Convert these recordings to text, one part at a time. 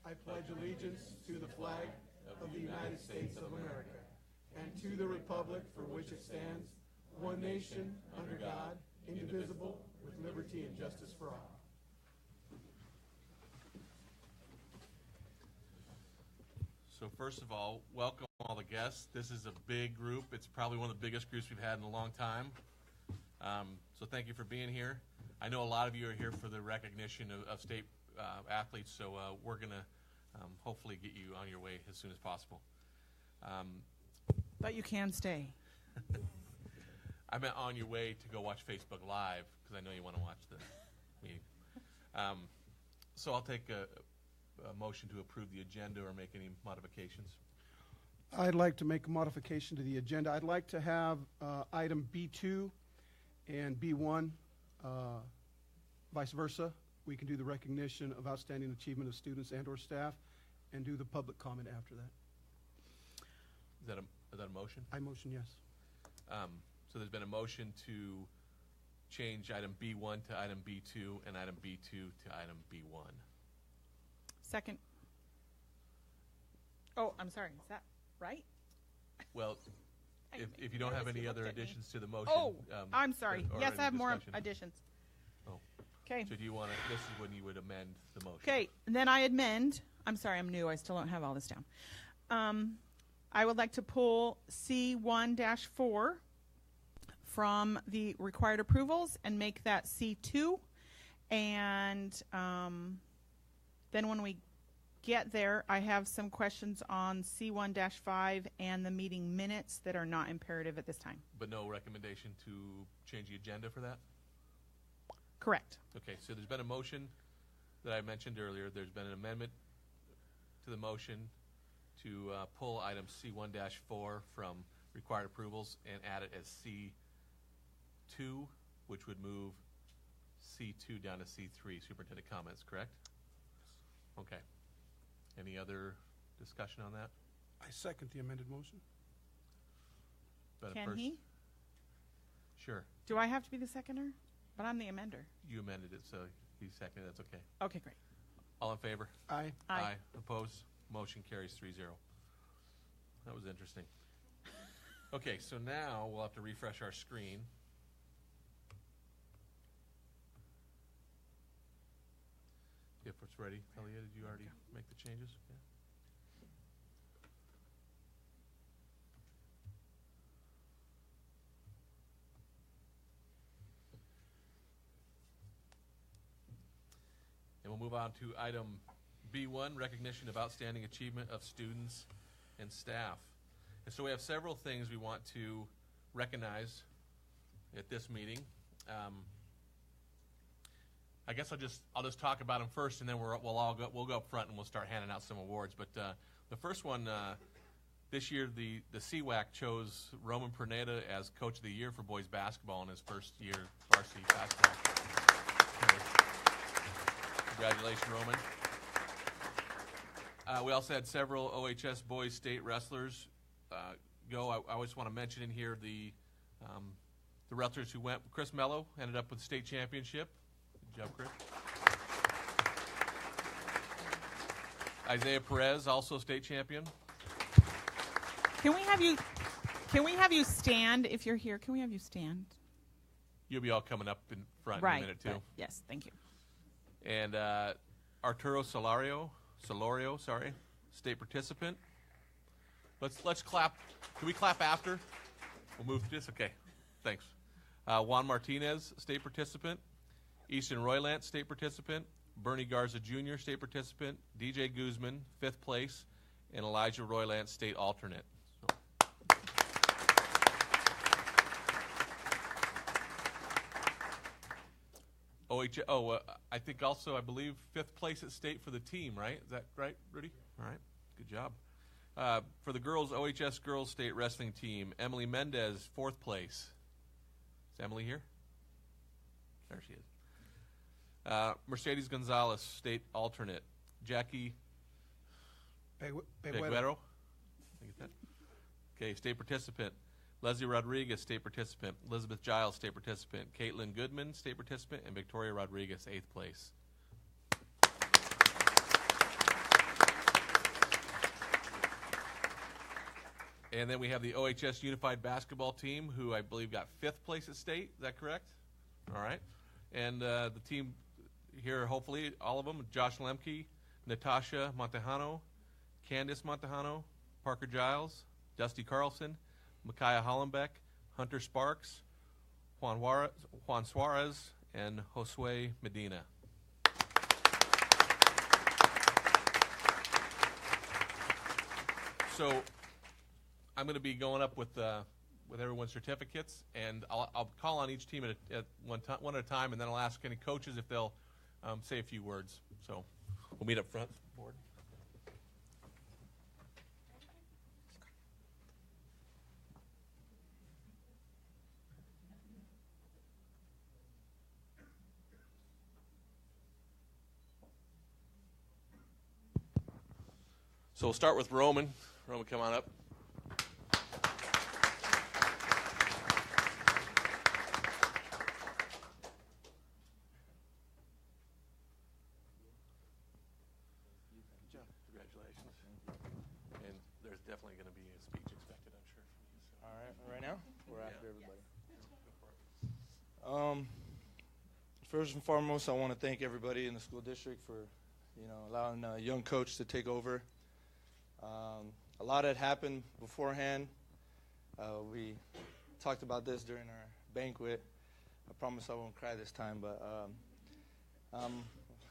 I pledge allegiance to the flag of the United States of America and to the republic for which it stands, one nation, under God, indivisible, with liberty and justice for all. So first of all, welcome all the guests. This is a big group. It's probably one of the biggest groups we've had in a long time. So thank you for being here. I know a lot of you are here for the recognition of state athletes, so we're going to hopefully get you on your way as soon as possible. But you can stay. I meant on your way to go watch Facebook Live, because I know you want to watch the meeting. So I'll take a motion to approve the agenda or make any modifications. I'd like to make a modification to the agenda. I'd like to have item B2 and B1 vice versa. We can do the recognition of outstanding achievement of students and or staff and do the public comment after that. Is that a motion? I motion yes. So there's been a motion to change item B1 to item B2 and item B2 to item B1. Second. Oh, I'm sorry. Is that right? Well, if you don't have any other additions to the motion. Oh, I'm sorry. Yes, I have more discussion. Additions. Oh. Okay. So do you want to, this is when you would amend the motion. Okay, then I amend. I'm sorry, I'm new. I still don't have all this down. I would like to pull C1-4 from the required approvals and make that C2. And then when we get there, I have some questions on C1-5 and the meeting minutes that are not imperative at this time. But no recommendation to change the agenda for that? Correct. Okay, so there's been a motion that I mentioned earlier. There's been an amendment to the motion to pull item C1-4 from required approvals and add it as C2, which would move C2 down to C3. Superintendent comments, correct? Okay. Any other discussion on that? I second the amended motion. Can he? Sure. Do I have to be the seconder? But I'm the amender. You amended it, so he seconded. That's okay. Okay, great. All in favor? Aye. Aye. Opposed? Motion carries 3-0. That was interesting. Okay, so now we'll have to refresh our screen. If it's ready. Talia, did you already make the changes? Yeah. And we'll move on to item B1, recognition of outstanding achievement of students and staff. And so we have several things we want to recognize at this meeting. I guess I'll just talk about them first, and then we'll go up front and we'll start handing out some awards. But the first one this year, the CWAC chose Roman Perneda as Coach of the Year for boys basketball in his first year varsity basketball. Congratulations, Roman. We also had several OHS boys state wrestlers go. I always want to mention in here the wrestlers who went. Chris Mello ended up with the state championship. Good job, Chris. Isaiah Perez, also state champion. Can we have you stand if you're here? Can we have you stand? You'll be all coming up in front Right. in a minute too. Right. Yes, thank you. And Arturo Solorio, state participant. Let's clap. Can we clap after? We'll move to this. Okay, thanks. Juan Martinez, state participant. Easton Roylance, state participant. Bernie Garza Jr., state participant. DJ Guzman, 5th place. And Elijah Roylance, state alternate. I think also, I believe, 5th place at state for the team, right? Is that right, Rudy? All right, good job. For the girls, OHS girls state wrestling team, Emily Mendez, 4th place. Is Emily here? There she is. Mercedes Gonzalez, state alternate. Jackie Peguero. Okay, state participant. Leslie Rodriguez, state participant. Elizabeth Giles, state participant. Caitlin Goodman, state participant. And Victoria Rodriguez, 8th place. And then we have the OHS Unified Basketball Team, who I believe got 5th place at state. Is that correct? All right. And the team here, hopefully, all of them, Josh Lemke, Natasha Montejano, Candice Montejano, Parker Giles, Dusty Carlson, Micaiah Hollenbeck, Hunter Sparks, Juan Suarez, and Josue Medina. So I'm going to be going up with everyone's certificates, and I'll call on each team at one at a time, and then I'll ask any coaches if they'll say a few words. So we'll meet up front. Board. So we'll start with Roman. Roman, come on up. Congratulations. And there's definitely going to be a speech expected, I'm sure, from you. So. All right now? We're after everybody. First and foremost, I want to thank everybody in the school district for, allowing a young coach to take over. A lot had happened beforehand. We talked about this during our banquet. I promise I won't cry this time, but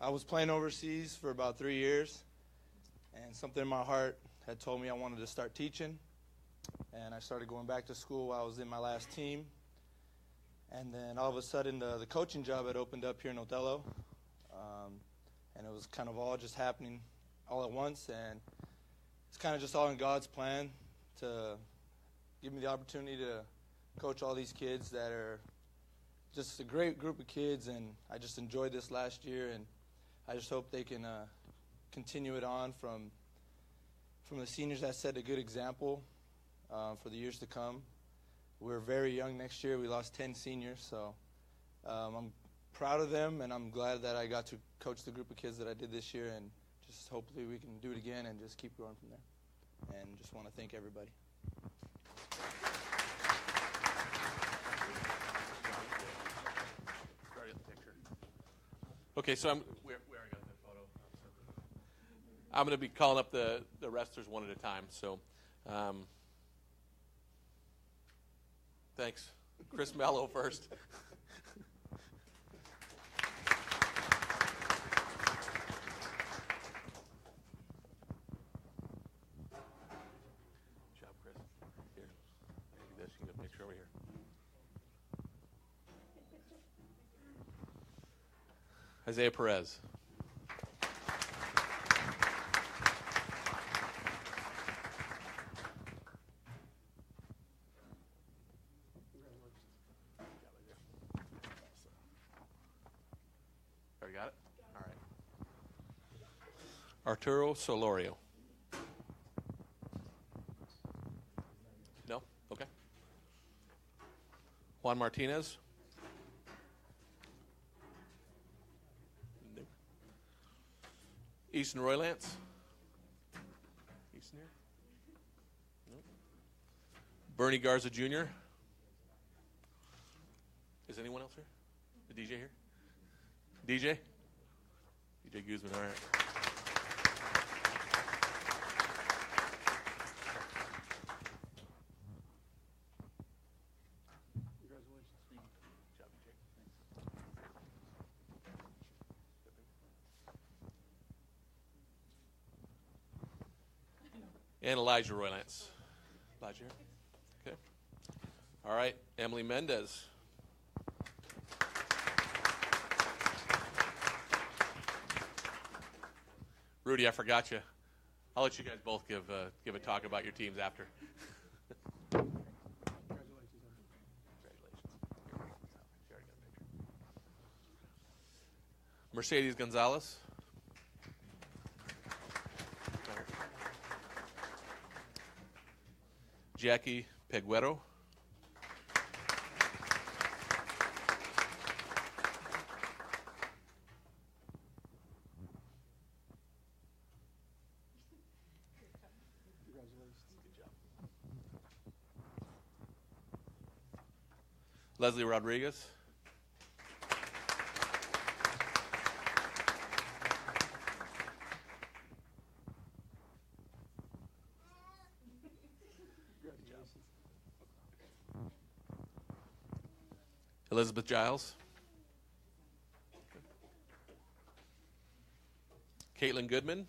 I was playing overseas for about 3 years, and something in my heart had told me I wanted to start teaching. And I started going back to school while I was in my last team. And then all of a sudden, the coaching job had opened up here in Othello. And it was kind of all just happening all at once. And it's kind of just all in God's plan to give me the opportunity to coach all these kids that are just a great group of kids. And I just enjoyed this last year. And I just hope they can continue it on from the seniors that set a good example for the years to come. We're very young next year. We lost 10 seniors, so I'm proud of them, and I'm glad that I got to coach the group of kids that I did this year, and just hopefully we can do it again and just keep growing from there. And just want to thank everybody. Okay, so where I got that photo. I'm going to be calling up the wrestlers one at a time. So, thanks, Chris Mello first. Good job, Chris. Here, maybe this. You can get a picture over here. Isaiah Perez. Already got it? All right. Arturo Solorio. No? Okay. Juan Martinez. Easton Roylance. Easton here? Nope. Bernie Garza Jr. Is anyone else here? The DJ here? DJ? DJ Guzman, all right. Congratulations. Good job, DJ. And Elijah Roylance. Elijah here? Okay. All right, Emily Mendez. Rudy, I forgot you. I'll let you guys both give a talk about your teams after. Congratulations. Mercedes Gonzalez. Jackie Peguero. Congratulations. Good job. Leslie Rodriguez. Elizabeth Giles. Caitlin Goodman.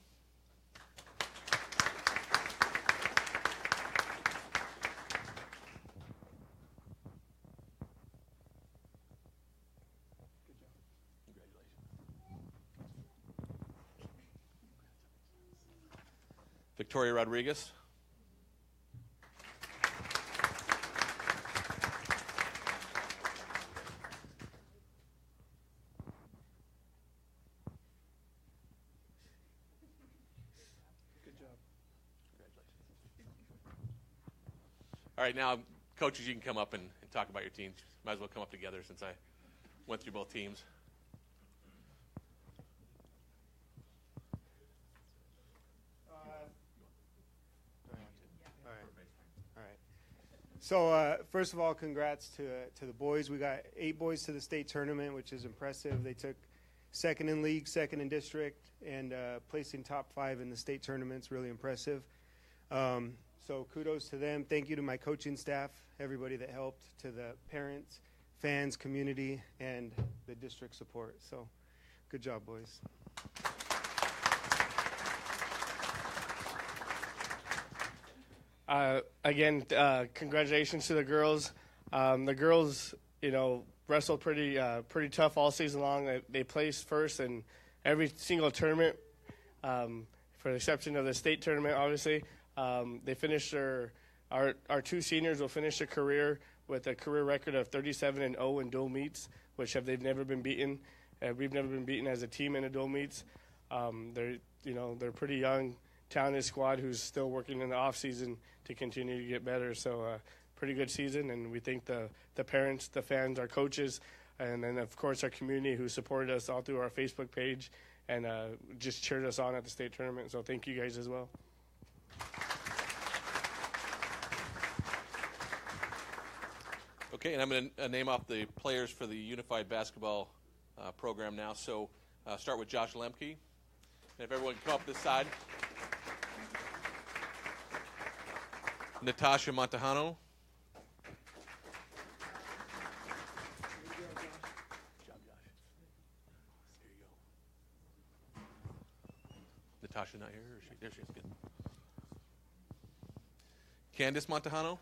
Victoria Rodriguez. Good job. All right, now, coaches, you can come up and talk about your teams. Might as well come up together since I went through both teams. So first of all, congrats to the boys. We got 8 boys to the state tournament, which is impressive. They took second in league, second in district, and placing top 5 in the state tournament's really impressive. So kudos to them. Thank you to my coaching staff, everybody that helped, to the parents, fans, community, and the district support. So good job, boys. Again, congratulations to the girls. The girls, wrestled pretty tough all season long. They placed first in every single tournament, for the exception of the state tournament, obviously. They finished our 2 seniors will finish their career with a career record of 37-0 in dual meets, which they've never been beaten. We've never been beaten as a team in a dual meets. They're pretty young, talented squad who's still working in the off season to continue to get better. So pretty good season, and we thank the parents, the fans, our coaches, and then of course our community who supported us all through our Facebook page and just cheered us on at the state tournament. So thank you guys as well. Okay, and I'm going to name off the players for the Unified Basketball program now. So start with Josh Lemke. And if everyone can come up this side. Natasha Montejano. Natasha not here? Or there she is. Good. Candace Montejano.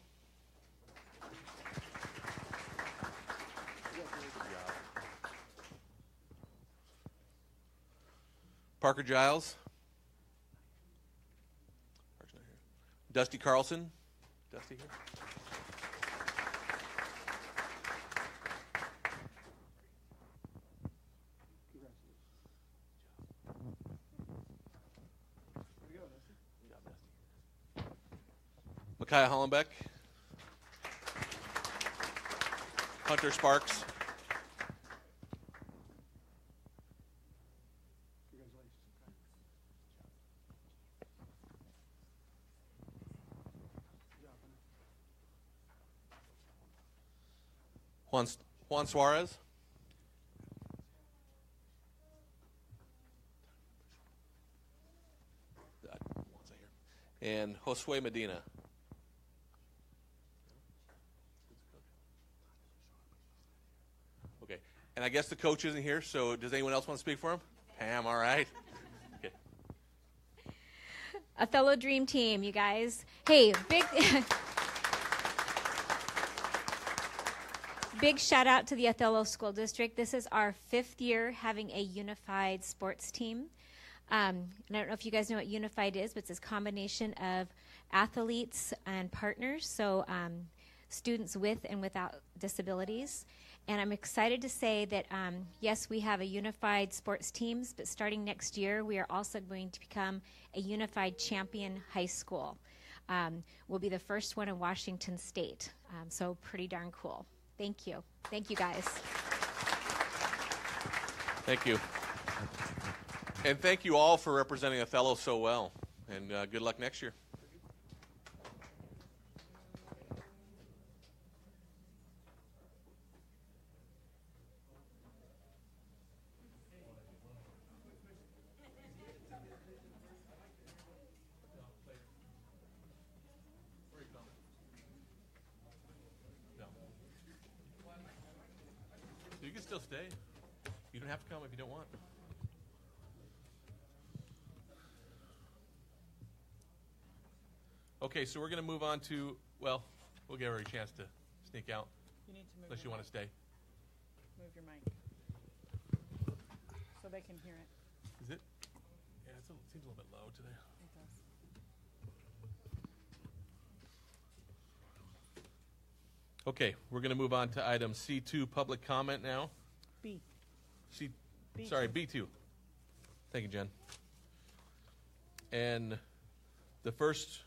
Parker Giles. Parker's not here. Dusty Carlson. Dusty here. Micaiah Hollenbeck. Hunter Sparks. Juan Suarez. And Josue Medina. Okay. And I guess the coach isn't here, so does anyone else want to speak for him? Pam, all right. Okay. Othello Dream Team, you guys. Hey, big shout out to the Othello School District. This is our 5th year having a unified sports team. And I don't know if you guys know what unified is, but it's this combination of athletes and partners, so students with and without disabilities. And I'm excited to say that, yes, we have a unified sports teams, but starting next year, we are also going to become a unified champion high school. We'll be the first one in Washington State, so pretty darn cool. Thank you. Thank you, guys. Thank you. And thank you all for representing Othello so well. And good luck next year. don't have to come if you don't want. Okay, so we're going to move on to, well, we'll give her a chance to sneak out, You need to move unless you your want to stay. Move your mic so they can hear it. Is it? Yeah, it seems a little bit low today. It does. Okay, we're going to move on to item C2, public comment now. B. C, B2. sorry, B2. Thank you, Jen. And the first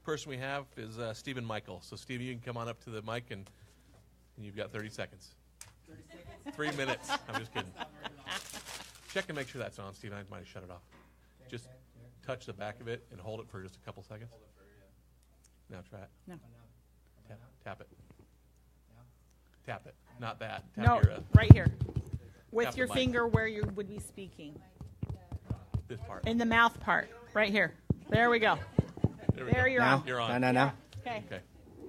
person we have is Stephen Michael. So, Stephen, you can come on up to the mic, and you've got 30 seconds. 30 seconds? 3 minutes. I'm just kidding. Check and make sure that's on, Stephen. I might have shut it off. Just touch the back of it and hold it for just a couple seconds. Now try it. No. Tap it. Tap it. Not that. Tap No, your, right here. With tap the your mic. finger where you would be speaking. this part. In the mouth part. Right here. There we go. There we There go. you're Now? on. You're on. Now. Okay. Okay.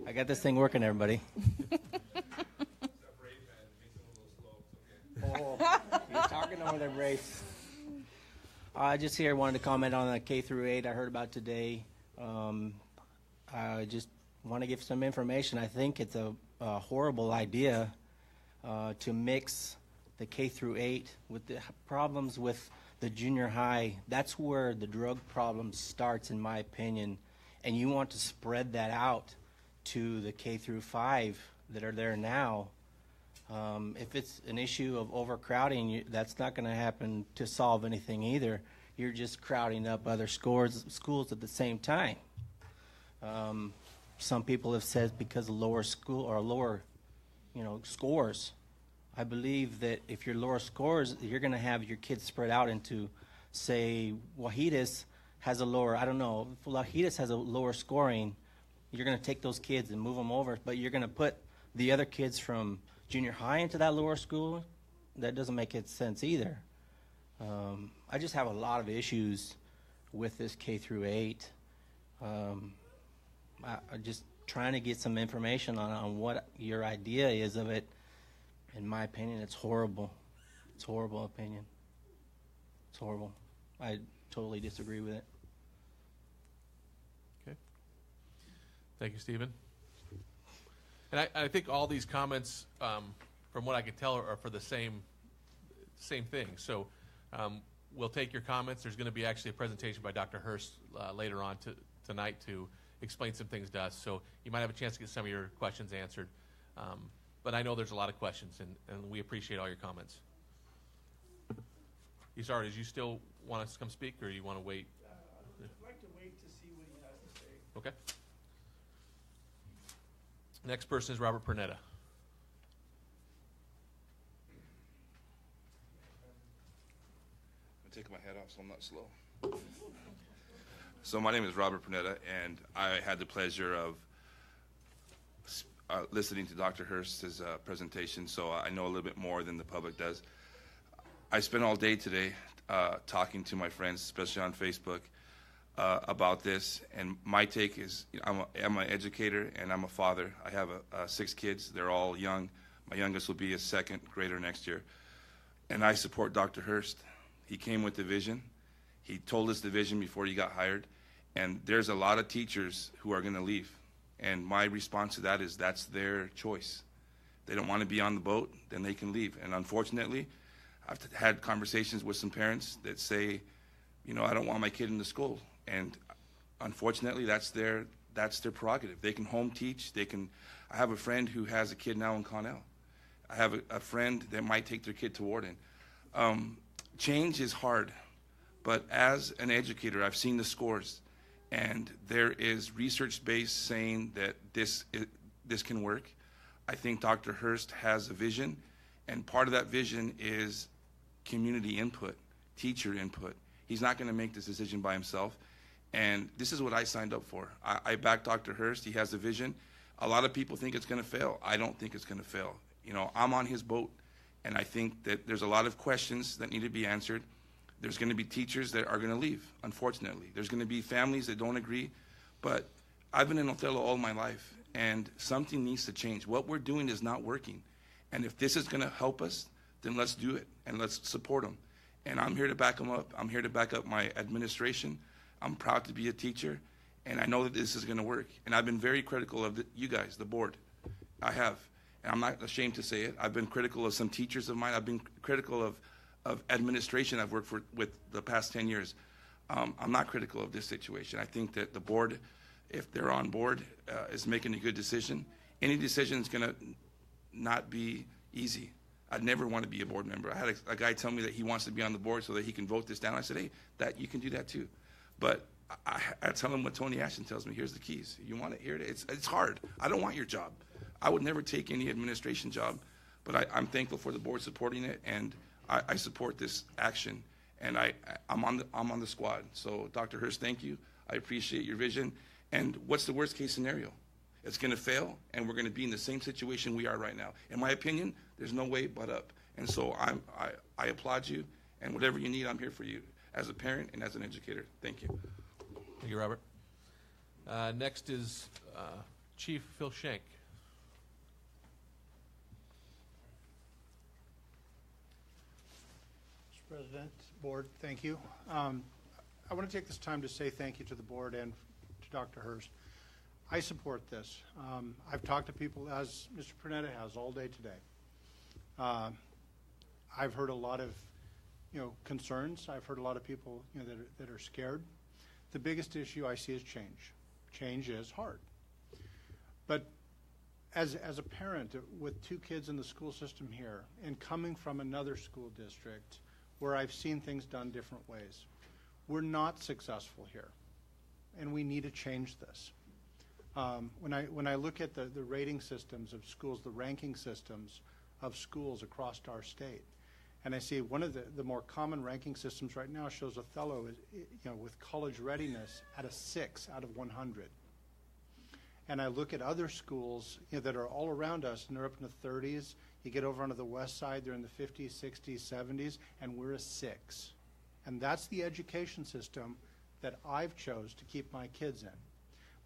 I got this thing working, everybody. Oh, you're talking over there, Brace. I just here wanted to comment on the K through 8 I heard about today. I just want to give some information. I think it's a horrible idea to mix the K through 8 with the problems with the junior high. That's where the drug problem starts, in my opinion. And you want to spread that out to the K through 5 that are there now. If it's an issue of overcrowding, that's not going to happen to solve anything either. You're just crowding up other schools at the same time. Some people have said because of lower scores. I believe that if you're lower scores, you're going to have your kids spread out into, say, Wajitas has a lower, I don't know, if Wajitas has a lower scoring, you're going to take those kids and move them over, but you're going to put the other kids from junior high into that lower school. That doesn't make it sense either. I just have a lot of issues with this K through 8. I'm just trying to get some information on what your idea is of it. In my opinion, it's horrible. It's a horrible opinion. It's horrible. I totally disagree with it. Okay. Thank you, Stephen. And I think all these comments, from what I can tell, are for the same thing. So we'll take your comments. There's going to be actually a presentation by Dr. Hurst later on tonight to explain some things to us. So you might have a chance to get some of your questions answered. But I know there's a lot of questions, and we appreciate all your comments. Isar, did you still want us to come speak, or you want to wait? I'd like to wait to see what he has to say. Okay. Next person is Robert Pernetta. I'm taking my hat off so I'm not slow. So my name is Robert Pernetta, and I had the pleasure of listening to Dr. Hurst's presentation, so I know a little bit more than the public does. I spent all day today talking to my friends, especially on Facebook, about this, and my take is, I'm an educator and I'm a father. I have 6 kids. They're all young. My youngest will be a 2nd grader next year. And I support Dr. Hurst. He came with the vision. He told us the vision before he got hired. And there's a lot of teachers who are going to leave. And my response to that is that's their choice. They don't want to be on the boat, then they can leave. And unfortunately, I've had conversations with some parents that say, I don't want my kid in the school. And unfortunately, that's their prerogative. They can home teach. I have a friend who has a kid now in Connell. I have a friend that might take their kid to Warden. Change is hard, but as an educator, I've seen the scores, and there is research base saying that this can work. I think Dr. Hurst has a vision, and part of that vision is community input, teacher input. He's not going to make this decision by himself, and this is what I signed up for. I back Dr. Hurst. He has a vision. A lot of people think it's going to fail. I don't think it's going to fail. I'm on his boat, and I think that there's a lot of questions that need to be answered. There's going to be teachers that are going to leave, unfortunately. There's going to be families that don't agree, but I've been in Othello all my life, and something needs to change. What we're doing is not working, and if this is going to help us, then let's do it and let's support them. And I'm here to back them up. I'm here to back up my administration. I'm proud to be a teacher, and I know that this is going to work. And I've been very critical of you guys, the board. I have. And I'm not ashamed to say it. I've been critical of some teachers of mine. I've been critical of administration I've worked with the past 10 years. I'm not critical of this situation. I think that the board, if they're on board, is making a good decision. Any decision is going to not be easy. I'd never want to be a board member. I had a guy tell me that he wants to be on the board so that he can vote this down. I said, hey, you can do that too. But I tell him what Tony Ashton tells me. Here's the keys. You want it? Here it is. It's hard. I don't want your job. I would never take any administration job, but I'm thankful for the board supporting it, and I support this action. And I'm on the squad. So Dr. Hurst, thank you. I appreciate your vision. And what's the worst case scenario? It's going to fail, and we're going to be in the same situation we are right now. In my opinion, there's no way but up. And so I applaud you, and whatever you need, I'm here for you as a parent and as an educator. Thank you. Thank you, Robert. Next is Chief Phil Shank. Mr. President, Board, thank you. I want to take this time to say thank you to the Board and to Dr. Hurst. I support this. I've talked to people, as Mr. Pernetta has, all day today. I've heard a lot of, concerns. I've heard a lot of people, that are scared. The biggest issue I see is change. Change is hard. But as a parent with 2 kids in the school system here and coming from another school district where I've seen things done different ways, we're not successful here, and we need to change this. When I look at the rating systems of schools, the ranking systems of schools across our state, and I see one of the more common ranking systems right now shows Othello with college readiness at a 6 out of 100. And I look at other schools that are all around us, and they're up in the 30s. You get over onto the west side, they're in the 50s, 60s, 70s, and we're a 6. And that's the education system that I've chose to keep my kids in.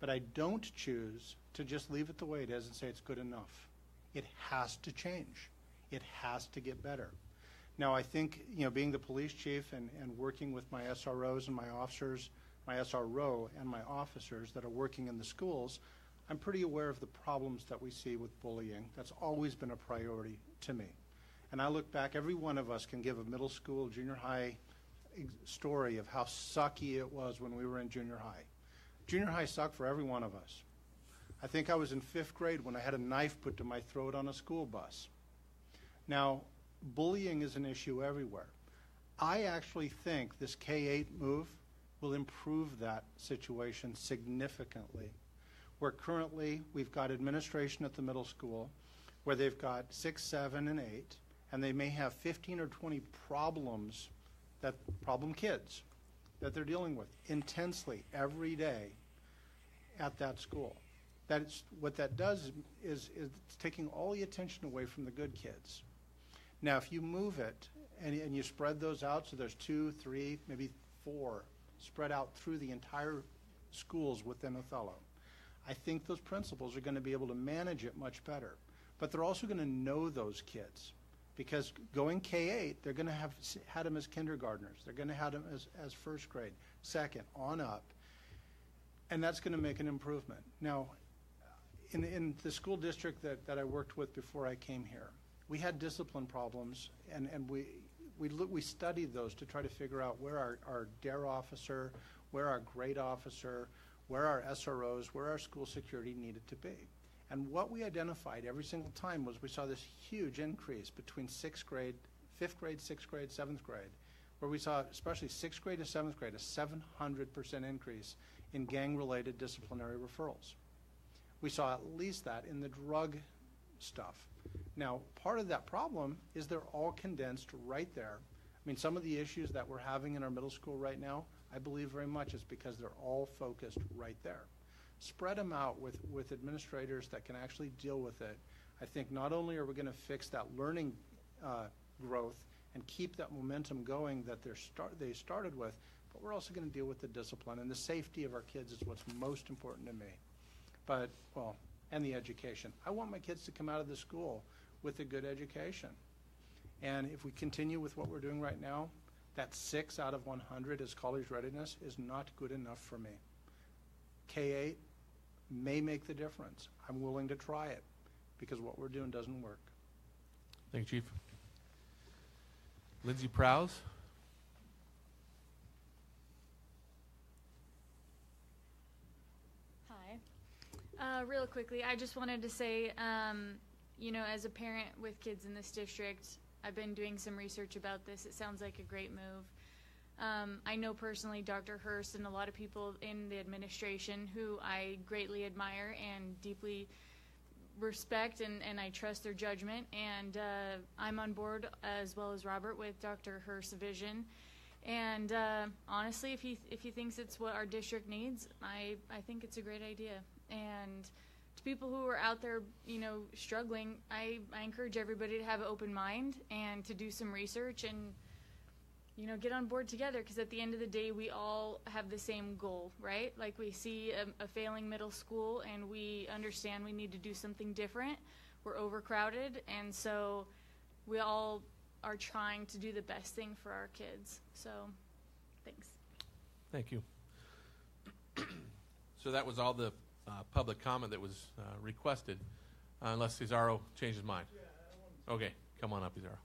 But I don't choose to just leave it the way it is and say it's good enough. It has to change. It has to get better. Now, I think, being the police chief and working with my SROs and my officers, my SRO and my officers that are working in the schools, I'm pretty aware of the problems that we see with bullying. That's always been a priority to me. And I look back, every one of us can give a middle school, junior high story of how sucky it was when we were in junior high. Junior high sucked for every one of us. I think I was in 5th grade when I had a knife put to my throat on a school bus. Now, bullying is an issue everywhere. I actually think this K-8 move will improve that situation significantly. Where currently we've got administration at the middle school where they've got 6, 7, and 8, and they may have 15 or 20 problem kids that they're dealing with intensely every day at that school. What that does is it's taking all the attention away from the good kids. Now, if you move it and you spread those out, so there's 2, 3, maybe 4 spread out through the entire schools within Othello, I think those principals are going to be able to manage it much better. But they're also going to know those kids. Because going K-8, they're going to have had them as kindergartners. They're going to have them as 1st grade, 2nd, on up. And that's going to make an improvement. Now, in the school district that I worked with before I came here, we had discipline problems, and we studied those to try to figure out where our DARE officer, where our grade officer, where our SROs, where our school security needed to be. And what we identified every single time was we saw this huge increase between 6th grade, 5th grade, 6th grade, 7th grade, where we saw, especially 6th grade to 7th grade, a 700% increase in gang-related disciplinary referrals. We saw at least that in the drug stuff. Now, part of that problem is they're all condensed right there. I mean, some of the issues that we're having in our middle school right now, I believe very much is because they're all focused right there. Spread them out with administrators that can actually deal with it. I think not only are we going to fix that learning growth and keep that momentum going that they started with, but we're also going to deal with the discipline, and the safety of our kids is what's most important to me. But, and the education. I want my kids to come out of the school with a good education. And if we continue with what we're doing right now, that 6 out of 100 as college readiness is not good enough for me. K-8 may make the difference. I'm willing to try it because what we're doing doesn't work. Thank you, Chief. Lindsay Prowse. Hi. Real quickly, I just wanted to say, you know, as a parent with kids in this district, I've been doing some research about this. It sounds like a great move. I know personally Dr. Hurst and a lot of people in the administration who I greatly admire and deeply respect, and I trust their judgment. And I'm on board, as well as Robert, with Dr. Hurst's vision. And honestly, if he thinks it's what our district needs, I think it's a great idea. And to people who are out there, you know, struggling, I encourage everybody to have an open mind and to do some research and, you know, get on board together, because at the end of the day, we all have the same goal, right? Like, we see a failing middle school and we understand we need to do something different. We're overcrowded, and so we all are trying to do the best thing for our kids. So, thanks. Thank you. So that was all the public comment that was requested, unless Cesaro changed his mind. Okay, come on up, Cesaro.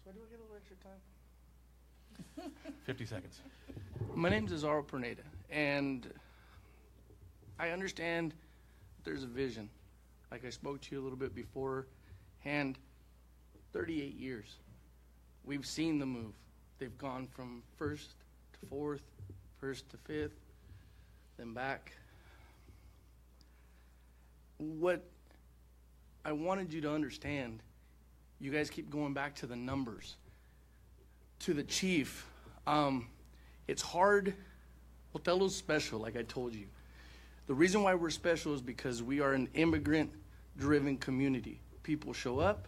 So do I get a little extra time? 50 seconds. My name's Cesaro Perneda, and I understand there's a vision. Like I spoke to you a little bit beforehand, 38 years. We've seen the move. They've gone from 1st to 4th, 1st to 5th, then back. What I wanted you to understand, you guys keep going back to the numbers. To the chief, it's hard. Othello's special, like I told you. The reason why we're special is because we are an immigrant-driven community. People show up,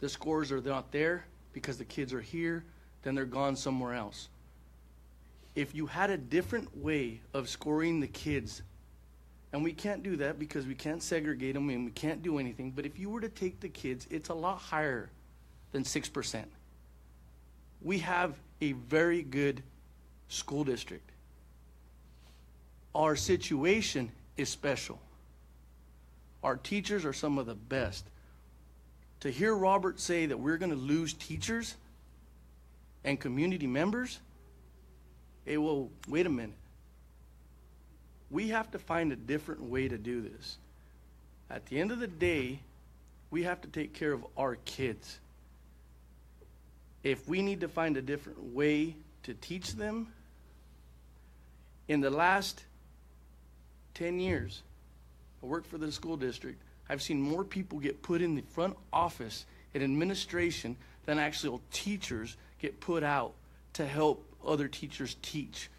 the scores are not there because the kids are here, then they're gone somewhere else. If you had a different way of scoring the kids, and we can't do that because we can't segregate them and we can't do anything, but if you were to take the kids, it's a lot higher than 6%. We have a very good school district. Our situation is special. Our teachers are some of the best. To hear Robert say that we're going to lose teachers and community members, hey, well, wait a minute. We have to find a different way to do this. At the end of the day, we have to take care of our kids. If we need to find a different way to teach them, in the last 10 years, I worked for the school district. I've seen more people get put in the front office in administration than actual teachers get put out to help other teachers teach.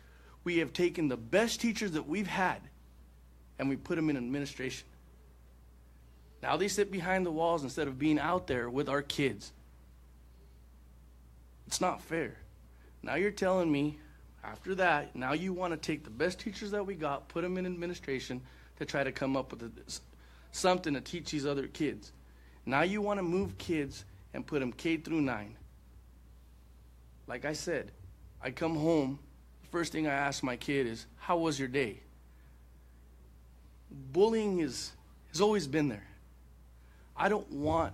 We have taken the best teachers that we've had and we put them in administration. Now they sit behind the walls instead of being out there with our kids. It's not fair. Now you're telling me, after that, now you want to take the best teachers that we got, put them in administration to try to come up with something to teach these other kids. Now you want to move kids and put them K through 9. Like I said, I come home, the first thing I ask my kid is, how was your day? Bullying has always been there. I don't want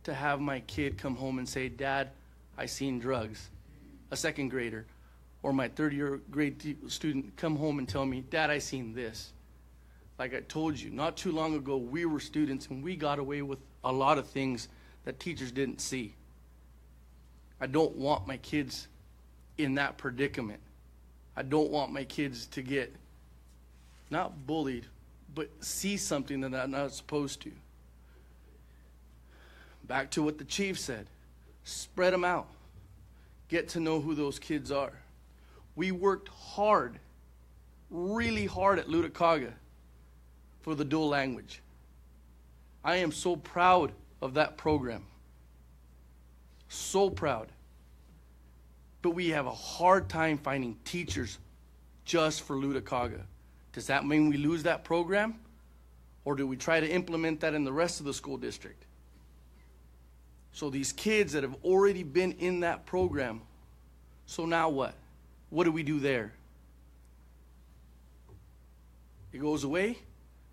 to have my kid come home and say, Dad, I seen drugs. A second grader or my third-year grade student come home and tell me, Dad, I seen this. Like I told you, not too long ago, we were students and we got away with a lot of things that teachers didn't see. I don't want my kids in that predicament. I don't want my kids to get not bullied, but see something that they're not supposed to. Back to what the chief said. Spread them out. Get to know who those kids are. We worked hard, really hard at Lutakaga for the dual language. I am so proud of that program. So proud. But we have a hard time finding teachers just for Lutakaga. Does that mean we lose that program? Or do we try to implement that in the rest of the school district? So these kids that have already been in that program, so now what? What do we do there? It goes away?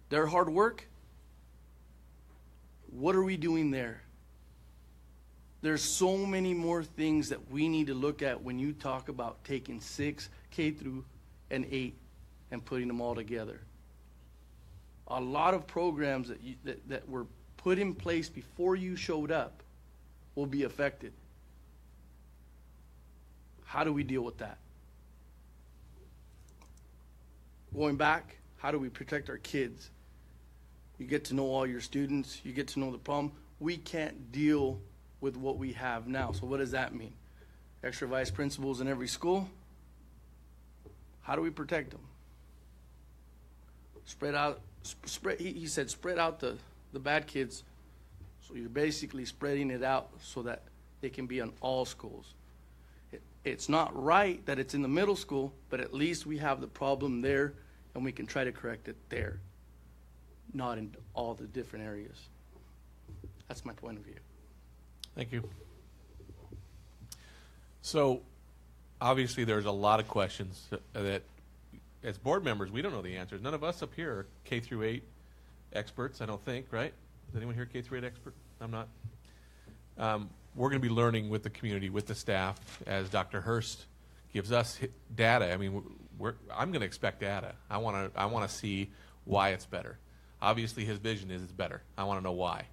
Their hard work? What are we doing there? There's so many more things that we need to look at when you talk about taking 6, K through and 8, and putting them all together. A lot of programs that were put in place before you showed up will be affected. How do we deal with that? Going back, how do we protect our kids? You get to know all your students. You get to know the problem. We can't deal with what we have now. So what does that mean? Extra vice principals in every school? How do we protect them? Spread out. He said spread out the bad kids. So you're basically spreading it out so that it can be on all schools. It's not right that it's in the middle school, but at least we have the problem there and we can try to correct it there, not in all the different areas. That's my point of view. Thank you. So, obviously, there's a lot of questions that, as board members, we don't know the answers. None of us up here are K through 8 experts, I don't think, right? Is anyone here K through 8 expert? I'm not. We're going to be learning with the community, with the staff, as Dr. Hurst gives us data. I mean, I'm going to expect data. I want to see why it's better. Obviously, his vision is it's better. I want to know why.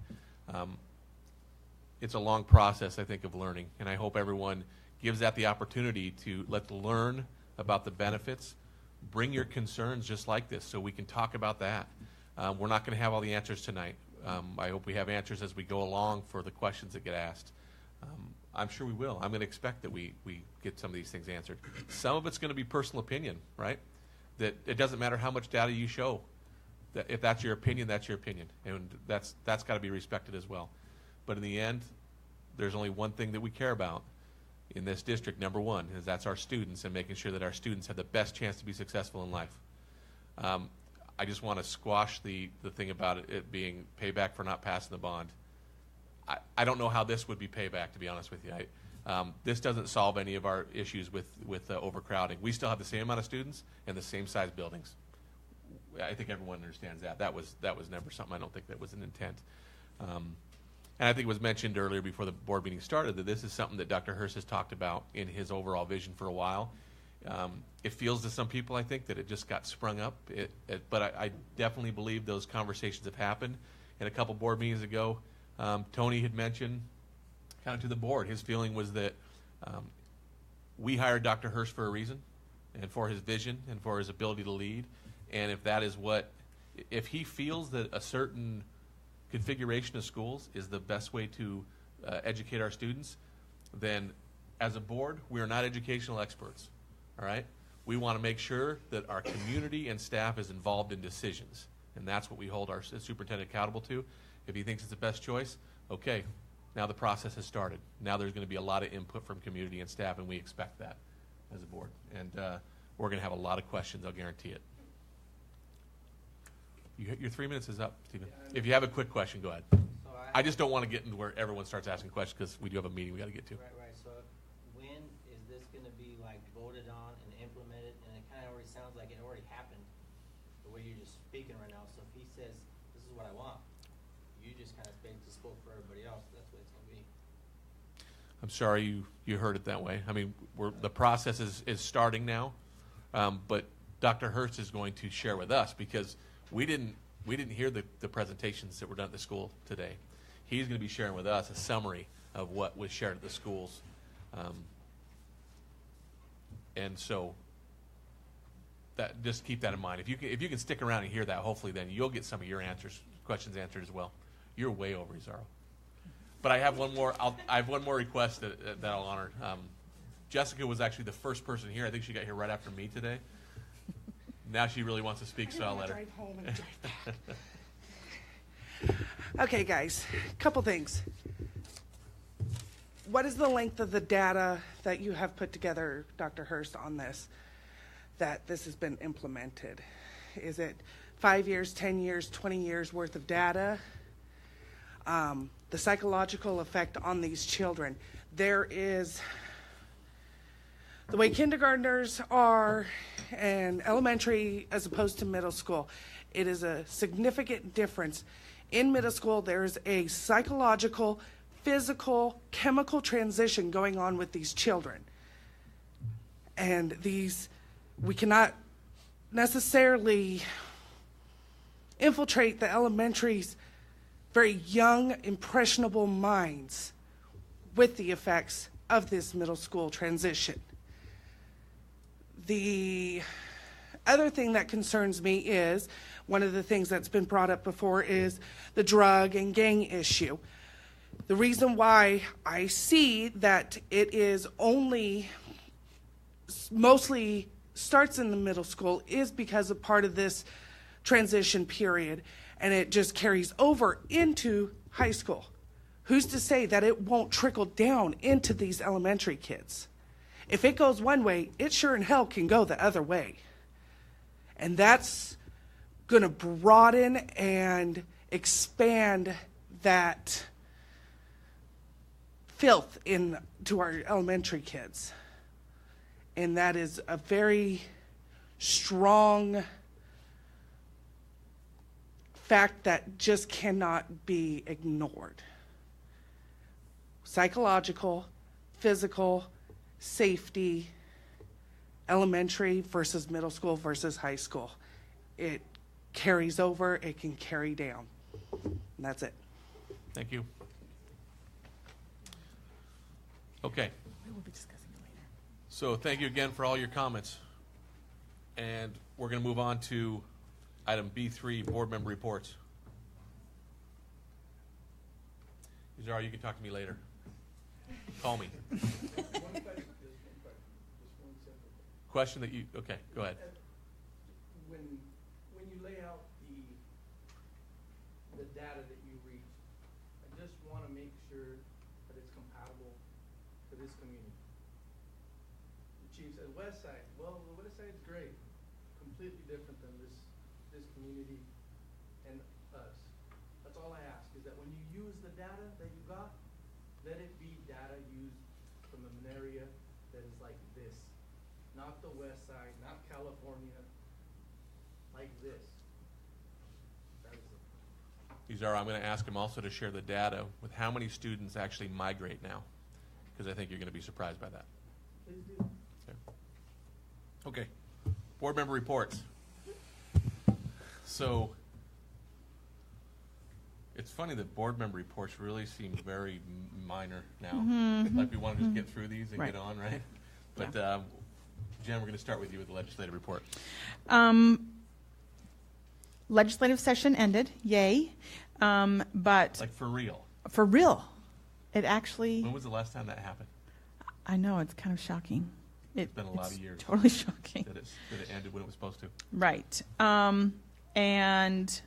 It's a long process, I think, of learning, and I hope everyone gives that the opportunity to learn about the benefits. Bring your concerns just like this so we can talk about that. We're not going to have all the answers tonight. I hope we have answers as we go along for the questions that get asked. I'm sure we will. I'm going to expect that we get some of these things answered. Some of it's going to be personal opinion, right? That it doesn't matter how much data you show. That if that's your opinion, that's your opinion, and that's got to be respected as well. But in the end, there's only one thing that we care about in this district. Number one is that's our students and making sure that our students have the best chance to be successful in life. I just want to squash the thing about it being payback for not passing the bond. I don't know how this would be payback, to be honest with you. This doesn't solve any of our issues with overcrowding. We still have the same amount of students and the same size buildings. I think everyone understands that. That was never something. I don't think that was an intent. And I think it was mentioned earlier before the board meeting started that this is something that Dr. Hurst has talked about in his overall vision for a while. It feels to some people, I think, that it just got sprung up. But I definitely believe those conversations have happened. And a couple board meetings ago, Tony had mentioned kind of to the board, his feeling was that we hired Dr. Hurst for a reason and for his vision and for his ability to lead. And if that is if he feels that a certain configuration of schools is the best way to educate our students, then as a board, we are not educational experts, all right? We want to make sure that our community and staff is involved in decisions, and that's what we hold our superintendent accountable to. If he thinks it's the best choice, okay, now the process has started. Now there's going to be a lot of input from community and staff, and we expect that as a board. And we're going to have a lot of questions, I'll guarantee it. Your 3 minutes is up, Stephen. If you have a quick question, go ahead. I just don't want to get into where everyone starts asking questions because we do have a meeting we got to get to. Right. So when is this going to be voted on and implemented? And it kind of already sounds like it already happened the way you're just speaking right now. So if he says, this is what I want, you just kind of spoke for everybody else. That's what it's going to be. I'm sorry you heard it that way. I mean, the process is starting now, but Dr. Hurst is going to share with us because we didn't hear the presentations that were done at the school today. He's going to be sharing with us a summary of what was shared at the schools. And so just keep that in mind. If you can stick around and hear that, hopefully then you'll get some of your questions answered as well. You're way over, Izaro. But I have one more. I have one more request that I'll honor. Jessica was actually the first person here. I think she got here right after me today. Now she really wants to speak, so I'll let her. Drive home and drive back. Okay, guys, couple things. What is the length of the data that you have put together, Dr. Hurst, on this, that this has been implemented? Is it 5 years, 10 years, 20 years worth of data. The psychological effect on these children. There is the way kindergartners are and elementary as opposed to middle school. It is a significant difference. In middle school, there's a psychological, physical, chemical transition going on with these children. And we cannot necessarily infiltrate the elementary's very young, impressionable minds with the effects of this middle school transition. The other thing that concerns me is, one of the things that's been brought up before is the drug and gang issue. The reason why I see that it is only mostly starts in the middle school is because of part of this transition period, and it just carries over into high school. Who's to say that it won't trickle down into these elementary kids? If it goes one way, it sure in hell can go the other way. And that's going to broaden and expand that filth into our elementary kids. And that is a very strong fact that just cannot be ignored. Psychological, physical, safety, elementary versus middle school versus high school. It carries over, it can carry down. And that's it. Thank you. Okay. We will be discussing it later. So thank you again for all your comments. And we're going to move on to item B3, board member reports. Izara, you can talk to me later. Call me. Question that you, okay, go ahead. When you lay out the data that you reach, I just want to make sure that it's compatible to this community. The chief said west side. Well, the west side is great. Completely different than this community and us. That's all I ask, is that when you use the data that you got, let it be data used from an area that is like this. Not the west side, not California, like this. That is it. Izara, I'm going to ask him also to share the data with how many students actually migrate now, because I think you're going to be surprised by that. Please do. Okay. Board member reports. So it's funny that board member reports really seem very minor now. Like we want to just get through these and get on, right? But Jen, we're going to start with you with the legislative report. Legislative session ended, yay. But Like for real. for real, it actually, When was the last time that happened? I know, it's kind of shocking. It's been a lot of years. Totally shocking. That it ended when it was supposed to. Right. And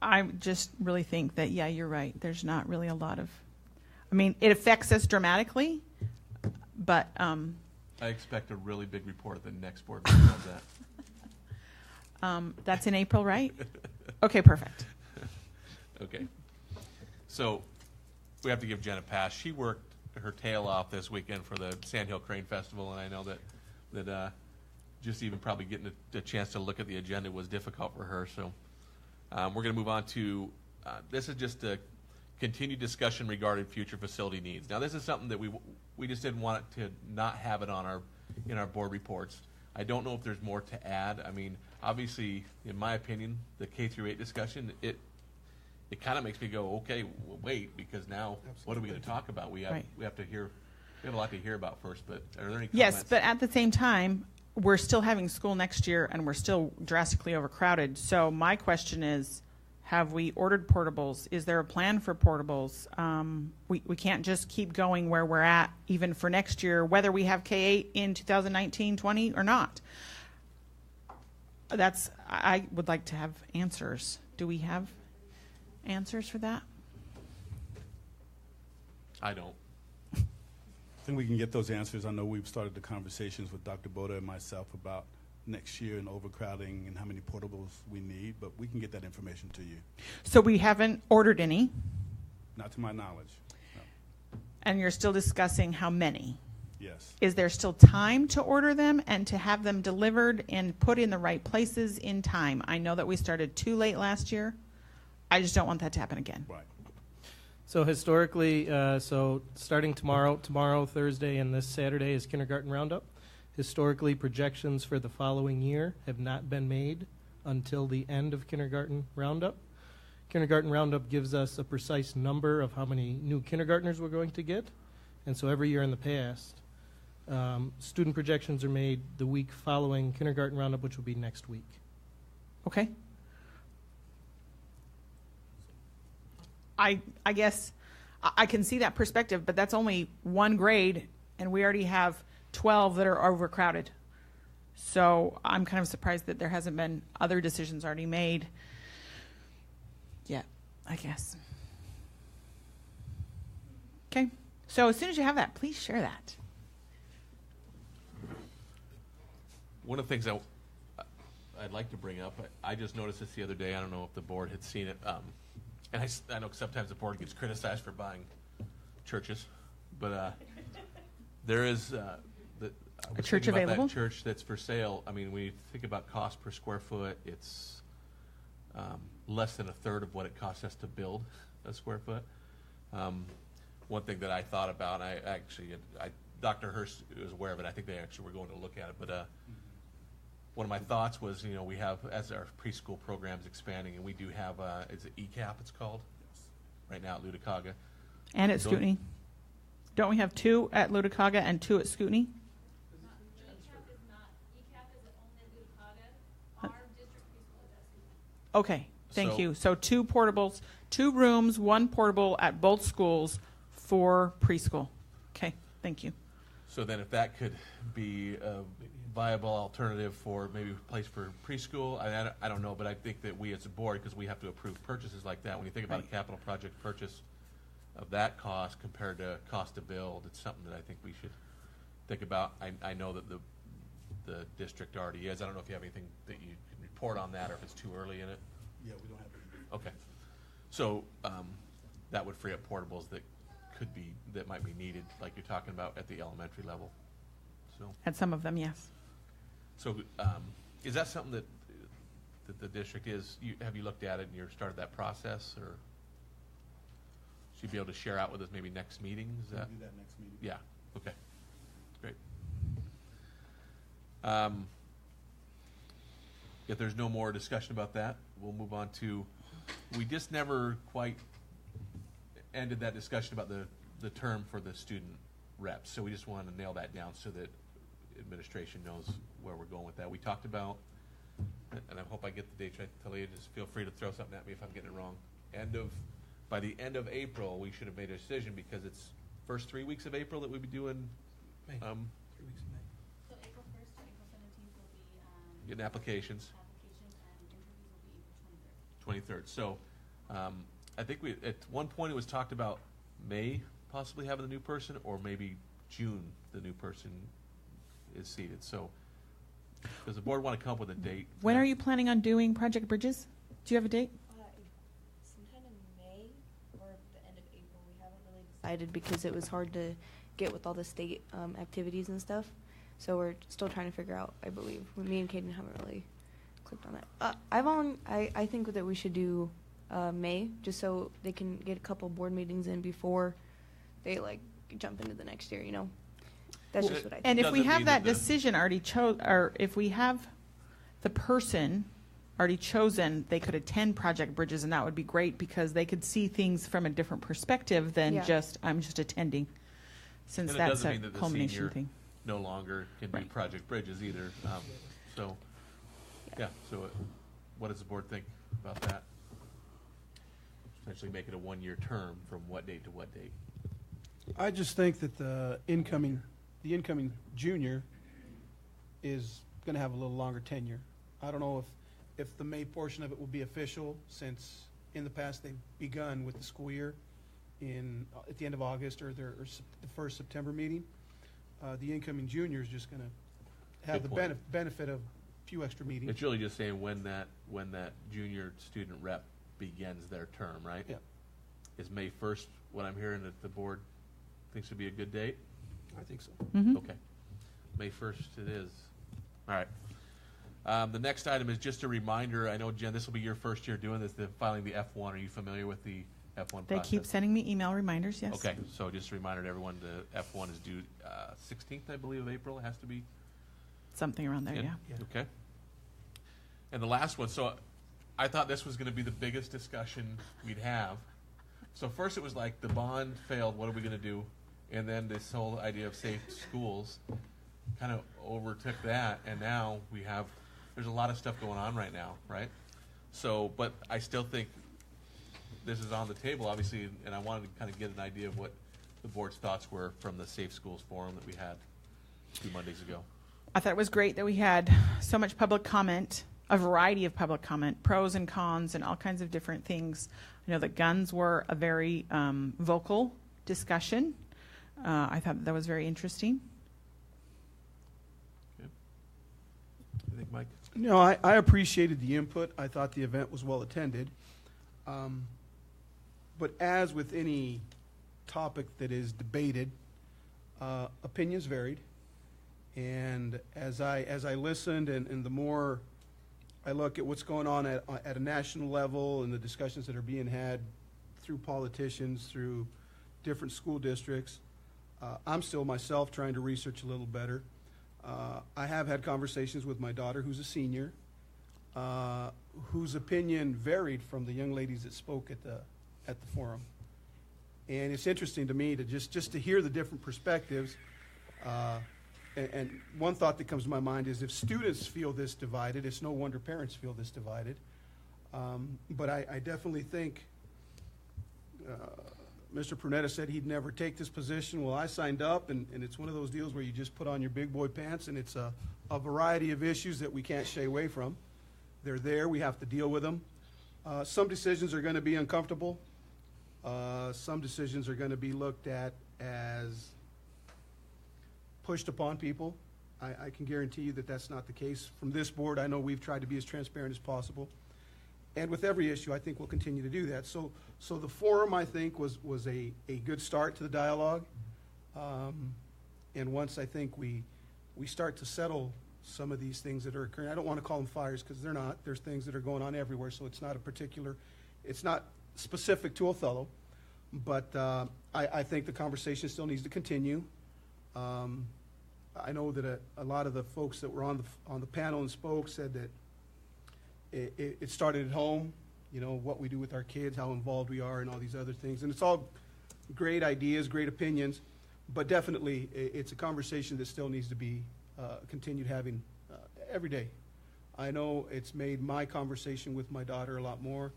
I just really think that, yeah, you're right. There's not really a lot of, I mean, it affects us dramatically, but I expect a really big report at the next board meeting of that. that's in April, right? Okay, perfect. Okay. So we have to give Jen a pass. She worked her tail off this weekend for the Sandhill Crane Festival, and I know that just even probably getting a chance to look at the agenda was difficult for her. So we're going to move on to this is just a continued discussion regarding future facility needs. Now, this is something that we just didn't want it to not have it on in our board reports. I don't know if there's more to add. I mean, obviously, in my opinion, the K through 8 discussion, it kind of makes me go, okay, wait, because now what are we going to talk about? We have a lot to hear about first. But are there any comments? Yes, but at the same time, we're still having school next year, and we're still drastically overcrowded. So my question is, have we ordered portables? Is there a plan for portables? We can't just keep going where we're at, even for next year, whether we have K-8 in 2019-20 or not. I would like to have answers. Do we have answers for that? I don't. I think we can get those answers. I know we've started the conversations with Dr. Boda and myself about next year and overcrowding and how many portables we need, but we can get that information to you. So we haven't ordered any, Not to my knowledge. No. and you're still discussing how many. Yes. Is there still time to order them and to have them delivered and put in the right places in time? I know that we started too late last year. I just don't want that to happen again. Right. So historically, so starting tomorrow, Thursday, and this Saturday is Kindergarten Roundup. Historically, projections for the following year have not been made until the end of Kindergarten Roundup. Kindergarten Roundup gives us a precise number of how many new kindergartners we're going to get. And so every year in the past, student projections are made the week following Kindergarten Roundup, which will be next week. Okay? I guess I can see that perspective, but that's only one grade, and we already have 12 that are overcrowded. So I'm kind of surprised that there hasn't been other decisions already made yet, I guess. Okay. So as soon as you have that, please share that. One of the things I'd like to bring up, I just noticed this the other day. I don't know if the board had seen it. And I know sometimes the board gets criticized for buying churches, but there is a church available? That church that's for sale. I mean, when you think about cost per square foot, it's less than a third of what it costs us to build a square foot. One thing that I thought about, Dr. Hurst was aware of it. I think they actually were going to look at it, but one of my thoughts was, we have, as our preschool program's expanding, and we do have, is it ECAP it's called? Yes. Right now at Luticaga. And at Scootney. Don't we have 2 at Luticaga and 2 at Scootney? ECAP is only at Luticaga. Our district preschool is at Scootney. Okay, thank you. So 2 portables, 2 rooms, 1 portable at both schools for preschool. Okay, thank you. So then if that could be a viable alternative for maybe a place for preschool, I don't know, but I think that we as a board, because we have to approve purchases like that, when you think about a capital project purchase of that cost compared to cost to build, it's something that I think we should think about. I know that the district already is. I don't know if you have anything that you can report on that or if it's too early in it. Yeah, we don't have it. Okay. So that would free up portables that might be needed, like you're talking about at the elementary level. So At some of them, yes. So is that something that the district is, have you looked at it and you've started that process, or should you be able to share out with us maybe next meeting? Is that? We'll do that next meeting. Yeah, okay, great. If there's no more discussion about that, we'll move on to, we just never quite ended that discussion about the term for the student reps, so we just want to nail that down so that administration knows where we're going with that. We talked about, and I hope I get the dates right, Talia, just feel free to throw something at me if I'm getting it wrong. By the end of April, we should have made a decision, because it's first 3 weeks of April that we'd be doing. 3 weeks of May. So April 1st to April 17th will be Getting applications. and interviews will be April 23rd. 23rd. So I think at one point it was talked about May possibly having the new person, or maybe June the new person is seated. So does the board want to come up with a date? When are you planning on doing Project Bridges? Do you have a date? Sometime in May or the end of April. We haven't really decided because it was hard to get with all the state activities and stuff. So we're still trying to figure out, I believe. Me and Caden haven't really clicked on that. I think that we should do May, just so they can get a couple board meetings in before they jump into the next year, That's just what I think. And if we have that decision already or if we have the person already chosen, they could attend Project Bridges, and that would be great, because they could see things from a different perspective than I'm just attending, since And it that's doesn't a mean that the culmination senior thing. no longer can do Project Bridges either. So what does the board think about that? Essentially make it a 1-year term from what date to what date? I just think that the incoming junior is going to have a little longer tenure. I don't know if the May portion of it will be official, since in the past they've begun with the school year at the end of August or the first September meeting. The incoming junior is just going to have the benefit of few extra meetings. It's really just saying when that junior student rep begins their term, right? Yeah. Is May 1st what I'm hearing that the board thinks would be a good date? I think so. Okay. May 1st it is. All right. The next item is just a reminder. I know, Jen, this will be your first year doing this, filing the F1. Are you familiar with the F1 They process? keep sending me email reminders, yes. Okay, so just a reminder to everyone, the F1 is due 16th, I believe, of April. It has to be. Something around there, in? yeah. Okay. And the last one, so I thought this was going to be the biggest discussion we'd have. So first it was like the bond failed, what are we going to do? And then this whole idea of safe schools kind of overtook that, and now there's a lot of stuff going on right now, right? So, but I still think this is on the table, obviously, and I wanted to kind of get an idea of what the board's thoughts were from the Safe Schools Forum that we had 2 Mondays ago. I thought it was great that we had so much public comment, a variety of public comment, pros and cons and all kinds of different things. I know that guns were a very vocal discussion. I thought that was very interesting. Okay. I think, Mike? No, I appreciated the input. I thought the event was well attended. But as with any topic that is debated, opinions varied. And as I listened, and the more I look at what's going on at a national level and the discussions that are being had through politicians, through different school districts, I'm still myself trying to research a little better. I have had conversations with my daughter, who's a senior, whose opinion varied from the young ladies that spoke at the forum. And it's interesting to me to just to hear the different perspectives. And one thought that comes to my mind is if students feel this divided, it's no wonder parents feel this divided. But I definitely think Mr. Prunetta said he'd never take this position. Well, I signed up, and it's one of those deals where you just put on your big boy pants, and it's a variety of issues that we can't shy away from. They're there. We have to deal with them. Some decisions are going to be uncomfortable. Some decisions are going to be looked at as pushed upon people. I can guarantee you that that's not the case. From this board, I know we've tried to be as transparent as possible. And with every issue, I think we'll continue to do that. So the forum, I think, was a good start to the dialogue. And once I think we start to settle some of these things that are occurring, I don't want to call them fires because they're not. There's things that are going on everywhere, so it's not specific to Othello. But I think the conversation still needs to continue. I know that a lot of the folks that were on the panel and spoke said that it started at home, what we do with our kids, how involved we are, and all these other things. And it's all great ideas, great opinions, but definitely it's a conversation that still needs to be continued having every day. I know it's made my conversation with my daughter a lot more.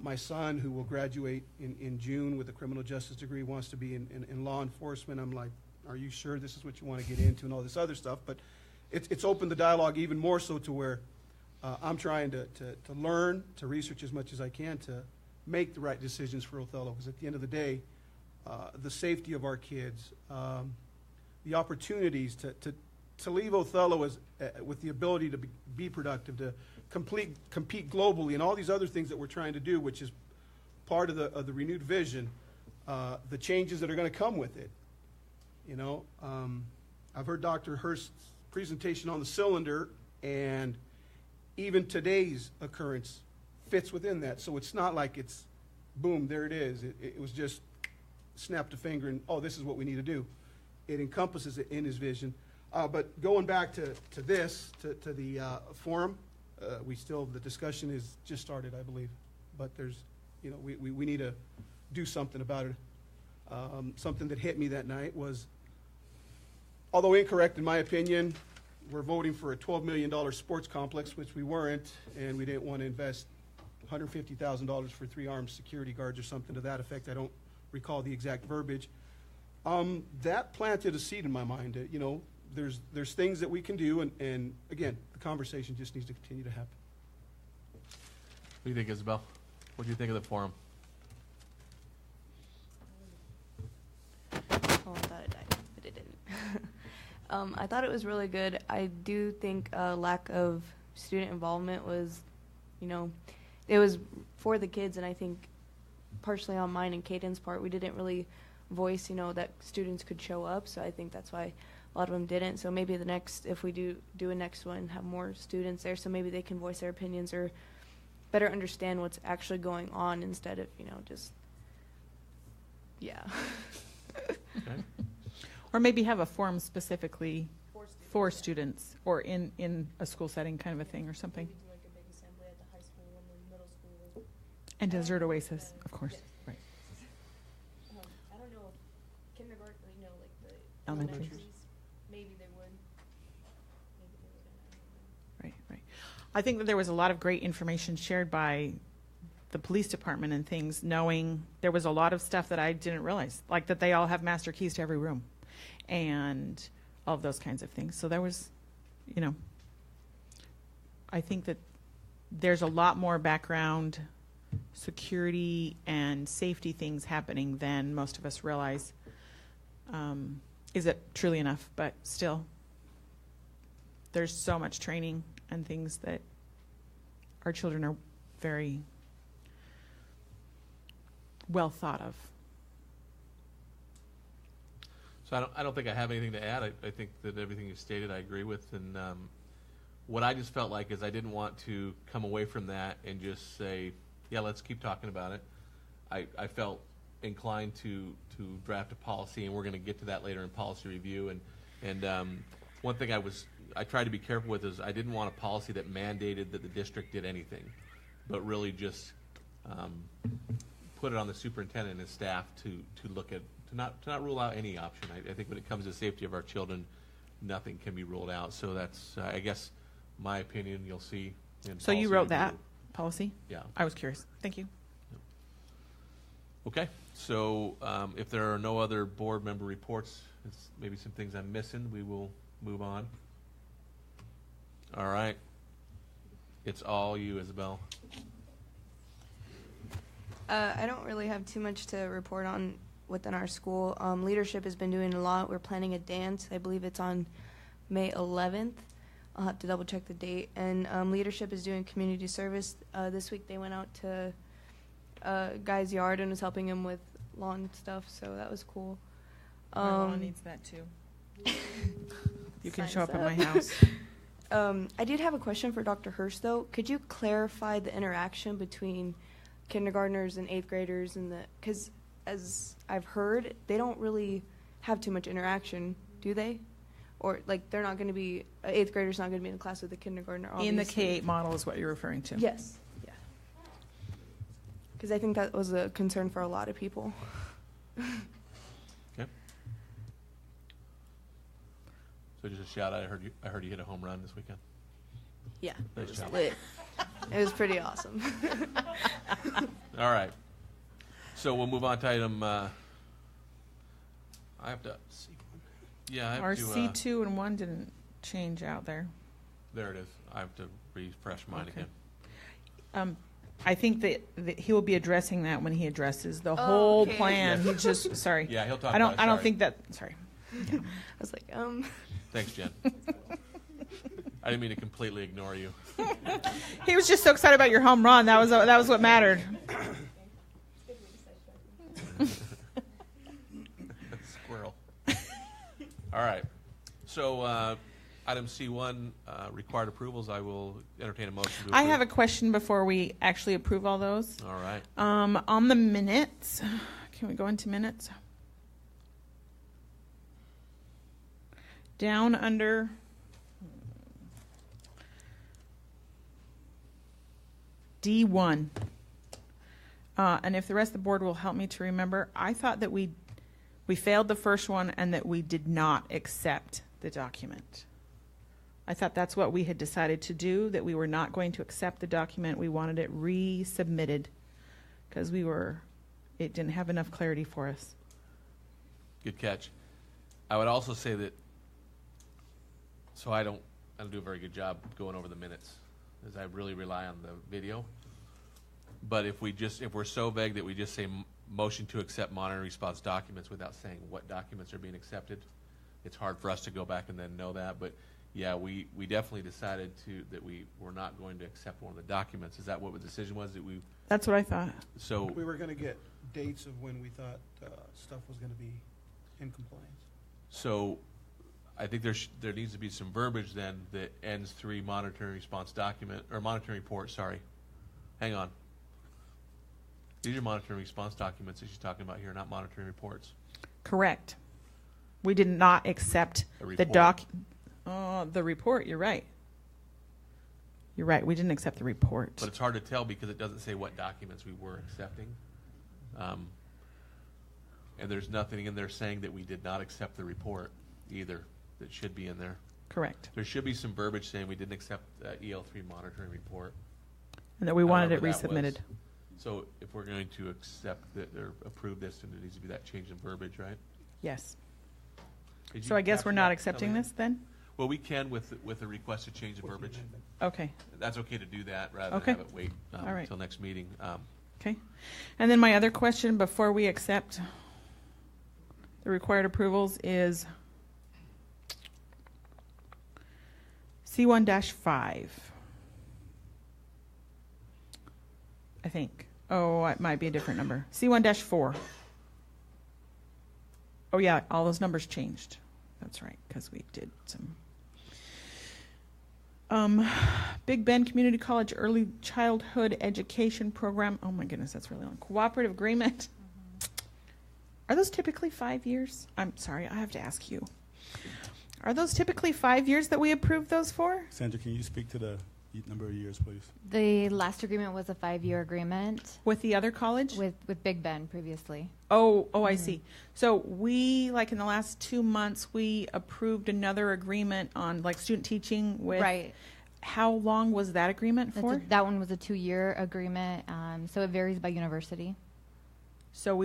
My son, who will graduate in June with a criminal justice degree, wants to be in law enforcement. I'm like, are you sure this is what you want to get into and all this other stuff? But it's opened the dialogue even more so to where I'm trying to learn, to research as much as I can to make the right decisions for Othello. Because at the end of the day, the safety of our kids, the opportunities to leave Othello with the ability to be productive, to compete globally, and all these other things that we're trying to do, which is part of the renewed vision, the changes that are going to come with it. I've heard Dr. Hurst's presentation on the cylinder, and even today's occurrence fits within that. So it's not like it's, boom, there it is. It was just snapped a finger and, oh, this is what we need to do. It encompasses it in his vision. But going back to the forum, the discussion is just started, I believe. But there's, we need to do something about it. Something that hit me that night was, although incorrect in my opinion, we're voting for a $12 million sports complex, which we weren't, and we didn't want to invest $150,000 for 3 armed security guards or something to that effect. I don't recall the exact verbiage. That planted a seed in my mind. There's things that we can do, and again, the conversation just needs to continue to happen. What do you think, Isabel? What do you think of the forum? Oh, I thought it died, but it didn't. I thought it was really good. I do think lack of student involvement was, it was for the kids, and I think partially on mine and Caden's part, we didn't really voice, that students could show up, so I think that's why a lot of them didn't. So maybe if we do a next one, have more students there, so maybe they can voice their opinions or better understand what's actually going on instead of, just, yeah. Okay. Or maybe have a forum specifically for students or in a school setting kind of a thing or something. Maybe do like a big assembly at the high school and the middle school. And Desert Oasis, of course. Yes. Right. I don't know if kindergarten, like the Elementaries. Maybe they would. Maybe they wouldn't. Right, right. I think that there was a lot of great information shared by the police department and things, knowing there was a lot of stuff that I didn't realize, like that they all have master keys to every room and all of those kinds of things. So there was, I think that there's a lot more background security and safety things happening than most of us realize. Is it truly enough? But still, there's so much training and things that our children are very well thought of. So I don't think I have anything to add. I think that everything you stated I agree with. And what I just felt like is I didn't want to come away from that and just say, yeah, let's keep talking about it. I felt inclined to draft a policy, and we're going to get to that later in policy review. And one thing I tried to be careful with is I didn't want a policy that mandated that the district did anything, but really just put it on the superintendent and his staff to look at, to not rule out any option. I think when it comes to safety of our children, nothing can be ruled out. So that's, I guess, my opinion. You'll see. So you wrote that policy? Yeah. I was curious. Thank you. Okay. So if there are no other board member reports, it's maybe some things I'm missing, we will move on. All right. It's all you, Isabel. I don't really have too much to report on within our school. Leadership has been doing a lot. We're planning a dance. I believe it's on May 11th. I'll have to double check the date. And leadership is doing community service. This week they went out to a guy's yard and was helping him with lawn stuff, so that was cool. My lawn needs that too. You can show up at my house. I did have a question for Dr. Hirsch, though. Could you clarify the interaction between kindergartners and 8th graders, and because as I've heard, they don't really have too much interaction, do they? Or like they're not going to be, 8th grader's not going to be in class with a kindergartner, obviously. In the K-8 model is what you're referring to. Yes. Yeah. Because I think that was a concern for a lot of people. Okay. So just a shout out. I heard you hit a home run this weekend. Yeah. Nice It was job. lit. It was pretty awesome. All right. So we'll move on to item. I have to. Yeah, I have Our to. C2 and 1 didn't change out there. There it is. I have to refresh mine Okay. again. I think that he will be addressing that when he addresses the whole okay. plan. Yeah. He just sorry. Yeah, he'll talk I don't. about it. I don't Sorry. think that. Sorry. I was like, Thanks, Jen. I didn't mean to completely ignore you. He was just so excited about your home run. That was what mattered. Squirrel. All right. So item C1, required approvals. I will entertain a motion to approve. I have a question before we actually approve all those. All right. On the minutes, can we go into minutes? Down under D1. And if the rest of the board will help me to remember, I thought that we failed the first one and that we did not accept the document. I thought that's what we had decided to do, that we were not going to accept the document. We wanted it resubmitted because it didn't have enough clarity for us. Good catch. I would also say that, so I don't do a very good job going over the minutes, as I really rely on the video. But if we're so vague that we just say motion to accept monitoring response documents without saying what documents are being accepted, it's hard for us to go back and then know that. But yeah, we definitely decided that we were not going to accept one of the documents. Is that what the decision was? That we? That's what I thought. So We were going to get dates of when we thought stuff was going to be in compliance. So I think there needs to be some verbiage then that ends 3 monitoring response document, or monitoring report, sorry. Hang on. These are monitoring response documents that she's talking about here, not monitoring reports. Correct. We did not accept the report. You're right. You're right. We didn't accept the report. But it's hard to tell because it doesn't say what documents we were accepting. And there's nothing in there saying that we did not accept the report either. That should be in there. Correct. There should be some verbiage saying we didn't accept EL3 monitoring report. And that we wanted it However that resubmitted. was. So if we're going to accept that or approve this, then there needs to be that change in verbiage, right? Yes. Did So you I guess capture we're not that, accepting Elliot? this then? Well, we can with a request to change the verbiage. Okay. That's okay to do that rather Okay. than have it wait All right. until next meeting. Okay. And then my other question before we accept the required approvals is C1-5. I think. Oh, it might be a different number. C1-4. Oh, yeah, all those numbers changed. That's right, because we did some. Big Bend Community College Early Childhood Education Program. Oh, my goodness, that's really long. Cooperative agreement. Are those typically 5 years? I'm sorry, I have to ask you. Are those typically 5 years that we approve those for? Sandra, can you speak to the number of years, please? The last agreement was a 5-year agreement. With the other college? With Big Bend previously. Oh, I see. So we, like in the last 2 months, we approved another agreement on like student teaching with. Right. How long was that agreement for? That one was a 2-year agreement, so it varies by university. So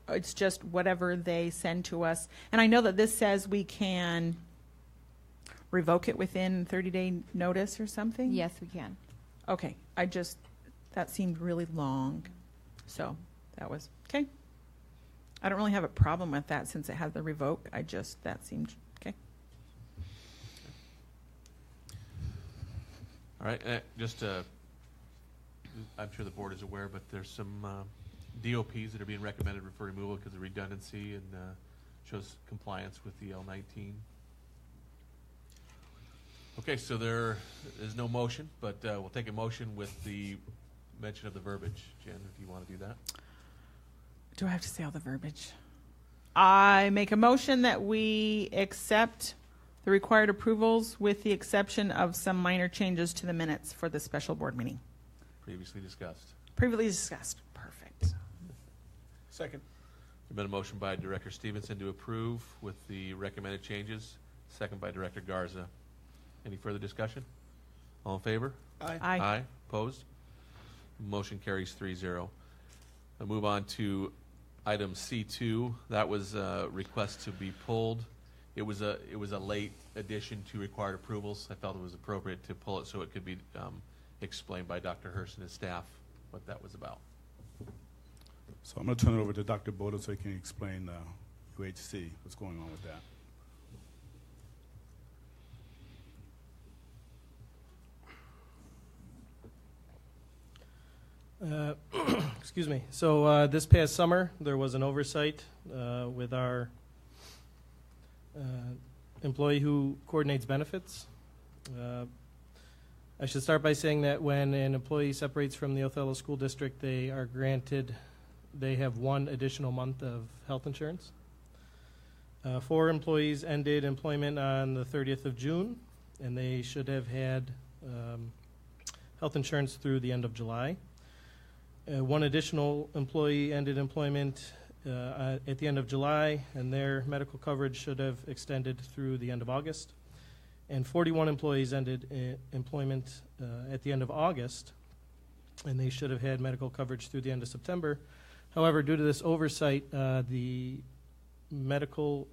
it's just whatever they send to us. And I know that this says we can revoke it within 30-day notice or something? Yes, we can. Okay. That seemed really long. So that was, okay. I don't really have a problem with that since it has the revoke. That seemed, okay. All right, I'm sure the board is aware, but there's some DOPs that are being recommended for removal because of redundancy and shows compliance with the L19. Okay, so there is no motion, but we'll take a motion with the mention of the verbiage. Jen, if you want to do that. Do I have to say all the verbiage? I make a motion that we accept the required approvals with the exception of some minor changes to the minutes for the special board meeting. Previously discussed. Previously discussed. Perfect. Second. There's been a motion by Director Stevenson to approve with the recommended changes. Second by Director Garza. Any further discussion? All in favor? Aye. Aye. Aye. Opposed? Motion carries 3-0. I'll move on to item C2. That was a request to be pulled. It was a late addition to required approvals. I felt it was appropriate to pull it so it could be explained by Dr. Hurst and his staff what that was about. So I'm going to turn it over to Dr. Bodo so he can explain UHC, what's going on with that. Excuse me. So this past summer, there was an oversight with our employee who coordinates benefits. I should start by saying that when an employee separates from the Othello School District, they have 1 additional month of health insurance. 4 employees ended employment on the 30th of June, and they should have had health insurance through the end of July. 1 additional employee ended employment at the end of July, and their medical coverage should have extended through the end of August. And 41 employees ended employment at the end of August, and they should have had medical coverage through the end of September. However, due to this oversight, the medical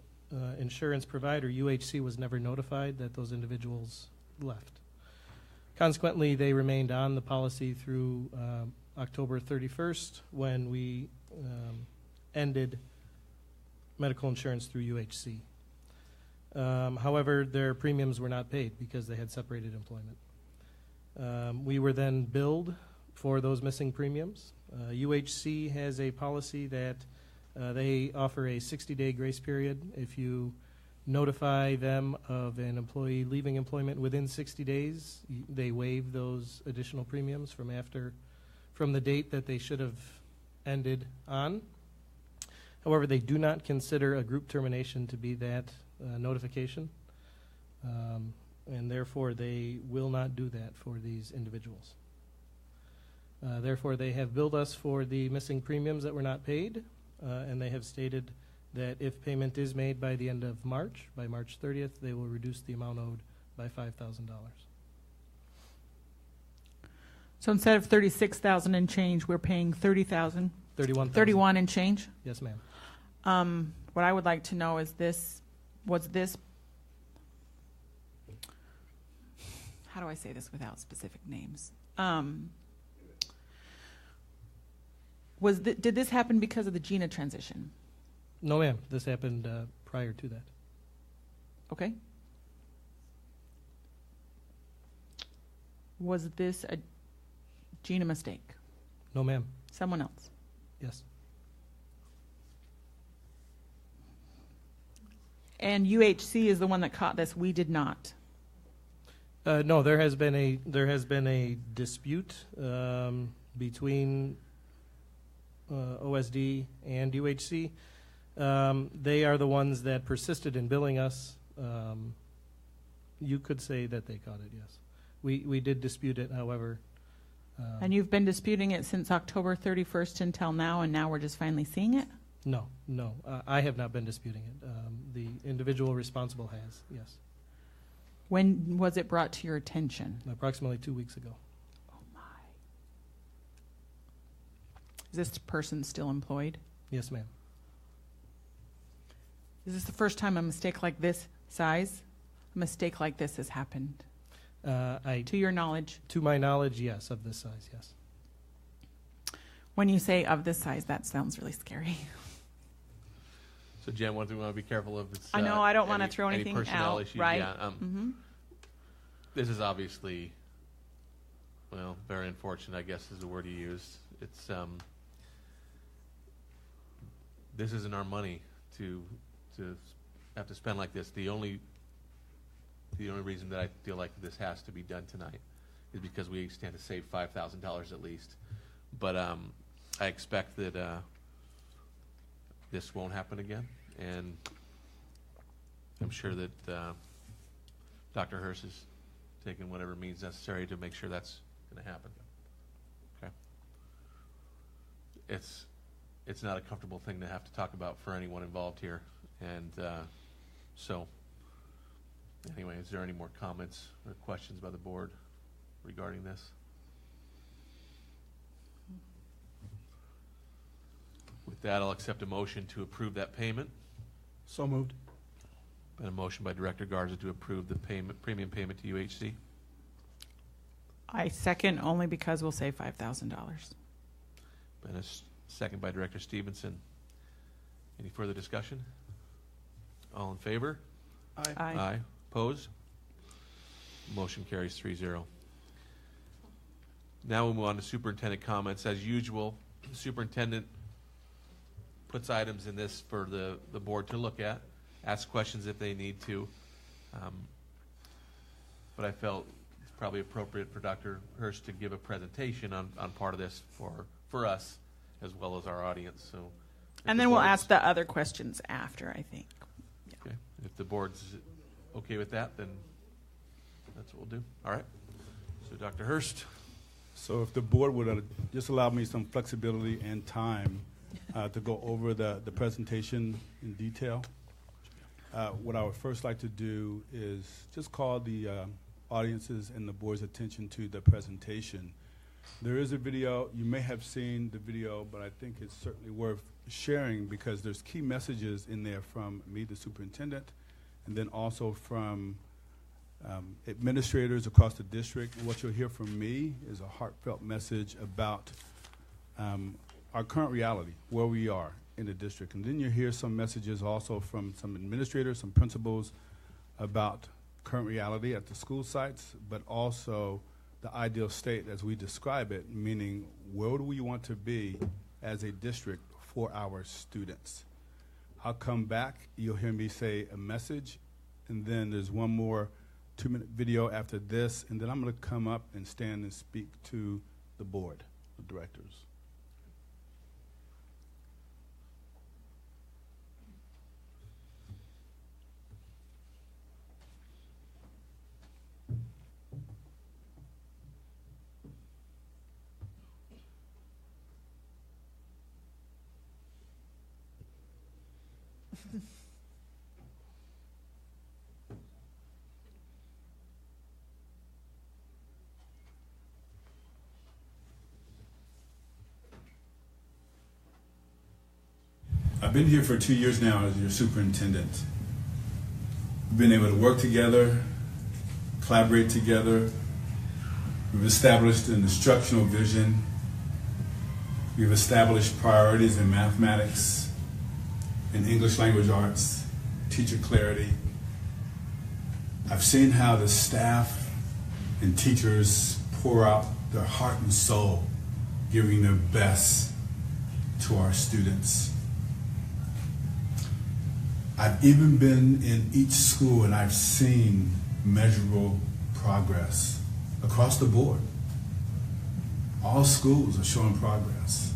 insurance provider, UHC, was never notified that those individuals left. Consequently, they remained on the policy through October 31st when we ended medical insurance through UHC. However, their premiums were not paid because they had separated employment. We were then billed for those missing premiums. UHC has a policy that they offer a 60-day grace period. If you notify them of an employee leaving employment within 60 days, they waive those additional premiums from the date that they should have ended on. However, they do not consider a group termination to be that notification, and therefore they will not do that for these individuals. Therefore, they have billed us for the missing premiums that were not paid, and they have stated that if payment is made by the end of March, by March 30th, they will reduce the amount owed by $5,000. So instead of 36,000 and change, we're paying 30,000. 31,000. 31 and change. Yes, ma'am. What I would like to know is was this? How do I say this without specific names? Did this happen because of the GINA transition? No, ma'am. This happened prior to that. Okay. Was this a GINA mistake? No, ma'am. Someone else? Yes. And UHC is the one that caught this. We did not. No, there has been a dispute between OSD and UHC. They are the ones that persisted in billing us. You could say that they caught it, yes. We did dispute it, however. And you've been disputing it since October 31st until now, and now we're just finally seeing it? No. I have not been disputing it. The individual responsible has, yes. When was it brought to your attention? Approximately 2 weeks ago. Oh, my. Is this person still employed? Yes, ma'am. Is this the first time a mistake like this size, a mistake like this has happened? To your knowledge? To my knowledge, yes, of this size, yes. When you say of this size, that sounds really scary. So, Jen, one thing we want to be careful of is I know, I don't want to throw anything personnel out, issues. right? Yeah, This is obviously, well, very unfortunate, I guess is the word you used. It's, this isn't our money to have to spend like this. The only reason that I feel like this has to be done tonight is because we stand to save $5,000 at least. But I expect that this won't happen again, and I'm sure that Dr. Hurst is taking whatever means necessary to make sure that's going to happen. Okay. It's not a comfortable thing to have to talk about for anyone involved here, and so anyway, is there any more comments or questions by the board regarding this? With that, I'll accept a motion to approve that payment. So moved. And a motion by Director Garza to approve the premium payment to UHC. I second only because we'll save $5,000. And a second by Director Stevenson. Any further discussion? All in favor? Aye. Aye. Opposed? Motion carries 3-0. Now we'll move on to superintendent comments. As usual, the superintendent puts items in this for the board to look at, ask questions if they need to. But I felt it's probably appropriate for Dr. Hurst to give a presentation on part of this for us as well as our audience. So, and then we'll ask the other questions after, I think. Yeah. Okay. If the board's okay with that, then that's what we'll do. All right. So, Dr. Hurst. So if the board would just allow me some flexibility and time to go over the presentation in detail. What I would first like to do is just call the audiences and the board's attention to the presentation. There is a video. You may have seen the video, but I think it's certainly worth sharing because there's key messages in there from me, the superintendent, and then also from administrators across the district. And what you'll hear from me is a heartfelt message about our current reality, where we are in the district. And then you'll hear some messages also from some administrators, some principals about current reality at the school sites, but also the ideal state as we describe it, meaning where do we want to be as a district for our students. I'll come back, you'll hear me say a message, and then there's one more 2-minute video after this, and then I'm going to come up and stand and speak to the board of directors. I've been here for 2 years now as your superintendent. We've been able to work together, collaborate together. We've established an instructional vision. We've established priorities in mathematics, in English language arts, teacher clarity. I've seen how the staff and teachers pour out their heart and soul, giving their best to our students. I've even been in each school and I've seen measurable progress across the board. All schools are showing progress.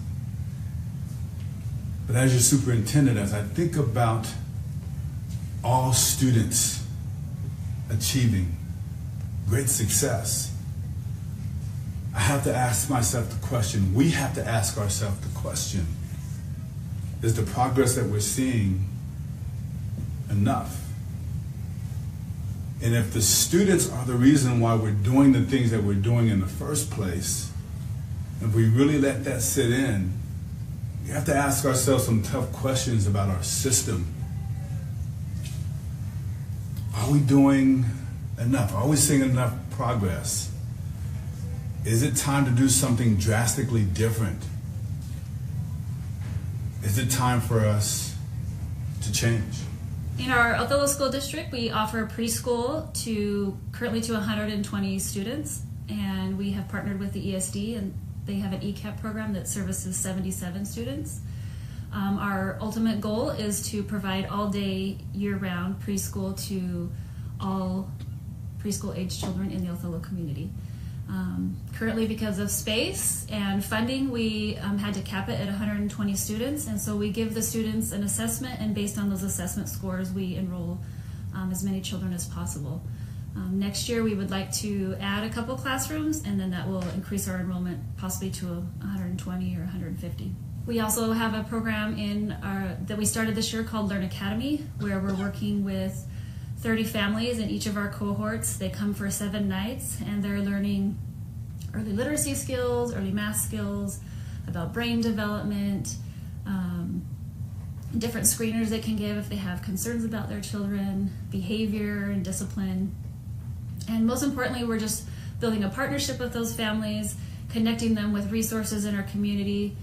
But as your superintendent, as I think about all students achieving great success, I have to ask myself the question, we have to ask ourselves the question, is the progress that we're seeing enough? And if the students are the reason why we're doing the things that we're doing in the first place, if we really let that sit in, we have to ask ourselves some tough questions about our system. Are we doing enough? Are we seeing enough progress? Is it time to do something drastically different? Is it time for us to change? In our Othello School District, we offer preschool currently to 120 students, and we have partnered with the ESD, and they have an ECAP program that services 77 students. Our ultimate goal is to provide all-day, year-round preschool to all preschool-age children in the Othello community. Currently, because of space and funding, we had to cap it at 120 students, and so we give the students an assessment, and based on those assessment scores, we enroll as many children as possible. Next year, we would like to add a couple classrooms, and then that will increase our enrollment possibly to 120 or 150. We also have a program that we started this year called Learn Academy, where we're working with 30 families in each of our cohorts. They come for 7 nights, and they're learning early literacy skills, early math skills, about brain development, different screeners they can give if they have concerns about their children, behavior and discipline. And most importantly, we're just building a partnership with those families, connecting them with resources in our community,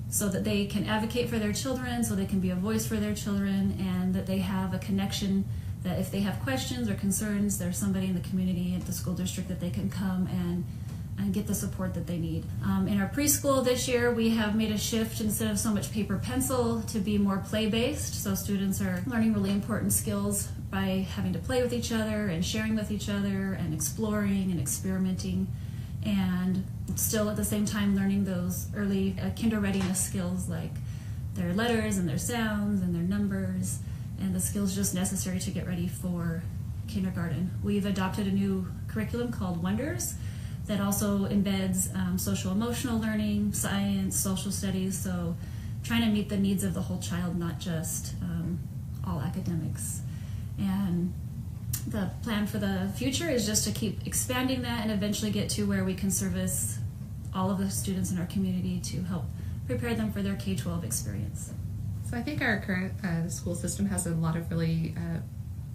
so that they can advocate for their children, so they can be a voice for their children, and that they have a connection that if they have questions or concerns, there's somebody in the community at the school district that they can come and get the support that they need. In our preschool this year, we have made a shift instead of so much paper pencil to be more play-based. So students are learning really important skills by having to play with each other and sharing with each other and exploring and experimenting, and still at the same time learning those early kinder readiness skills like their letters and their sounds and their numbers and the skills just necessary to get ready for kindergarten. We've adopted a new curriculum called Wonders that also embeds social emotional learning, science, social studies, so trying to meet the needs of the whole child, not just all academics. And the plan for the future is just to keep expanding that and eventually get to where we can service all of the students in our community to help prepare them for their K-12 experience. So I think our current school system has a lot of really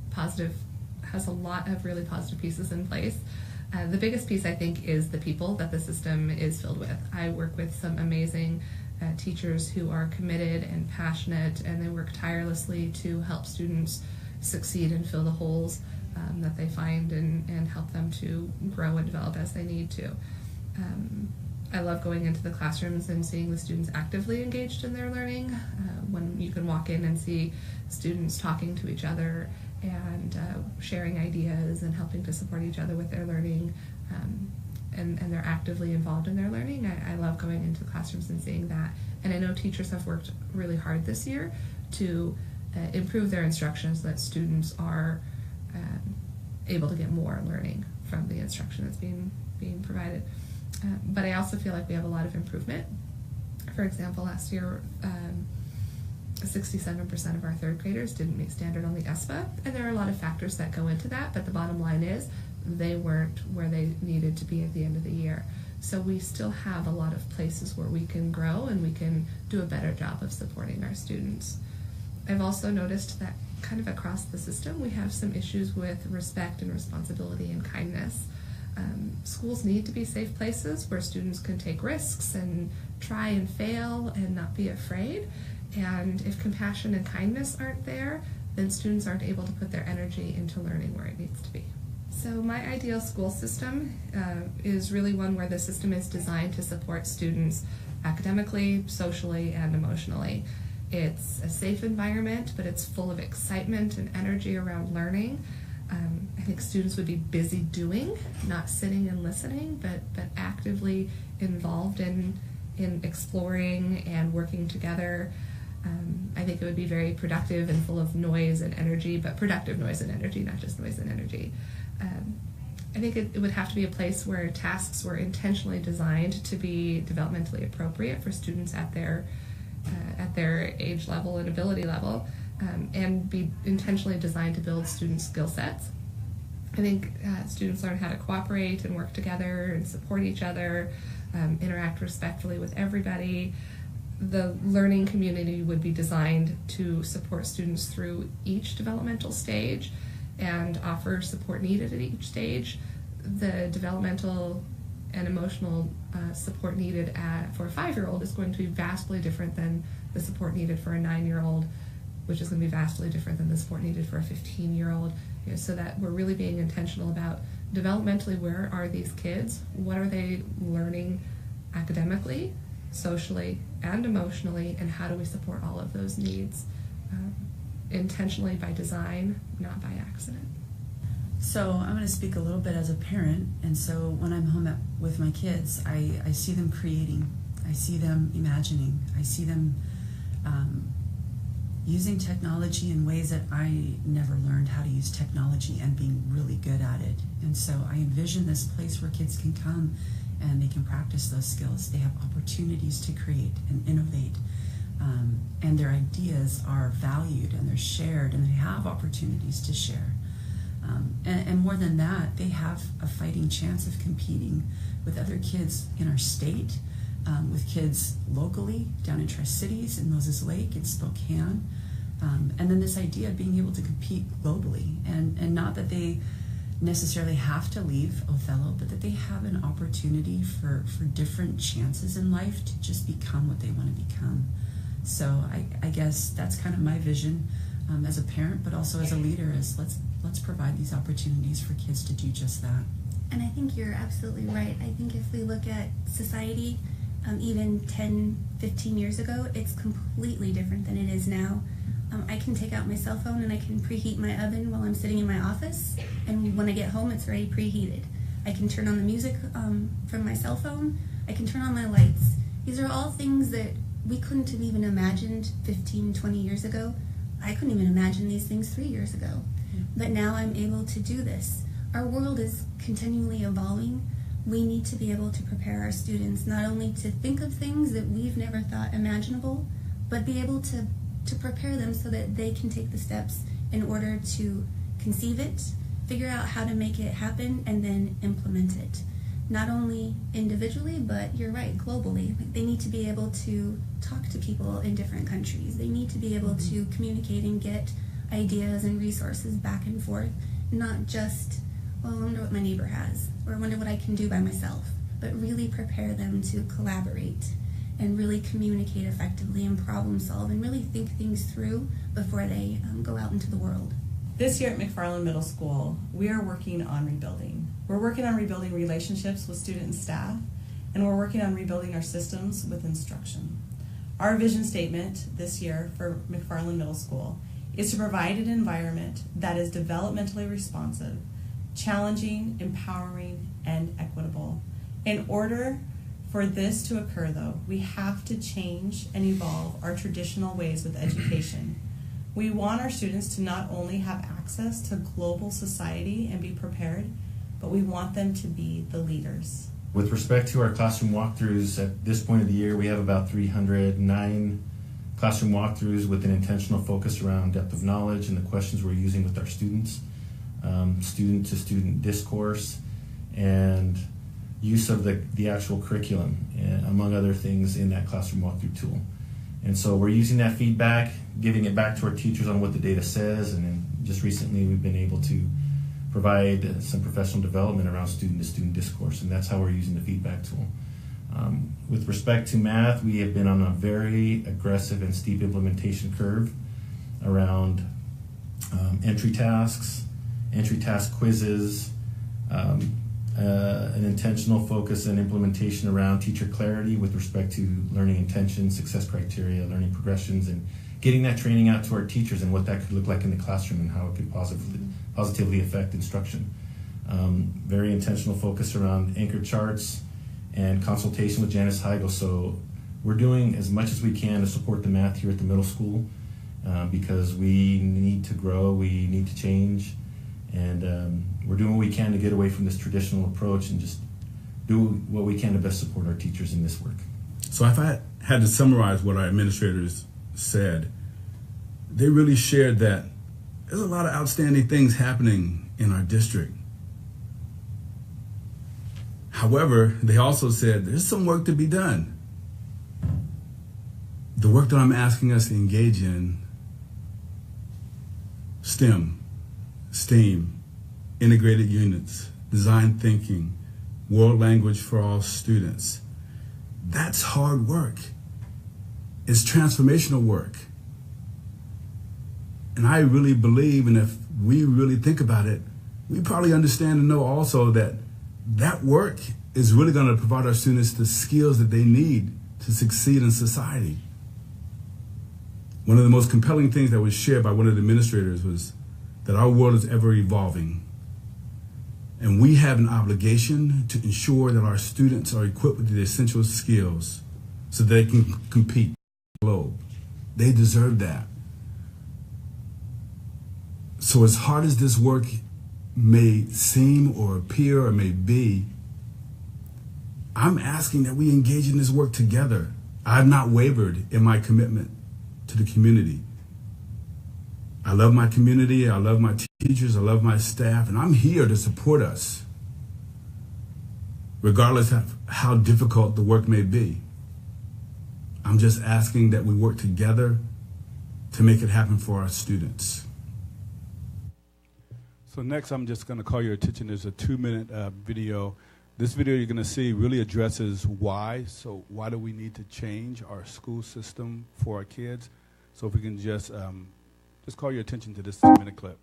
positive pieces in place. The biggest piece, I think, is the people that the system is filled with. I work with some amazing teachers who are committed and passionate, and they work tirelessly to help students succeed and fill the holes that they find and help them to grow and develop as they need to. I love going into the classrooms and seeing the students actively engaged in their learning. When you can walk in and see students talking to each other and sharing ideas and helping to support each other with their learning, and they're actively involved in their learning. I love going into classrooms and seeing that. And I know teachers have worked really hard this year to improve their instruction so that students are able to get more learning from the instruction that's being provided. But I also feel like we have a lot of improvement. For example, last year, 67% of our third graders didn't meet standard on the ESPA, and there are a lot of factors that go into that, but the bottom line is they weren't where they needed to be at the end of the year. So we still have a lot of places where we can grow and we can do a better job of supporting our students. I've also noticed that kind of across the system we have some issues with respect and responsibility and kindness. Schools need to be safe places where students can take risks and try and fail and not be afraid. And if compassion and kindness aren't there, then students aren't able to put their energy into learning where it needs to be. So my ideal school system is really one where the system is designed to support students academically, socially, and emotionally. It's a safe environment, but it's full of excitement and energy around learning. I think students would be busy doing, not sitting and listening, but actively involved in exploring and working together. I think it would be very productive and full of noise and energy, but productive noise and energy, not just noise and energy. I think it would have to be a place where tasks were intentionally designed to be developmentally appropriate for students at their age level and ability level, and be intentionally designed to build students' skill sets. I think students learn how to cooperate and work together and support each other, interact respectfully with everybody. The learning community would be designed to support students through each developmental stage and offer support needed at each stage. The developmental and emotional support needed for a 5-year-old is going to be vastly different than the support needed for a 9-year-old, which is going to be vastly different than the support needed for a 15-year-old. So that we're really being intentional about developmentally, where are these kids? What are they learning academically, socially, and emotionally, and how do we support all of those needs intentionally by design, not by accident? So I'm going to speak a little bit as a parent, and so when I'm home with my kids, I see them creating, I see them imagining, I see them using technology in ways that I never learned how to use technology and being really good at it. And so I envision this place where kids can come and they can practice those skills. They have opportunities to create and innovate, and their ideas are valued and they're shared, and they have opportunities to share. And more than that, they have a fighting chance of competing with other kids in our state, with kids locally down in Tri-Cities, in Moses Lake, in Spokane, and then this idea of being able to compete globally, and not that they necessarily have to leave Othello, but that they have an opportunity for different chances in life to just become what they want to become. So I guess that's kind of my vision as a parent, but also as a leader, is let's provide these opportunities for kids to do just that. And I think you're absolutely right. I think if we look at society, even 10, 15 years ago, it's completely different than it is now. I can take out my cell phone and I can preheat my oven while I'm sitting in my office, and when I get home, it's already preheated. I can turn on the music from my cell phone. I can turn on my lights. These are all things that we couldn't have even imagined 15, 20 years ago. I couldn't even imagine these things 3 years ago. But now I'm able to do this. Our world is continually evolving. We need to be able to prepare our students not only to think of things that we've never thought imaginable, but be able to prepare them so that they can take the steps in order to conceive it, figure out how to make it happen, and then implement it. Not only individually, but you're right, globally. They need to be able to talk to people in different countries. They need to be able to communicate and get ideas and resources back and forth, not just, well, I wonder what my neighbor has, or I wonder what I can do by myself, but really prepare them to collaborate and really communicate effectively and problem solve and really think things through before they go out into the world. This year at McFarland Middle School, we are working on rebuilding. We're working on rebuilding relationships with student and staff, and we're working on rebuilding our systems with instruction. Our vision statement this year for McFarland Middle School is to provide an environment that is developmentally responsive, challenging, empowering, and equitable. In order for this to occur, though, we have to change and evolve our traditional ways with education. We want our students to not only have access to global society and be prepared, but we want them to be the leaders. With respect to our classroom walkthroughs, at this point of the year, we have about 309 classroom walkthroughs with an intentional focus around depth of knowledge and the questions we're using with our students, student-to-student discourse, and use of the actual curriculum, among other things, in that classroom walkthrough tool. And so we're using that feedback, giving it back to our teachers on what the data says, and then just recently we've been able to provide some professional development around student-to-student discourse, and that's how we're using the feedback tool. With respect to math, we have been on a very aggressive and steep implementation curve around entry task quizzes, an intentional focus and implementation around teacher clarity with respect to learning intentions, success criteria, learning progressions, and getting that training out to our teachers and what that could look like in the classroom and how it could positively affect instruction. Very intentional focus around anchor charts and consultation with Janice Heigl. So we're doing as much as we can to support the math here at the middle school because we need to grow, we need to change, and we're doing what we can to get away from this traditional approach and just do what we can to best support our teachers in this work. So if I had to summarize what our administrators said, they really shared that there's a lot of outstanding things happening in our district. However, they also said there's some work to be done. The work that I'm asking us to engage in, STEM, STEAM, integrated units, design thinking, world language for all students. That's hard work. It's transformational work. And I really believe, and if we really think about it, we probably understand and know also that that work is really going to provide our students the skills that they need to succeed in society. One of the most compelling things that was shared by one of the administrators was that our world is ever evolving. And we have an obligation to ensure that our students are equipped with the essential skills so they can compete on the globe. They deserve that. So as hard as this work may seem or appear or may be, I'm asking that we engage in this work together. I've not wavered in my commitment to the community. I love my community, I love my teachers, I love my staff, and I'm here to support us, regardless of how difficult the work may be. I'm just asking that we work together to make it happen for our students. So next, I'm just going to call your attention. There's a 2-minute video. This video you're going to see really addresses why. So why do we need to change our school system for our kids? So if we can just call your attention to this 2-minute clip.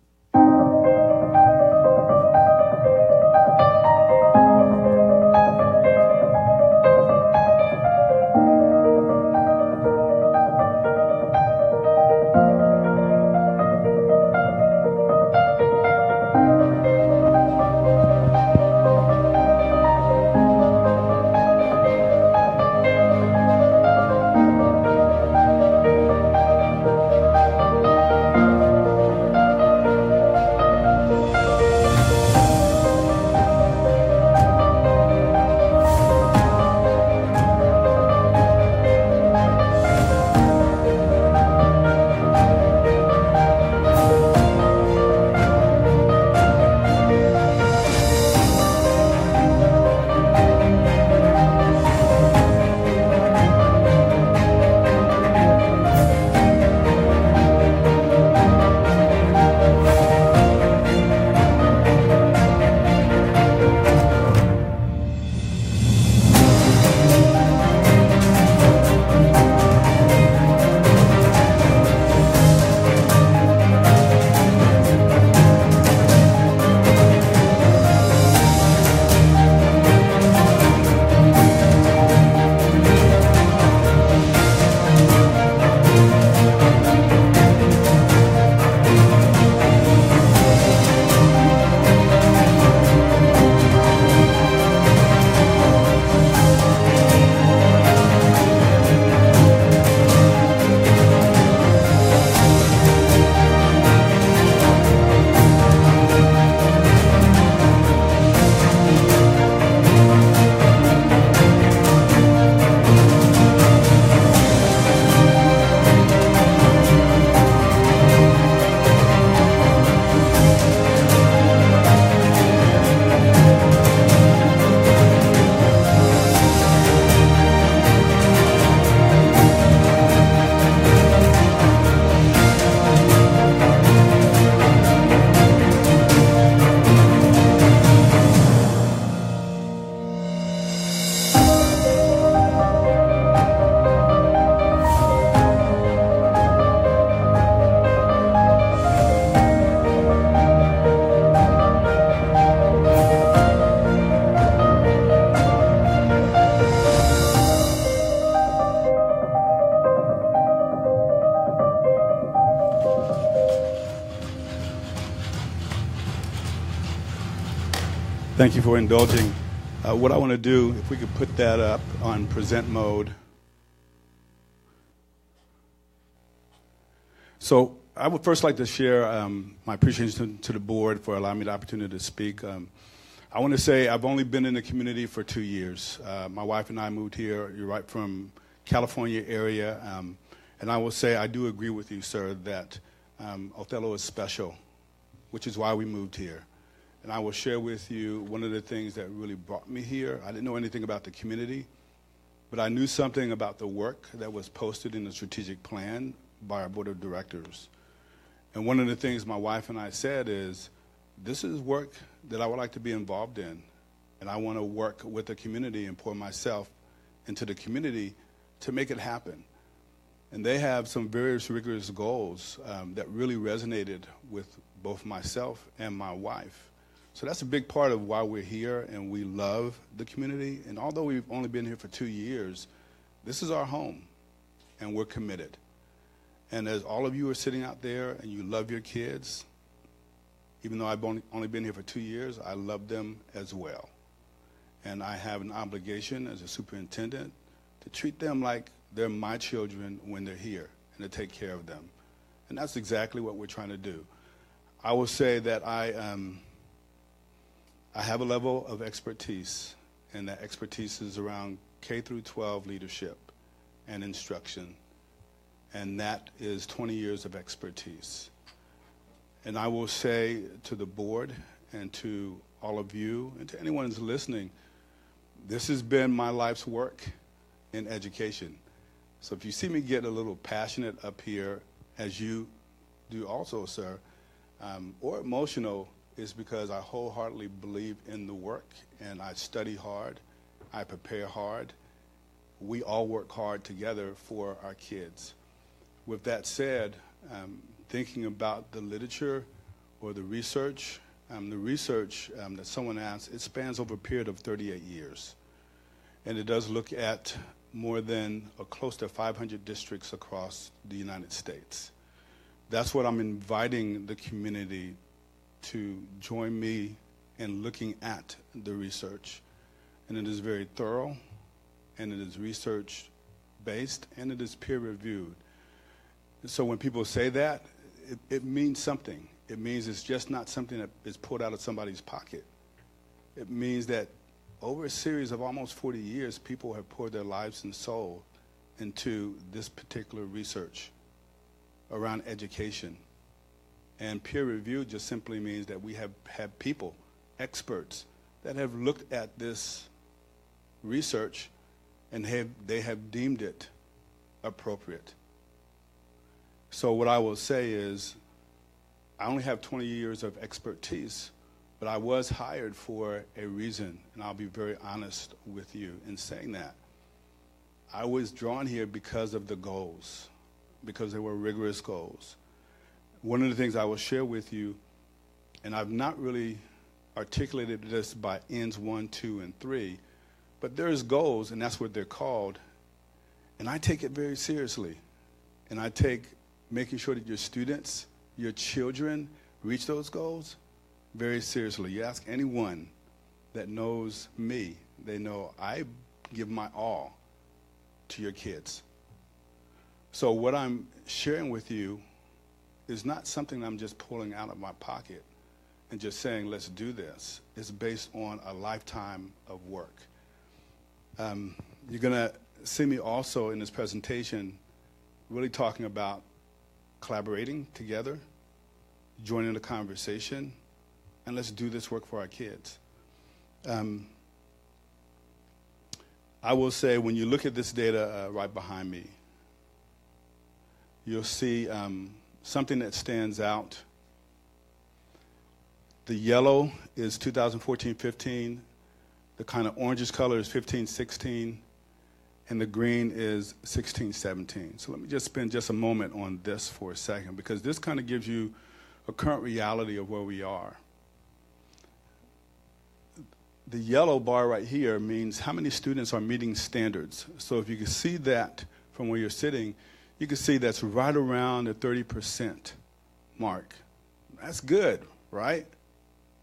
Thank you for indulging. What I want to do, if we could put that up on present mode. So I would first like to share my appreciation to the board for allowing me the opportunity to speak. I want to say I've only been in the community for 2 years. My wife and I moved here, you're right, from California area. And I will say I do agree with you, sir, that Othello is special, which is why we moved here. And I will share with you one of the things that really brought me here. I didn't know anything about the community, but I knew something about the work that was posted in the strategic plan by our board of directors. And one of the things my wife and I said is, this is work that I would like to be involved in. And I want to work with the community and pour myself into the community to make it happen. And they have some very rigorous goals that really resonated with both myself and my wife. So that's a big part of why we're here, and we love the community. And although we've only been here for 2 years, this is our home, and we're committed. And as all of you are sitting out there and you love your kids, even though I've only been here for 2 years, I love them as well. And I have an obligation as a superintendent to treat them like they're my children when they're here and to take care of them. And that's exactly what we're trying to do. I will say that I have a level of expertise, and that expertise is around K through 12 leadership and instruction. And that is 20 years of expertise. And I will say to the board and to all of you and to anyone who's listening, this has been my life's work in education. So if you see me get a little passionate up here, as you do also, sir, or emotional, is because I wholeheartedly believe in the work, and I study hard, I prepare hard. We all work hard together for our kids. With that said, thinking about the literature or the research that someone asked, it spans over a period of 38 years. And it does look at more than or close to 500 districts across the United States. That's what I'm inviting the community to join me in looking at the research. And it is very thorough, and it is research-based, and it is peer-reviewed. So when people say that, it means something. It means it's just not something that is pulled out of somebody's pocket. It means that over a series of almost 40 years, people have poured their lives and soul into this particular research around education. And peer review just simply means that we have had people, experts, that have looked at this research and they have deemed it appropriate. So what I will say is, I only have 20 years of expertise, but I was hired for a reason, and I'll be very honest with you in saying that. I was drawn here because of the goals, because they were rigorous goals. One of the things I will share with you, and I've not really articulated this by ends 1, 2, and 3, but there's goals, and that's what they're called, and I take it very seriously. And I take making sure that your students, your children, reach those goals very seriously. You ask anyone that knows me, they know I give my all to your kids. So what I'm sharing with you is not something I'm just pulling out of my pocket and just saying, let's do this. It's based on a lifetime of work. You're going to see me also in this presentation really talking about collaborating together, joining the conversation, and let's do this work for our kids. I will say, when you look at this data right behind me, you'll see something that stands out. The yellow is 2014-15. The kind of orangish color is 15-16. And the green is 16-17. So let me just spend just a moment on this for a second, because this kind of gives you a current reality of where we are. The yellow bar right here means how many students are meeting standards. So if you can see that from where you're sitting, you can see that's right around the 30% mark. That's good, right?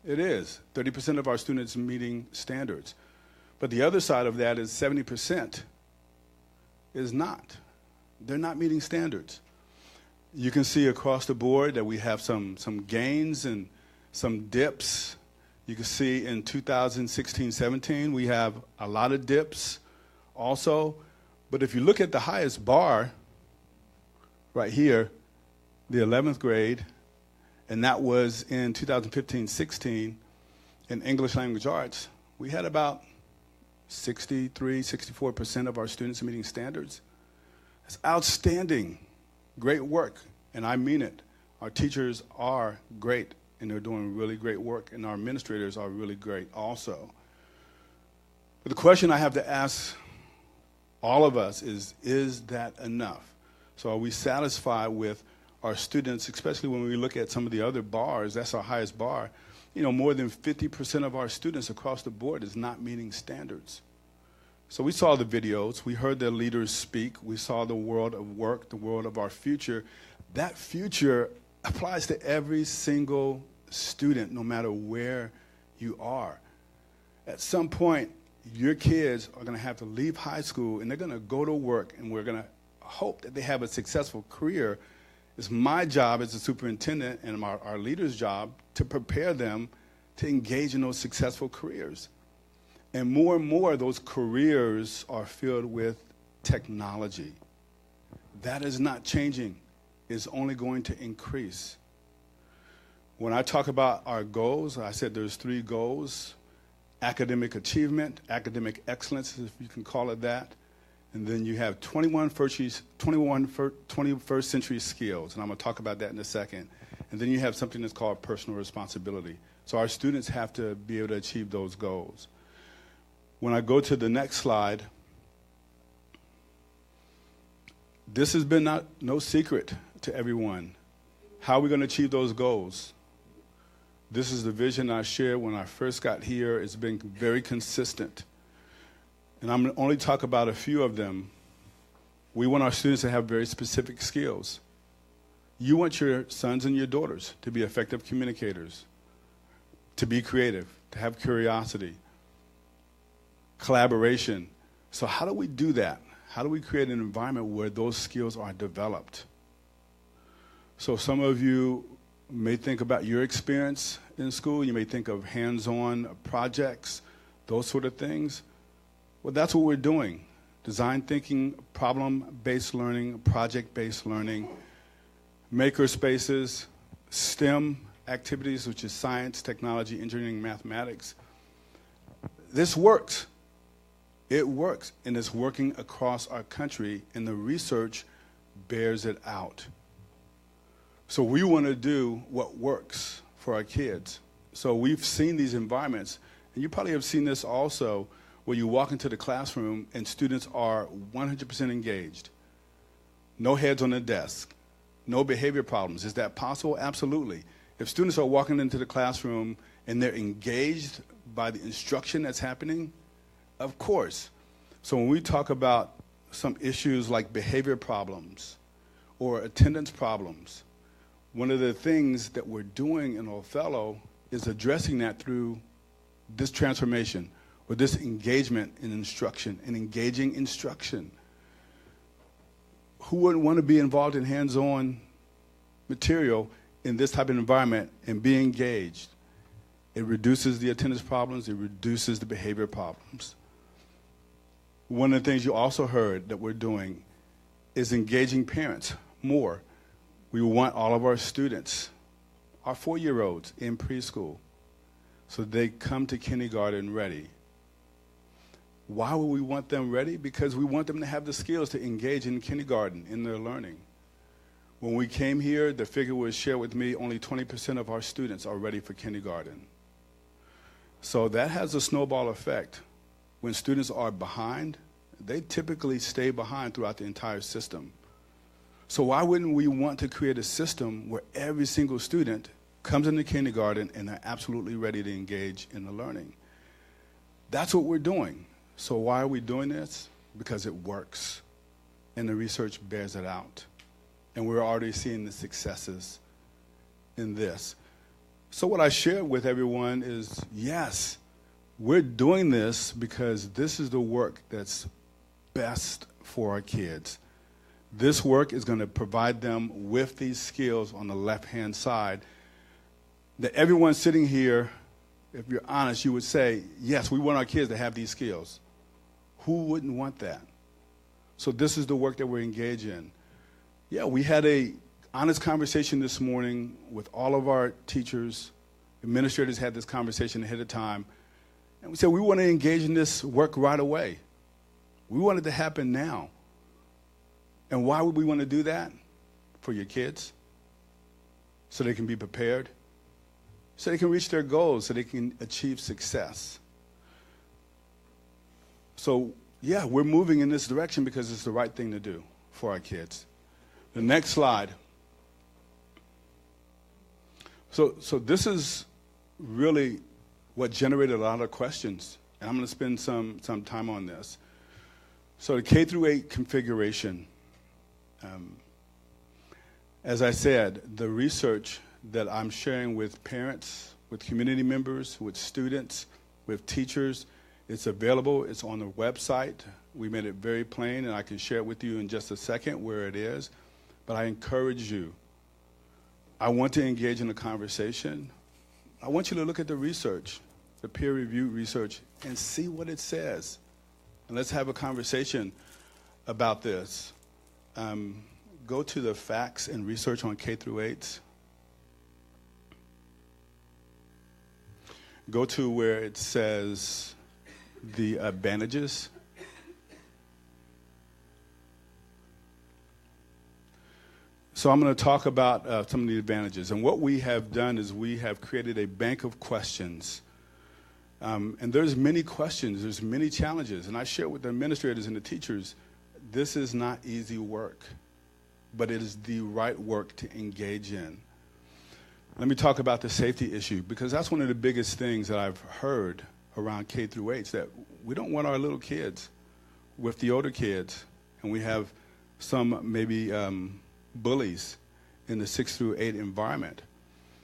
It is. 30% of our students meeting standards. But the other side of that is 70% is not. They're not meeting standards. You can see across the board that we have some gains and some dips. You can see in 2016-17, we have a lot of dips also. But if you look at the highest bar right here, the 11th grade, and that was in 2015-16 in English language arts, we had about 64% of our students meeting standards. That's outstanding. Great work, and I mean it. Our teachers are great, and they're doing really great work, and our administrators are really great also. But the question I have to ask all of us is that enough? So are we satisfied with our students, especially when we look at some of the other bars? That's our highest bar. You know, more than 50% of our students across the board is not meeting standards. So we saw the videos, we heard their leaders speak, we saw the world of work, the world of our future. That future applies to every single student, no matter where you are. At some point, your kids are going to have to leave high school, and they're going to go to work, and we're going to hope that they have a successful career. It's my job as a superintendent and our leader's job to prepare them to engage in those successful careers. And more, those careers are filled with technology. That is not changing. It's only going to increase. When I talk about our goals, I said there's 3 goals: academic achievement, academic excellence, if you can call it that, and then you have 21st century skills, and I'm going to talk about that in a second. And then you have something that's called personal responsibility. So our students have to be able to achieve those goals. When I go to the next slide, this has been no secret to everyone. How are we going to achieve those goals? This is the vision I shared when I first got here. It's been very consistent. And I'm going to only talk about a few of them. We want our students to have very specific skills. You want your sons and your daughters to be effective communicators, to be creative, to have curiosity, collaboration. So how do we do that? How do we create an environment where those skills are developed? So some of you may think about your experience in school. You may think of hands-on projects, those sort of things. Well, that's what we're doing. Design thinking, problem-based learning, project-based learning, maker spaces, STEM activities, which is science, technology, engineering, mathematics. This works. It works, and it's working across our country, and the research bears it out. So we want to do what works for our kids. So we've seen these environments, and you probably have seen this also, where you walk into the classroom and students are 100% engaged. No heads on the desk. No behavior problems. Is that possible? Absolutely. If students are walking into the classroom and they're engaged by the instruction that's happening, of course. So when we talk about some issues like behavior problems or attendance problems, one of the things that we're doing in Othello is addressing that through this transformation or this engagement in instruction and engaging instruction. Who wouldn't want to be involved in hands-on material in this type of environment and be engaged? It reduces the attendance problems. It reduces the behavior problems. One of the things you also heard that we're doing is engaging parents more. We want all of our students, our 4-year-olds in preschool, so they come to kindergarten ready. Why would we want them ready? Because we want them to have the skills to engage in kindergarten, in their learning. When we came here, the figure was shared with me, only 20% of our students are ready for kindergarten. So that has a snowball effect. When students are behind, they typically stay behind throughout the entire system. So why wouldn't we want to create a system where every single student comes into kindergarten and they're absolutely ready to engage in the learning? That's what we're doing. So why are we doing this? Because it works, and the research bears it out. And we're already seeing the successes in this. So what I shared with everyone is, yes, we're doing this because this is the work that's best for our kids. This work is going to provide them with these skills on the left-hand side that everyone sitting here, if you're honest, you would say, yes, we want our kids to have these skills. Who wouldn't want that? So this is the work that we're engaged in. Yeah, we had a honest conversation this morning with all of our teachers. Administrators had this conversation ahead of time. And we said we want to engage in this work right away. We want it to happen now. And why would we want to do that? For your kids, so they can be prepared, so they can reach their goals, so they can achieve success. So, yeah, we're moving in this direction because it's the right thing to do for our kids. The next slide. So this is really what generated a lot of questions, and I'm going to spend some time on this. So the K-8 configuration. As I said, the research that I'm sharing with parents, with community members, with students, with teachers, it's available. It's on the website. We made it very plain, and I can share it with you in just a second where it is. But I encourage you. I want to engage in a conversation. I want you to look at the research, the peer-reviewed research, and see what it says. And let's have a conversation about this. Go to the facts and research on K-8. Go to where it says the advantages. So I'm going to talk about some of the advantages. And what we have done is we have created a bank of questions. And there's many questions, there's many challenges. And I share with the administrators and the teachers, this is not easy work, but it is the right work to engage in. Let me talk about the safety issue, because that's one of the biggest things that I've heard around K-8, that we don't want our little kids with the older kids, and we have some maybe bullies in the 6 through 8 environment.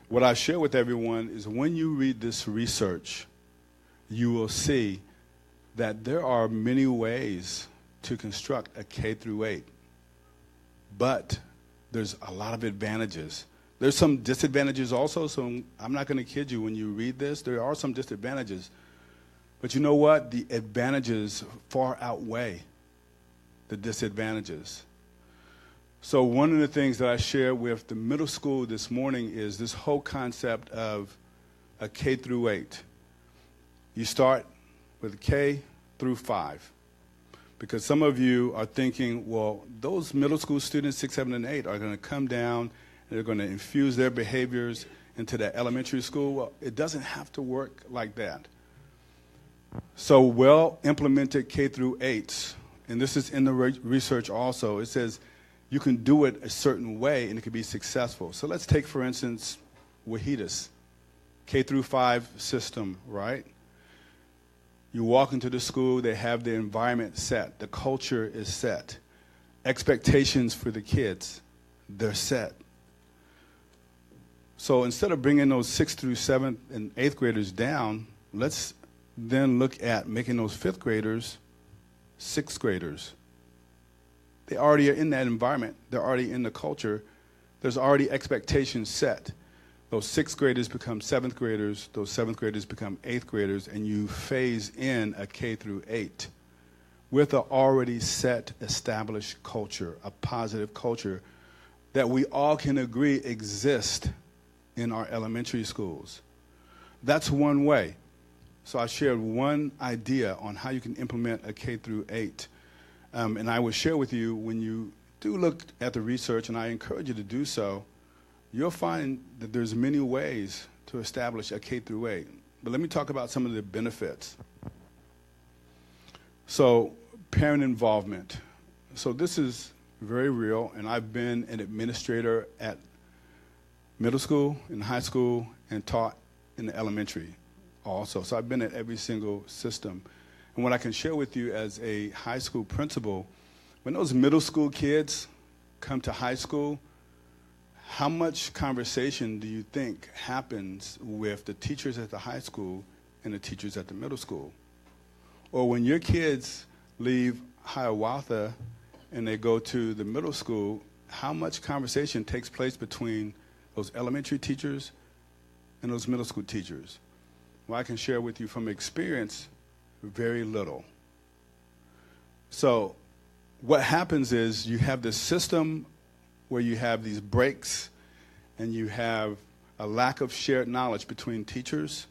What I share with everyone is when you read this research, you will see that there are many ways to construct a K-8, but there's a lot of advantages. There's some disadvantages also, so I'm not going to kid you. When you read this, there are some disadvantages. But you know what? The advantages far outweigh the disadvantages. So one of the things that I shared with the middle school this morning is this whole concept of a K-8. You start with K through 5. Because some of you are thinking, well, those middle school students, 6, 7, and 8, are going to come down and they're going to infuse their behaviors into that elementary school. Well, it doesn't have to work like that. So well-implemented K-8s, and this is in the research also, it says you can do it a certain way and it can be successful. So let's take, for instance, Wahidas, K-5 system, right? You walk into the school, they have the environment set, the culture is set. Expectations for the kids, they're set. So instead of bringing those 6th through 7th and 8th graders down, let's then look at making those 5th graders 6th graders. They already are in that environment. They're already in the culture. There's already expectations set. Those 6th graders become 7th graders. Those 7th graders become 8th graders, and you phase in a K-8 with an already set, established culture, a positive culture that we all can agree exists in our elementary schools. That's one way. So I shared one idea on how you can implement a K-8. And I will share with you, when you do look at the research, and I encourage you to do so, you'll find that there's many ways to establish a K-8. But let me talk about some of the benefits. So parent involvement. So this is very real, and I've been an administrator at middle school, in high school, and taught in the elementary also. So I've been at every single system. And what I can share with you as a high school principal, when those middle school kids come to high school, how much conversation do you think happens with the teachers at the high school and the teachers at the middle school? Or when your kids leave Hiawatha and they go to the middle school, how much conversation takes place between those elementary teachers and those middle school teachers? Well, I can share with you from experience, very little. So what happens is you have this system where you have these breaks and you have a lack of shared knowledge between teachers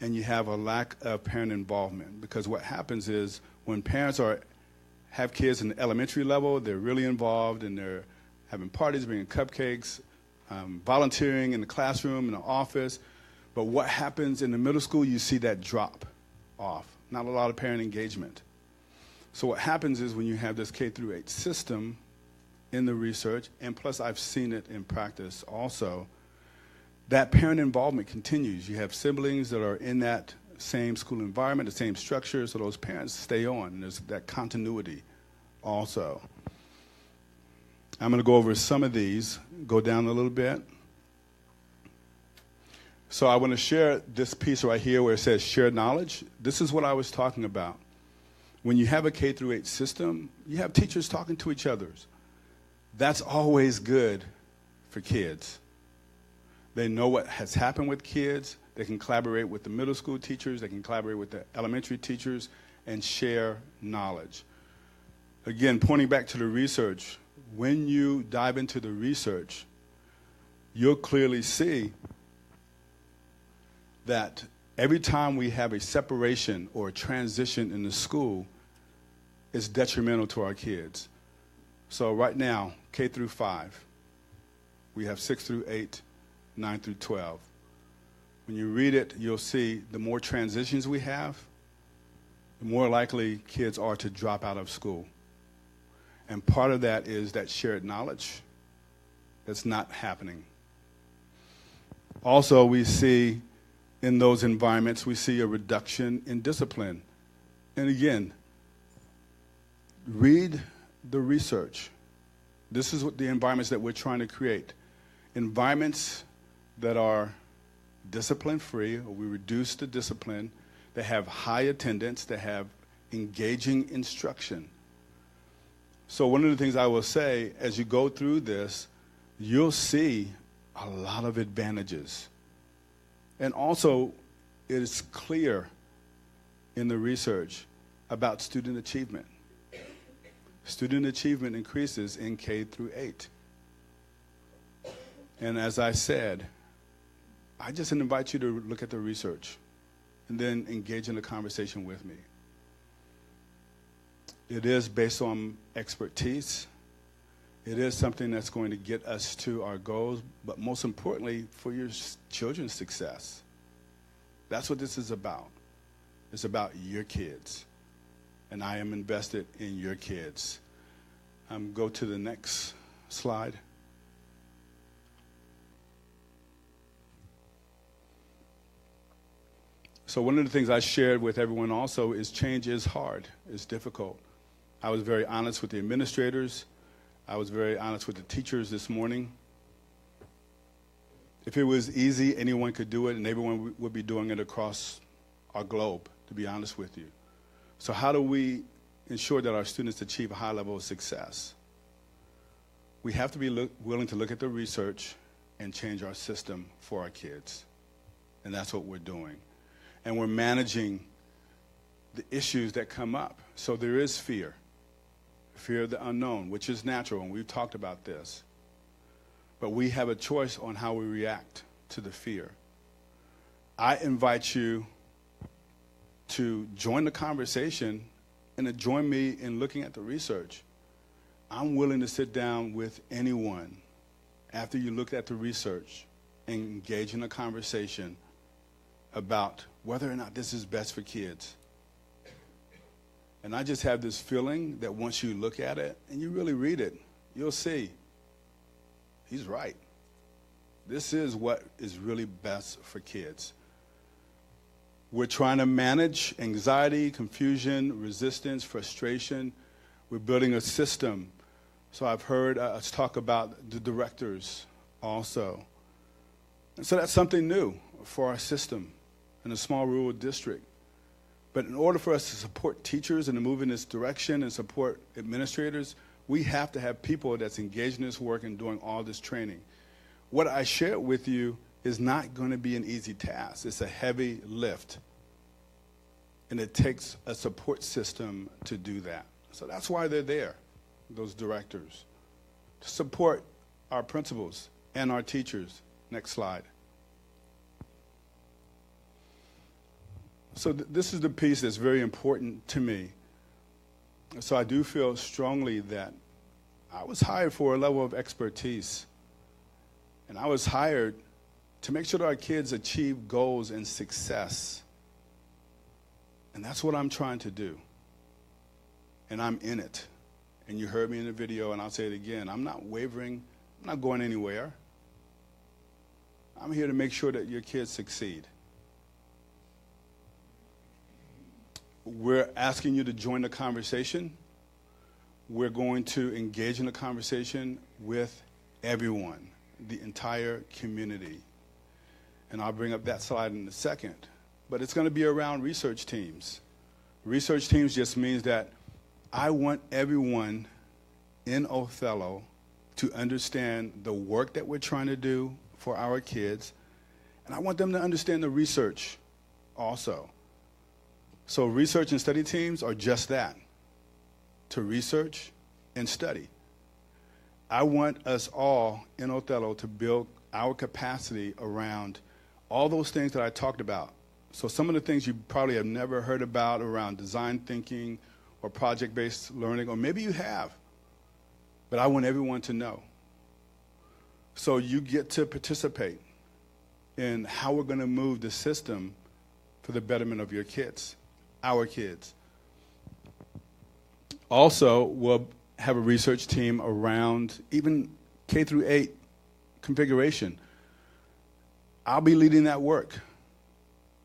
and you have a lack of parent involvement. Because what happens is when parents have kids in the elementary level, they're really involved and they're having parties, bringing cupcakes, volunteering in the classroom, in the office. But what happens in the middle school, you see that drop off. Not a lot of parent engagement. So what happens is when you have this K-8 system in the research, and plus I've seen it in practice also, that parent involvement continues. You have siblings that are in that same school environment, the same structure, so those parents stay on. And there's that continuity also. I'm going to go over some of these, go down a little bit. So I want to share this piece right here where it says shared knowledge. This is what I was talking about. When you have a K-8 system, you have teachers talking to each other. That's always good for kids. They know what has happened with kids. They can collaborate with the middle school teachers. They can collaborate with the elementary teachers and share knowledge. Again, pointing back to the research, when you dive into the research, you'll clearly see that every time we have a separation or a transition in the school, it's detrimental to our kids. So right now, K-5, we have 6-8, 9-12. When you read it, you'll see the more transitions we have, the more likely kids are to drop out of school. And part of that is that shared knowledge that's not happening. Also, we see in those environments, we see a reduction in discipline. And again, read the research. This is what the environments that we're trying to create. Environments that are discipline-free, or we reduce the discipline, that have high attendance, that have engaging instruction. So one of the things I will say, as you go through this, you'll see a lot of advantages. And also, it is clear in the research about student achievement. Student achievement increases in K-8. And as I said, I just invite you to look at the research and then engage in a conversation with me. It is based on expertise. It is something that's going to get us to our goals, but most importantly, for your children's success. That's what this is about. It's about your kids. And I am invested in your kids. Go to the next slide. So one of the things I shared with everyone also is change is hard. It's difficult. I was very honest with the administrators. I was very honest with the teachers this morning. If it was easy, anyone could do it, and everyone would be doing it across our globe, to be honest with you. So how do we ensure that our students achieve a high level of success? We have to be willing to look at the research and change our system for our kids. And that's what we're doing. And we're managing the issues that come up. So there is fear of the unknown, which is natural, and we've talked about this. But we have a choice on how we react to the fear. I invite you to join the conversation and to join me in looking at the research. I'm willing to sit down with anyone after you look at the research and engage in a conversation about whether or not this is best for kids. And I just have this feeling that once you look at it and you really read it, you'll see he's right. This is what is really best for kids. We're trying to manage anxiety, confusion, resistance, frustration. We're building a system. So I've heard us talk about the directors also. And so that's something new for our system in a small rural district. But in order for us to support teachers and to move in this direction and support administrators, we have to have people that's engaged in this work and doing all this training. What I shared with you is not going to be an easy task. It's a heavy lift. And it takes a support system to do that. So that's why they're there, those directors, to support our principals and our teachers. Next slide. So this is the piece that's very important to me. So I do feel strongly that I was hired for a level of expertise. And I was hired to make sure that our kids achieve goals and success. And that's what I'm trying to do. And I'm in it. And you heard me in the video, and I'll say it again. I'm not wavering. I'm not going anywhere. I'm here to make sure that your kids succeed. We're asking you to join the conversation. We're going to engage in the conversation with everyone, the entire community. And I'll bring up that slide in a second. But it's going to be around research teams. Research teams just means that I want everyone in Othello to understand the work that we're trying to do for our kids, and I want them to understand the research also. So research and study teams are just that, to research and study. I want us all in Othello to build our capacity around all those things that I talked about. So some of the things you probably have never heard about around design thinking or project-based learning, or maybe you have, but I want everyone to know. So you get to participate in how we're going to move the system for the betterment of your kids, our kids. Also, we'll have a research team around even K through 8 configuration. I'll be leading that work.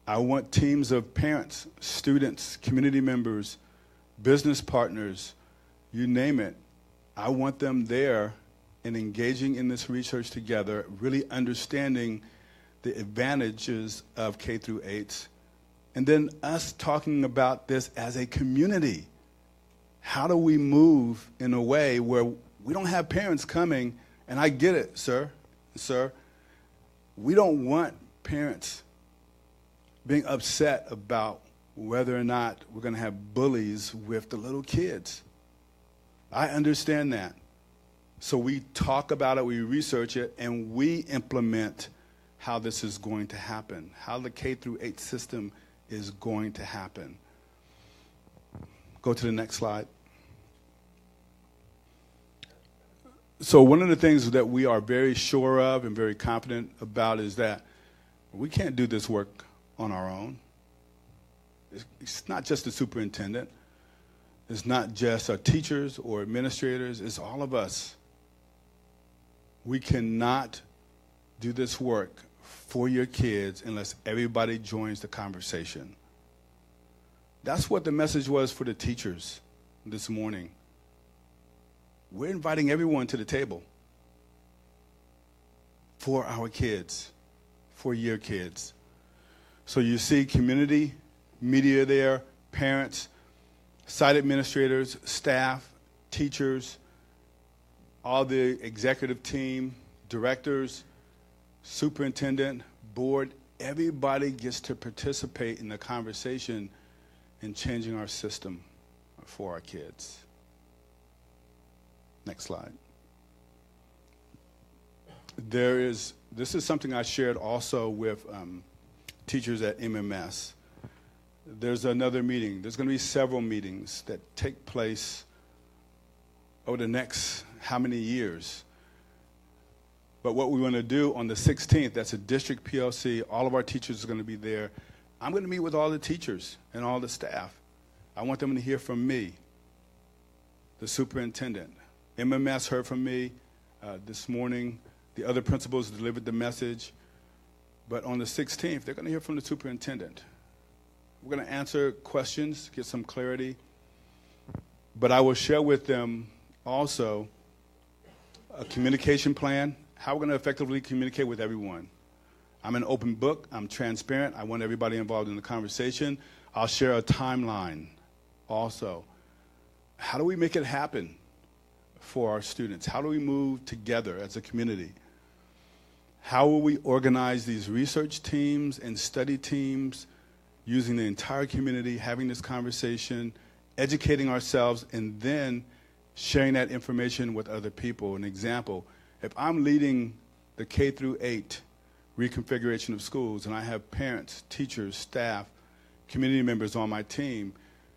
I want teams of parents, students, community members, business partners, you name it. I want them there and engaging in this research together, really understanding the advantages of K through 8s, and then us talking about this as a community. How do we move in a way where we don't have parents coming, and I get it, sir, we don't want parents being upset about whether or not we're going to have bullies with the little kids. I understand that. So we talk about it, we research it, and we implement how this is going to happen, how the K through 8 system is going to happen. Go to the next slide. So one of the things that we are very sure of and very confident about is that we can't do this work on our own. It's not just the superintendent. It's not just our teachers or administrators. It's all of us. We cannot do this work for your kids unless everybody joins the conversation. That's what the message was for the teachers this morning. We're inviting everyone to the table for our kids, for your kids. So you see community, media there, parents, site administrators, staff, teachers, all the executive team, directors, superintendent, board, everybody gets to participate in the conversation in changing our system for our kids. Next slide. This is something I shared also with teachers at MMS. There's another meeting. There's going to be several meetings that take place over the next how many years. But what we want to do on the 16th, that's a district PLC, all of our teachers are going to be there. I'm going to meet with all the teachers and all the staff. I want them to hear from me, the superintendent. MMS heard from me this morning. The other principals delivered the message. But on the 16th, they're going to hear from the superintendent. We're going to answer questions, get some clarity. But I will share with them also a communication plan, how we're going to effectively communicate with everyone. I'm an open book. I'm transparent. I want everybody involved in the conversation. I'll share a timeline also. How do we make it happen for our students? How do we move together as a community? How will we organize these research teams and study teams using the entire community, having this conversation, educating ourselves, and then sharing that information with other people? An example, if I'm leading the K through 8 reconfiguration of schools and I have parents, teachers, staff, community members on my team,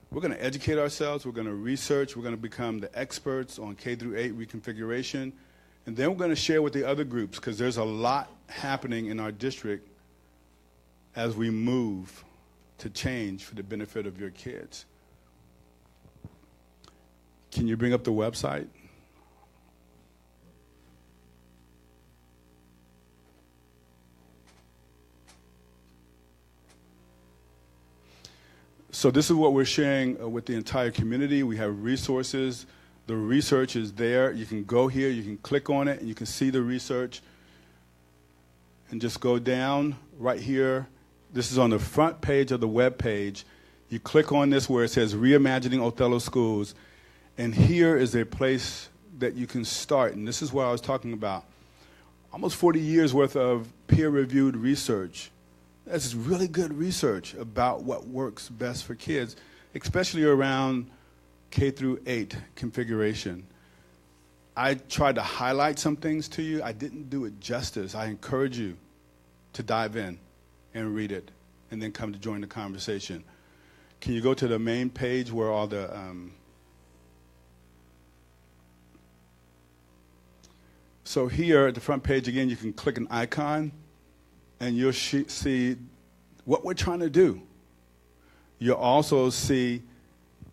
we're going to educate ourselves, we're going to research, we're going to become the experts on K through 8 reconfiguration, and then we're going to share with the other groups, because there's a lot happening in our district as we move to change for the benefit of your kids. Can you bring up the website? So this is what we're sharing with the entire community. We have resources. The research is there. You can go here, you can click on it, and you can see the research. And just go down right here. This is on the front page of the web page. You click on this where it says Reimagining Othello Schools, and here is a place that you can start. And this is what I was talking about. Almost 40 years worth of peer-reviewed research. That's really good research about what works best for kids, especially around K through 8 configuration. I tried to highlight some things to you. I didn't do it justice. I encourage you to dive in and read it and then come to join the conversation. Can you go to the main page where all the so here at the front page again, you can click an icon and you'll see what we're trying to do. You'll also see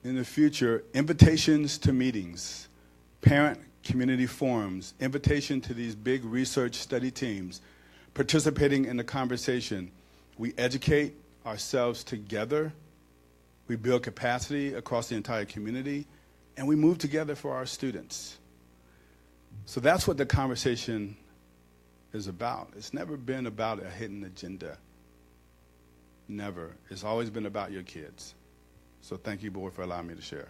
in the future invitations to meetings, parent community forums, invitation to these big research study teams, participating in the conversation. We educate ourselves together, we build capacity across the entire community, and we move together for our students. So that's what the conversation is about. It's never been about a hidden agenda. Never. It's always been about your kids. So thank you, board, for allowing me to share.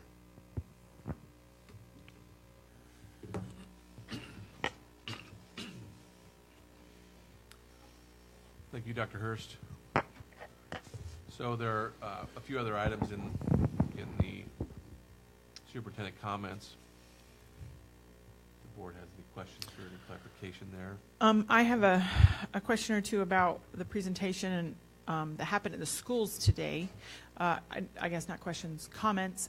Thank you, Dr. Hurst. So there are a few other items in the superintendent comments. The board has any questions or any clarification there? I have a question or two about the presentation that happened at the schools today. I guess not questions, comments.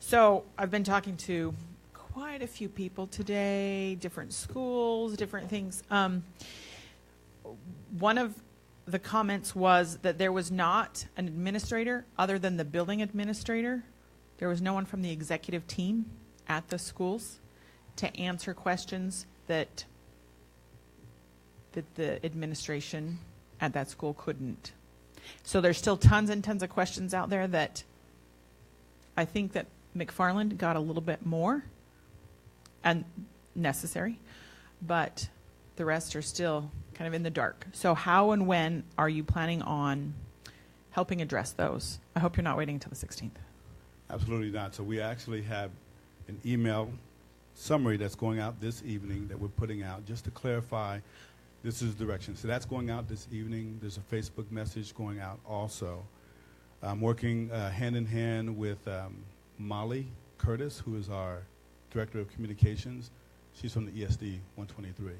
So I've been talking to quite a few people today, different schools, different things. One of the comments was that there was not an administrator other than the building administrator. There was no one from the executive team at the schools to answer questions that the administration at that school couldn't. So there's still tons and tons of questions out there that I think that McFarland got a little bit more and necessary, but the rest are still kind of in the dark. So how and when are you planning on helping address those? I hope you're not waiting until the 16th. Absolutely not. So we actually have an email summary that's going out this evening that we're putting out just to clarify this is the direction. So that's going out this evening. There's a Facebook message going out also. I'm working hand in hand with Molly Curtis, who is our Director of Communications. She's from the ESD 123.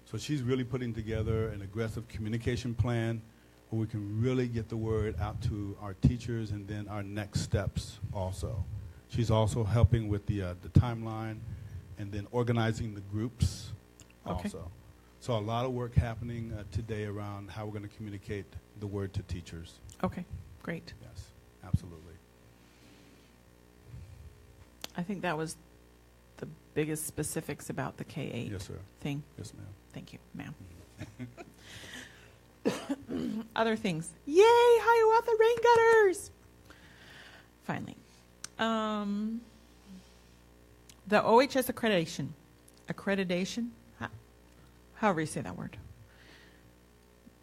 So she's really putting together an aggressive communication plan where we can really get the word out to our teachers and then our next steps also. She's also helping with the timeline and then organizing the groups also. So a lot of work happening today around how we're going to communicate the word to teachers. Okay, great. Yes, absolutely. I think that was the biggest specifics about the K-8 Yes, sir. thing. Yes, ma'am. Thank you, ma'am. Other things. Yay, Hiawatha rain gutters! Finally. The OHS accreditation. however you say that word.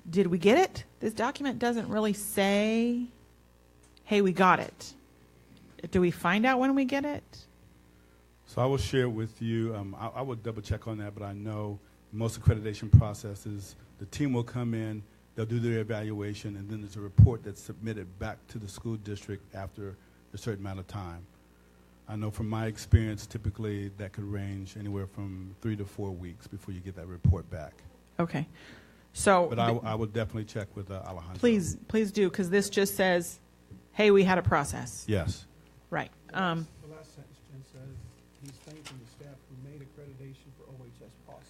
Did we get it? This document doesn't really say, hey, we got it. Do we find out when we get it? So I will share with you, I will double check on that, but I know most accreditation processes, the team will come in, they'll do their evaluation, and then there's a report that's submitted back to the school district after a certain amount of time. I know from my experience, typically that could range anywhere from 3 to 4 weeks before you get that report back. Okay. So, but I will definitely check with Alejandro. Please do, because this just says, hey, we had a process. Yes. Right. The last sentence, Jen, says he's thanking the staff who made accreditation for OHS possible.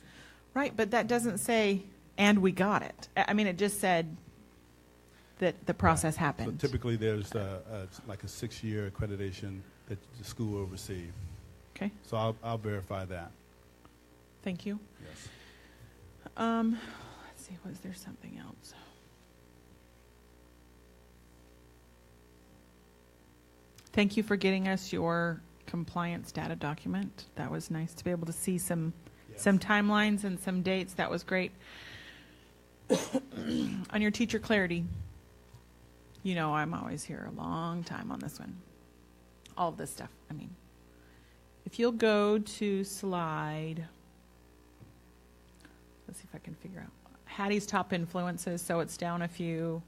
Right, but that doesn't say, and we got it. I mean, it just said that the process happened. So typically there's like a 6-year accreditation that the school will receive. Okay. So I'll verify that. Thank you. Yes. Let's see, was there something else? Thank you for getting us your compliance data document. That was nice to be able to see some timelines and some dates. That was great. On your teacher clarity, you know I'm always here a long time on this one. All of this stuff. I mean, if you'll go to slide, let's see if I can figure out Hattie's top influences. So it's down a few.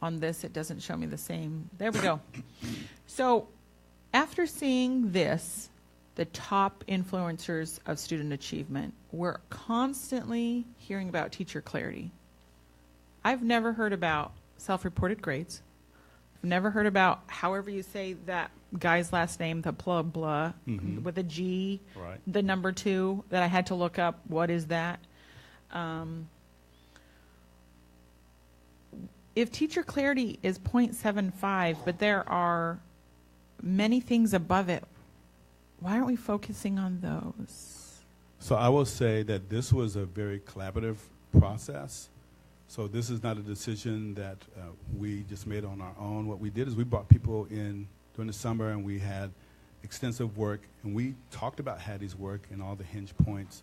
On this, it doesn't show me the same. There we go. So after seeing this, the top influencers of student achievement, we're constantly hearing about teacher clarity. I've never heard about self-reported grades. I've never heard about, however you say that guy's last name, the blah blah, with a G, right. The number 2 that I had to look up. What is that? If teacher clarity is 0.75, but there are many things above it, why aren't we focusing on those? So I will say that this was a very collaborative process. So this is not a decision that we just made on our own. What we did is we brought people in during the summer, and we had extensive work, and we talked about Hattie's work and all the hinge points.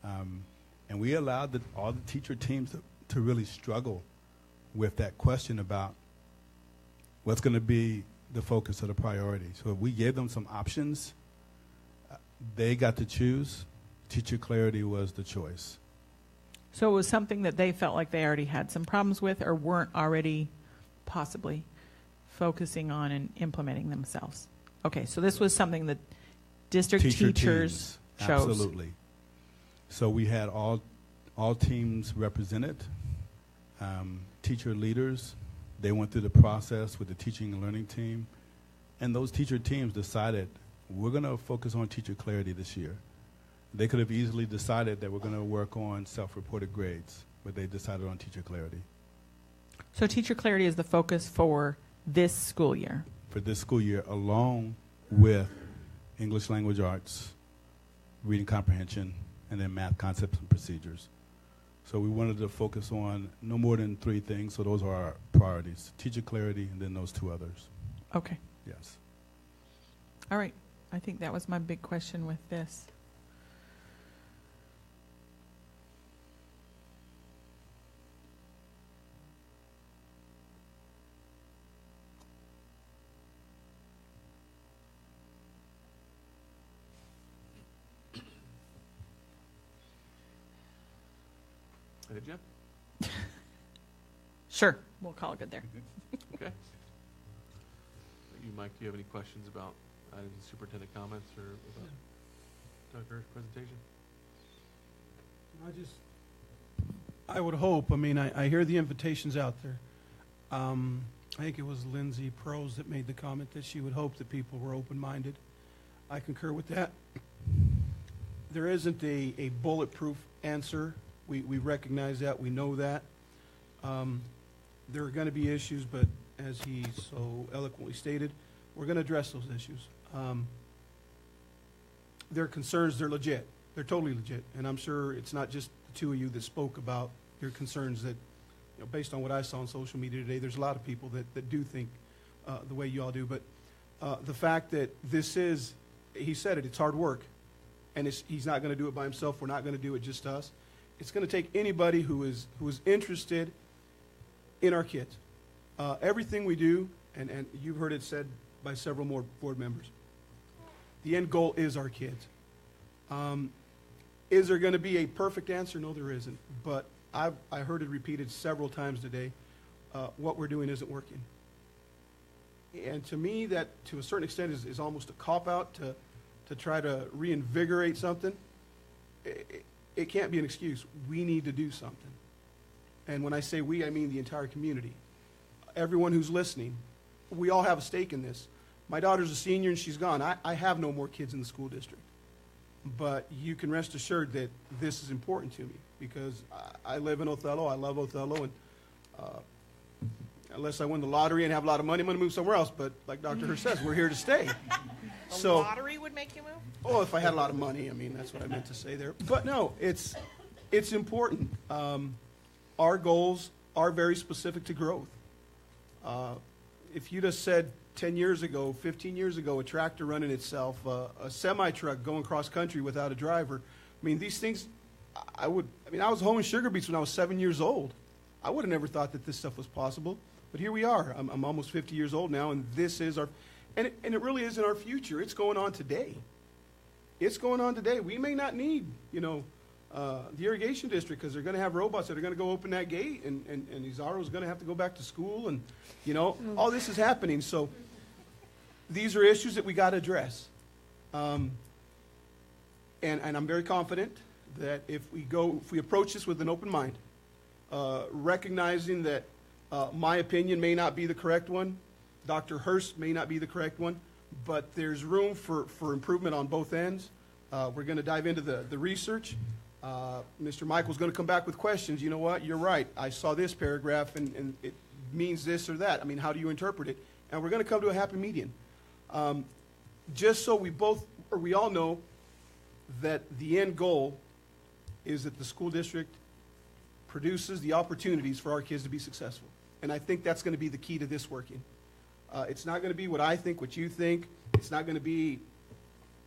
And we allowed all the teacher teams to really struggle with that question about what's going to be the focus of the priority. So if we gave them some options, they got to choose. Teacher clarity was the choice. So it was something that they felt like they already had some problems with or weren't already possibly focusing on and implementing themselves. Okay, so this was something that district teachers chose. Absolutely. So we had all teams represented. Teacher leaders, they went through the process with the teaching and learning team, and those teacher teams decided we're going to focus on teacher clarity this year. They could have easily decided that we're going to work on self-reported grades, but they decided on teacher clarity. So teacher clarity is the focus for this school year? For this school year, along with English language arts, reading comprehension, and then math concepts and procedures. So we wanted to focus on no more than 3 things, so those are our priorities. Teacher clarity, and then those 2 others. Okay. Yes. All right. I think that was my big question with this. Did you? Sure. We'll call it good there. Okay. You, Mike, do you have any questions about any superintendent comments or about Dr. presentation? I would hope. I mean, I hear the invitations out there. I think it was Lindsay Prose that made the comment that she would hope that people were open-minded. I concur with that. There isn't a bulletproof answer. We recognize that. We know that. There are going to be issues, but as he so eloquently stated, we're going to address those issues. Their concerns, they're legit. They're totally legit. And I'm sure it's not just the 2 of you that spoke about your concerns that, you know, based on what I saw on social media today, there's a lot of people that do think the way you all do. But the fact that this is, he said it, it's hard work. and he's not going to do it by himself. We're not going to do it just us. It's going to take anybody who is interested in our kids. Everything we do, and you've heard it said by several more board members, the end goal is our kids. Is there going to be a perfect answer? No, there isn't. But I heard it repeated several times today. What we're doing isn't working. And to me, that to a certain extent is almost a cop-out to try to reinvigorate something. It can't be an excuse. We need to do something. And when I say we, I mean the entire community. Everyone who's listening, we all have a stake in this. My daughter's a senior and she's gone. I have no more kids in the school district. But you can rest assured that this is important to me because I live in Othello. I love Othello. And unless I win the lottery and have a lot of money, I'm going to move somewhere else. But like Dr. Hurst says, we're here to stay. The lottery would make you move? Oh, if I had a lot of money, I mean, that's what I meant to say there. But no, it's important. Our goals are very specific to growth. If you'd have said 10 years ago, 15 years ago, a tractor running itself, a semi-truck going cross country without a driver, I mean, these things, I was home in Sugar Beach when I was 7 years old. I would have never thought that this stuff was possible. But here we are. I'm almost 50 years old now, and this is our, and it really isn't our future. It's going on today. It's going on today. We may not need, the irrigation district because they're going to have robots that are going to go open that gate, and Izaro's going to have to go back to school, and, all this is happening. So these are issues that we got to address. And I'm very confident that if we approach this with an open mind, recognizing that my opinion may not be the correct one, Dr. Hurst may not be the correct one, but there's room for improvement on both ends. We're going to dive into the research. Mr. Michael's going to come back with questions. You know what? You're right. I saw this paragraph, and it means this or that. I mean, how do you interpret it? And we're going to come to a happy median. Just so we all know that the end goal is that the school district produces the opportunities for our kids to be successful. And I think that's going to be the key to this working. It's not going to be what I think, what you think. It's not going to be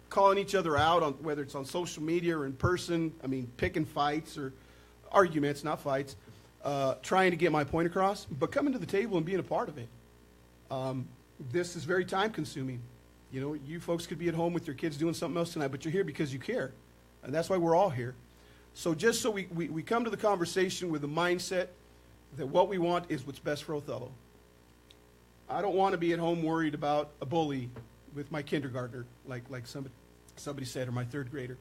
calling each other out on whether it's on social media or in person. I mean, picking fights or arguments, not fights, trying to get my point across, but coming to the table and being a part of it. This is very time consuming. You folks could be at home with your kids doing something else tonight, but you're here because you care. And that's why we're all here. So just so we come to the conversation with the mindset that what we want is what's best for Othello. I don't want to be at home worried about a bully with my kindergartner, like somebody said, or my third grader.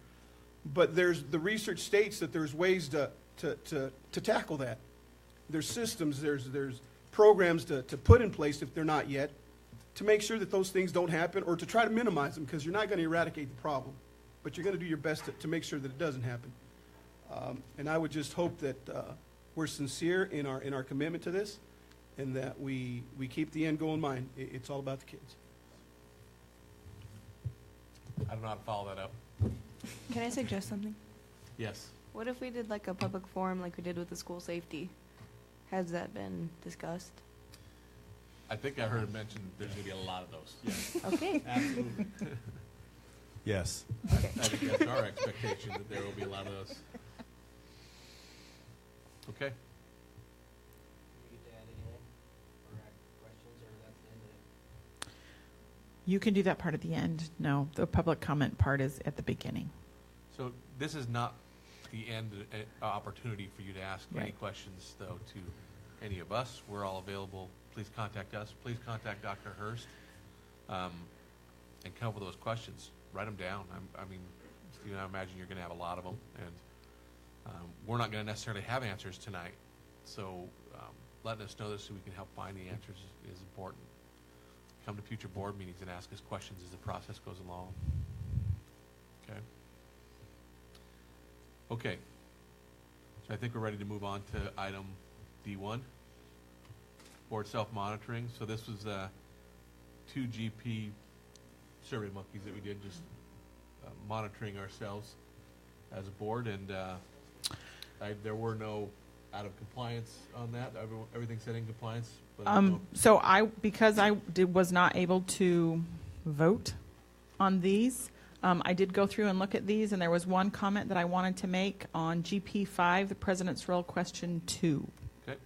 But the research states that there's ways to tackle that. There's systems, there's programs to put in place if they're not yet, to make sure that those things don't happen or to try to minimize them, because you're not going to eradicate the problem, but you're going to do your best to make sure that it doesn't happen. And I would just hope that we're sincere in our commitment to this, and that we keep the end goal in mind. It's all about the kids. I don't know how to follow that up. Can I suggest something? Yes. What if we did like a public forum like we did with the school safety? Has that been discussed? I think I heard it mentioned there's going to be a lot of those. Yes. Okay. Absolutely. Yes. Okay. I think that's our expectation, that there will be a lot of those. Okay. You can do that part at the end. No, the public comment part is at the beginning. So this is not the end opportunity for you to ask any Right. questions, though, to any of us. We're all available. Please contact us. Please contact Dr. Hurst, and come up with those questions. Write them down. I mean, Stephen, I imagine you're going to have a lot of them, and we're not going to necessarily have answers tonight. So letting us know this so we can help find the answers is important. Come to future board meetings and ask us questions as the process goes along. Okay. Okay. So I think we're ready to move on to item D1, board self-monitoring. So this was 2 GP survey monkeys that we did, just monitoring ourselves as a board, and there were no out of compliance on that. Everything's set in compliance. But So because I was not able to vote on these, I did go through and look at these, and there was one comment that I wanted to make on GP5, the President's Role, question 2. Okay.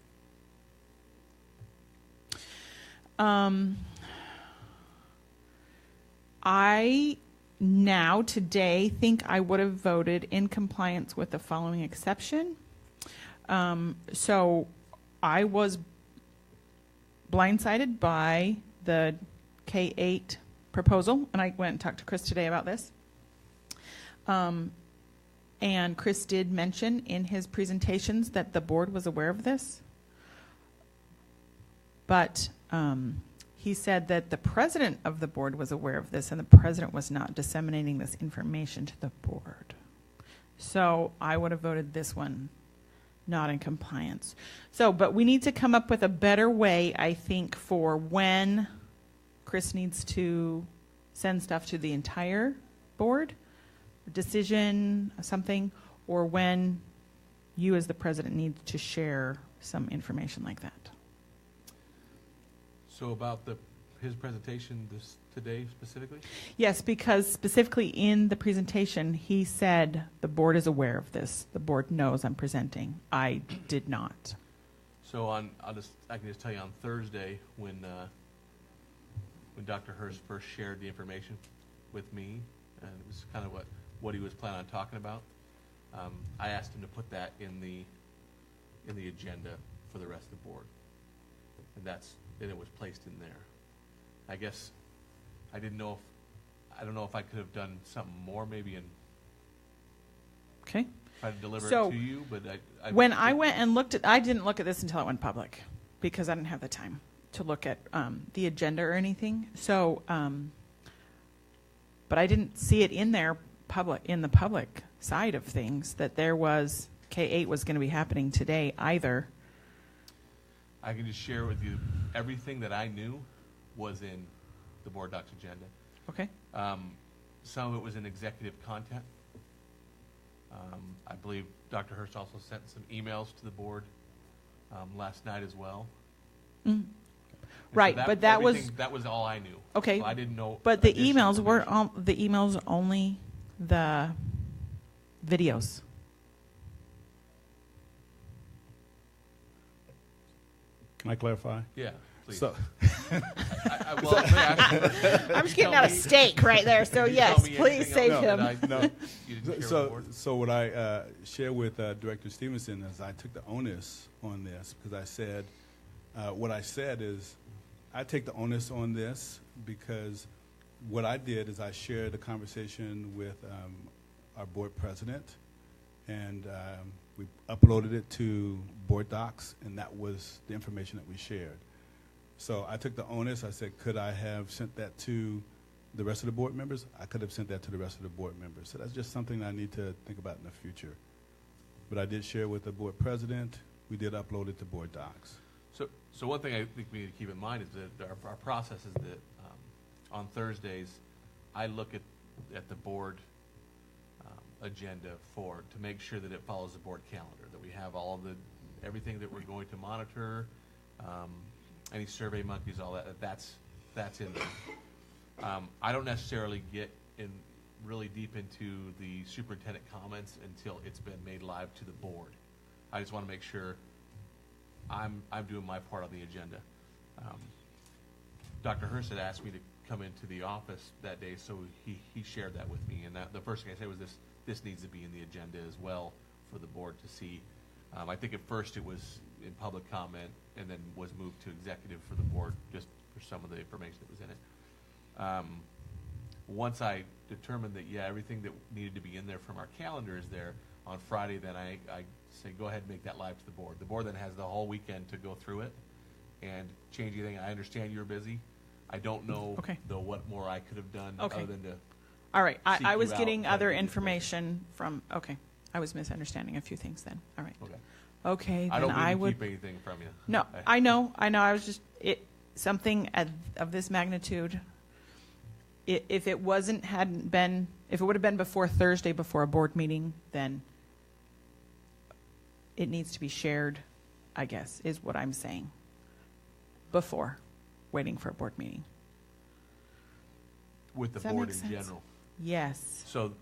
I now, today, think I would have voted in compliance with the following exception. So I was blindsided by the K-8 proposal, and I went and talked to Chris today about this. And Chris did mention in his presentations that the board was aware of this. But he said that the president of the board was aware of this, and the president was not disseminating this information to the board. So I would have voted this one not in compliance. So, but we need to come up with a better way, I think, for when Chris needs to send stuff to the entire board, decision, something, or when you as the president need to share some information like that. So about his presentation today specifically? Yes, because specifically in the presentation, he said the board is aware of this. The board knows I'm presenting. I did not. So I can just tell you on Thursday when Dr. Hurst first shared the information with me, and it was kind of what he was planning on talking about. I asked him to put that in the agenda for the rest of the board, and it was placed in there. I guess I don't know if I could have done something more, maybe Okay. if I deliver So it to you, but when I went and looked at, I didn't look at this until it went public because I didn't have the time to look at the agenda or anything. So, but I didn't see it in there in the public side of things that there was K-8 was going to be happening today either. I can just share with you everything that I knew was in the board docs agenda. Okay. Some of it was in executive content. I believe Dr. Hurst also sent some emails to the board last night as well. Mm. Right, so but that was all I knew. Okay. So I didn't know. But the emails were only the videos. Can I clarify? Yeah, please. So, I'm just getting out a steak right there. So yes, please save him. So what I share with Director Stevenson is I took the onus on this because I said what I said is I take the onus on this because what I did is I shared the conversation with our board president, and we uploaded it to board docs, and that was the information that we shared. So I took the onus. I said, could I have sent that to the rest of the board members? I could have sent that to the rest of the board members. So that's just something I need to think about in the future. But I did share with the board president. We did upload it to board docs. So one thing I think we need to keep in mind is that our process is that on Thursdays, I look at the board agenda to make sure that it follows the board calendar, that we have everything that we're going to monitor, any survey monkeys, all that's in there. I don't necessarily get really deep into the superintendent comments until it's been made live to the board. I just want to make sure I'm doing my part on the agenda. Dr. Hurst had asked me to come into the office that day, so he shared that with me. And the first thing I said was this needs to be in the agenda as well for the board to see. I think at first it was in public comment and then was moved to executive for the board just for some of the information that was in it. Once I determined that, everything that needed to be in there from our calendar is there, on Friday then I say go ahead and make that live to the board. The board then has the whole weekend to go through it and change anything. I understand you're busy. I don't know though what more I could have done other than to. All right, I was getting other information from. Okay, I was misunderstanding a few things then. All right. Okay. I then don't mean would to keep anything from you. No, I know. I was just something of this magnitude. If it would have been before Thursday, before a board meeting, then it needs to be shared, I guess, is what I'm saying. Before waiting for a board meeting. With the board in general. Yes. So,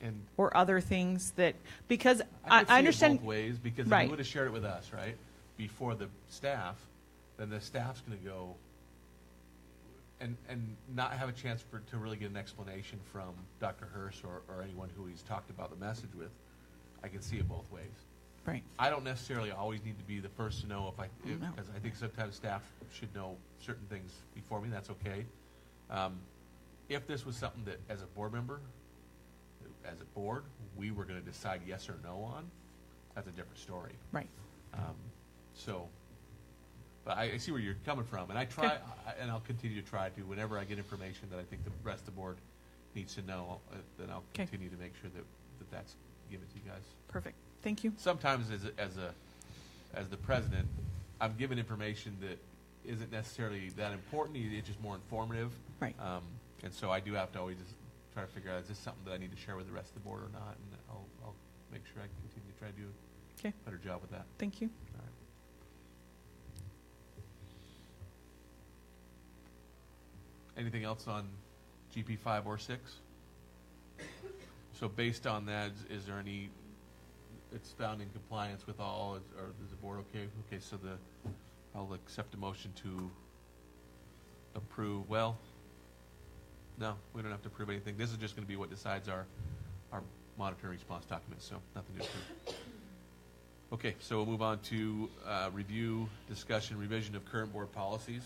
and Or other things that, because I could see I it understand. both ways, because if Right. you would have shared it with us, right, before the staff, then the staff's going to go and not have a chance to really get an explanation from Dr. Hurst or anyone who he's talked about the message with. I can see it both ways. Right. I don't necessarily always need to be the first to know No. because I think sometimes staff should know certain things before me. That's okay. If this was something that, as a board member, as a board, we were going to decide yes or no on, that's a different story. Right. But I see where you're coming from, and I try, and I'll continue to try to. Whenever I get information that I think the rest of the board needs to know, then I'll continue to make sure that that's given to you guys. Perfect. Thank you. Sometimes, as the president, I'm given information that isn't necessarily that important. It's just more informative. Right. And so I do have to always just try to figure out, is this something that I need to share with the rest of the board or not? And I'll make sure I continue to try to do a better job with that. Thank you. All right. Anything else on GP 5 or 6? So based on that, is there any, it's found in compliance with all, or is the board okay? Okay, so I'll accept a motion to approve. Well, no, we don't have to approve anything. This is just going to be what decides our monitoring response document, so nothing to approve. Okay, so we'll move on to review, discussion, revision of current board policies.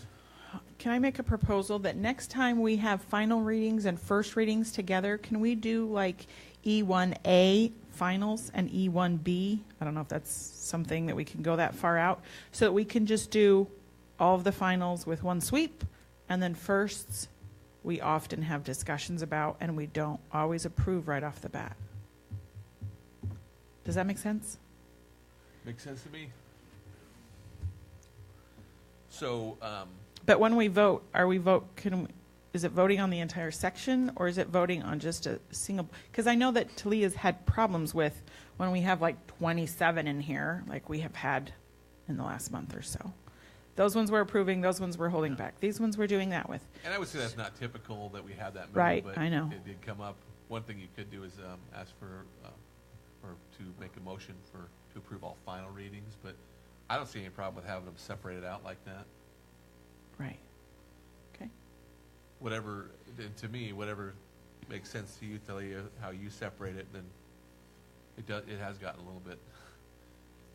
Can I make a proposal that next time we have final readings and first readings together, can we do like E1A finals and E1B? I don't know if that's something that we can go that far out, so that we can just do all of the finals with one sweep, and then firsts we often have discussions about, and we don't always approve right off the bat. Does that make sense? Makes sense to me. So, but when we vote, is it voting on the entire section, or is it voting on just a single? Because I know that Talia's had problems with when we have like 27 in here, like we have had in the last month or so. Those ones we're approving, those ones we're holding back. These ones we're doing that with. and I would say that's not typical that we have that many, Right, but I know. it did come up. One thing you could do is ask for, or to make a motion to approve all final readings, but I don't see any problem with having them separated out like that. Right. Okay. Whatever, to me, whatever makes sense to you, Talia, how you separate it, then it has gotten a little bit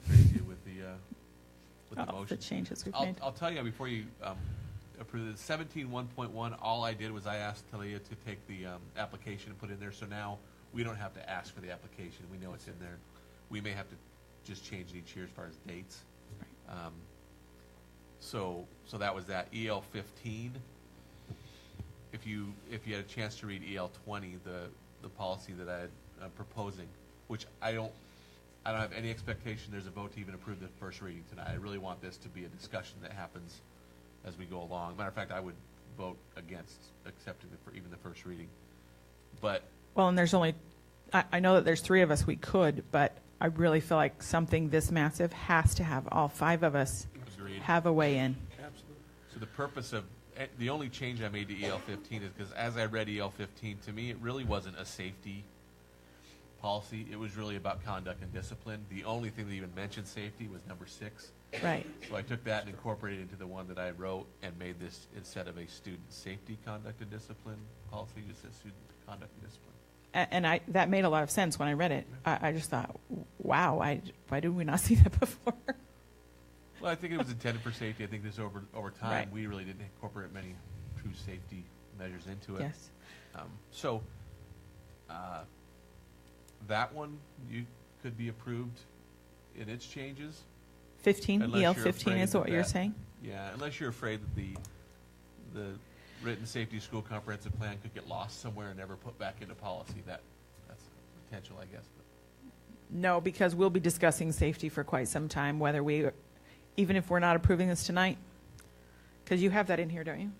crazy with the motion. The changes we've made. I'll tell you before you approve the 17.1.1. All I did was I asked Talia to take the application and put it in there. So now we don't have to ask for the application. We know it's in there. We may have to just change it each year as far as dates. Right. So that was that. EL 15. If you had a chance to read EL 20, the policy that I'm proposing, which I don't have any expectation there's a vote to even approve the first reading tonight. I really want this to be a discussion that happens as we go along. Matter of fact, I would vote against accepting even the first reading. But Well, and there's only, I know that there's 3 of us we could, but I really feel like something this massive has to have all 5 of us Agreed. have a way in. Absolutely. So the purpose of the only change I made to EL 15 is because as I read EL 15, to me it really wasn't a safety policy. It was really about conduct and discipline. The only thing that even mentioned safety was number 6. Right. So I took that and incorporated it into the one that I wrote and made this, instead of a student safety conduct and discipline policy, just a student conduct and discipline. And that made a lot of sense when I read it. I just thought, wow, why did we not see that before? Well, I think it was intended for safety. I think this over time, Right. we really didn't incorporate many true safety measures into it. Yes. So that one could be approved in its changes. 15, Unless EL you're 15 afraid is what that you're saying? Yeah, unless you're afraid that the written safety school comprehensive plan could get lost somewhere and never put back into policy. That's potential, I guess. But. No, because we'll be discussing safety for quite some time, even if we're not approving this tonight. Because you have that in here, don't you?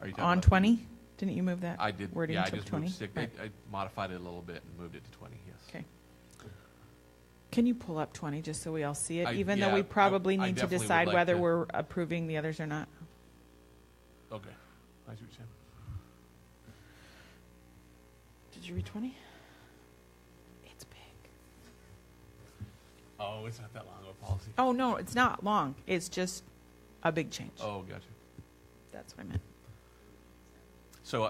Are you talking On about 20? Didn't you move that? I did. Wording Yeah, I to just 20? moved stick. Right. I modified it a little bit and moved it to 20. Yes. Okay. Can you pull up 20 just so we all see it, even though yeah, we probably I need to definitely would decide like whether to. we're approving the others or not? Okay. I see what you're saying. Did you read 20? It's big. Oh, it's not that long of a policy. Oh, no, it's not long. It's just a big change. Oh, gotcha. That's what I meant. So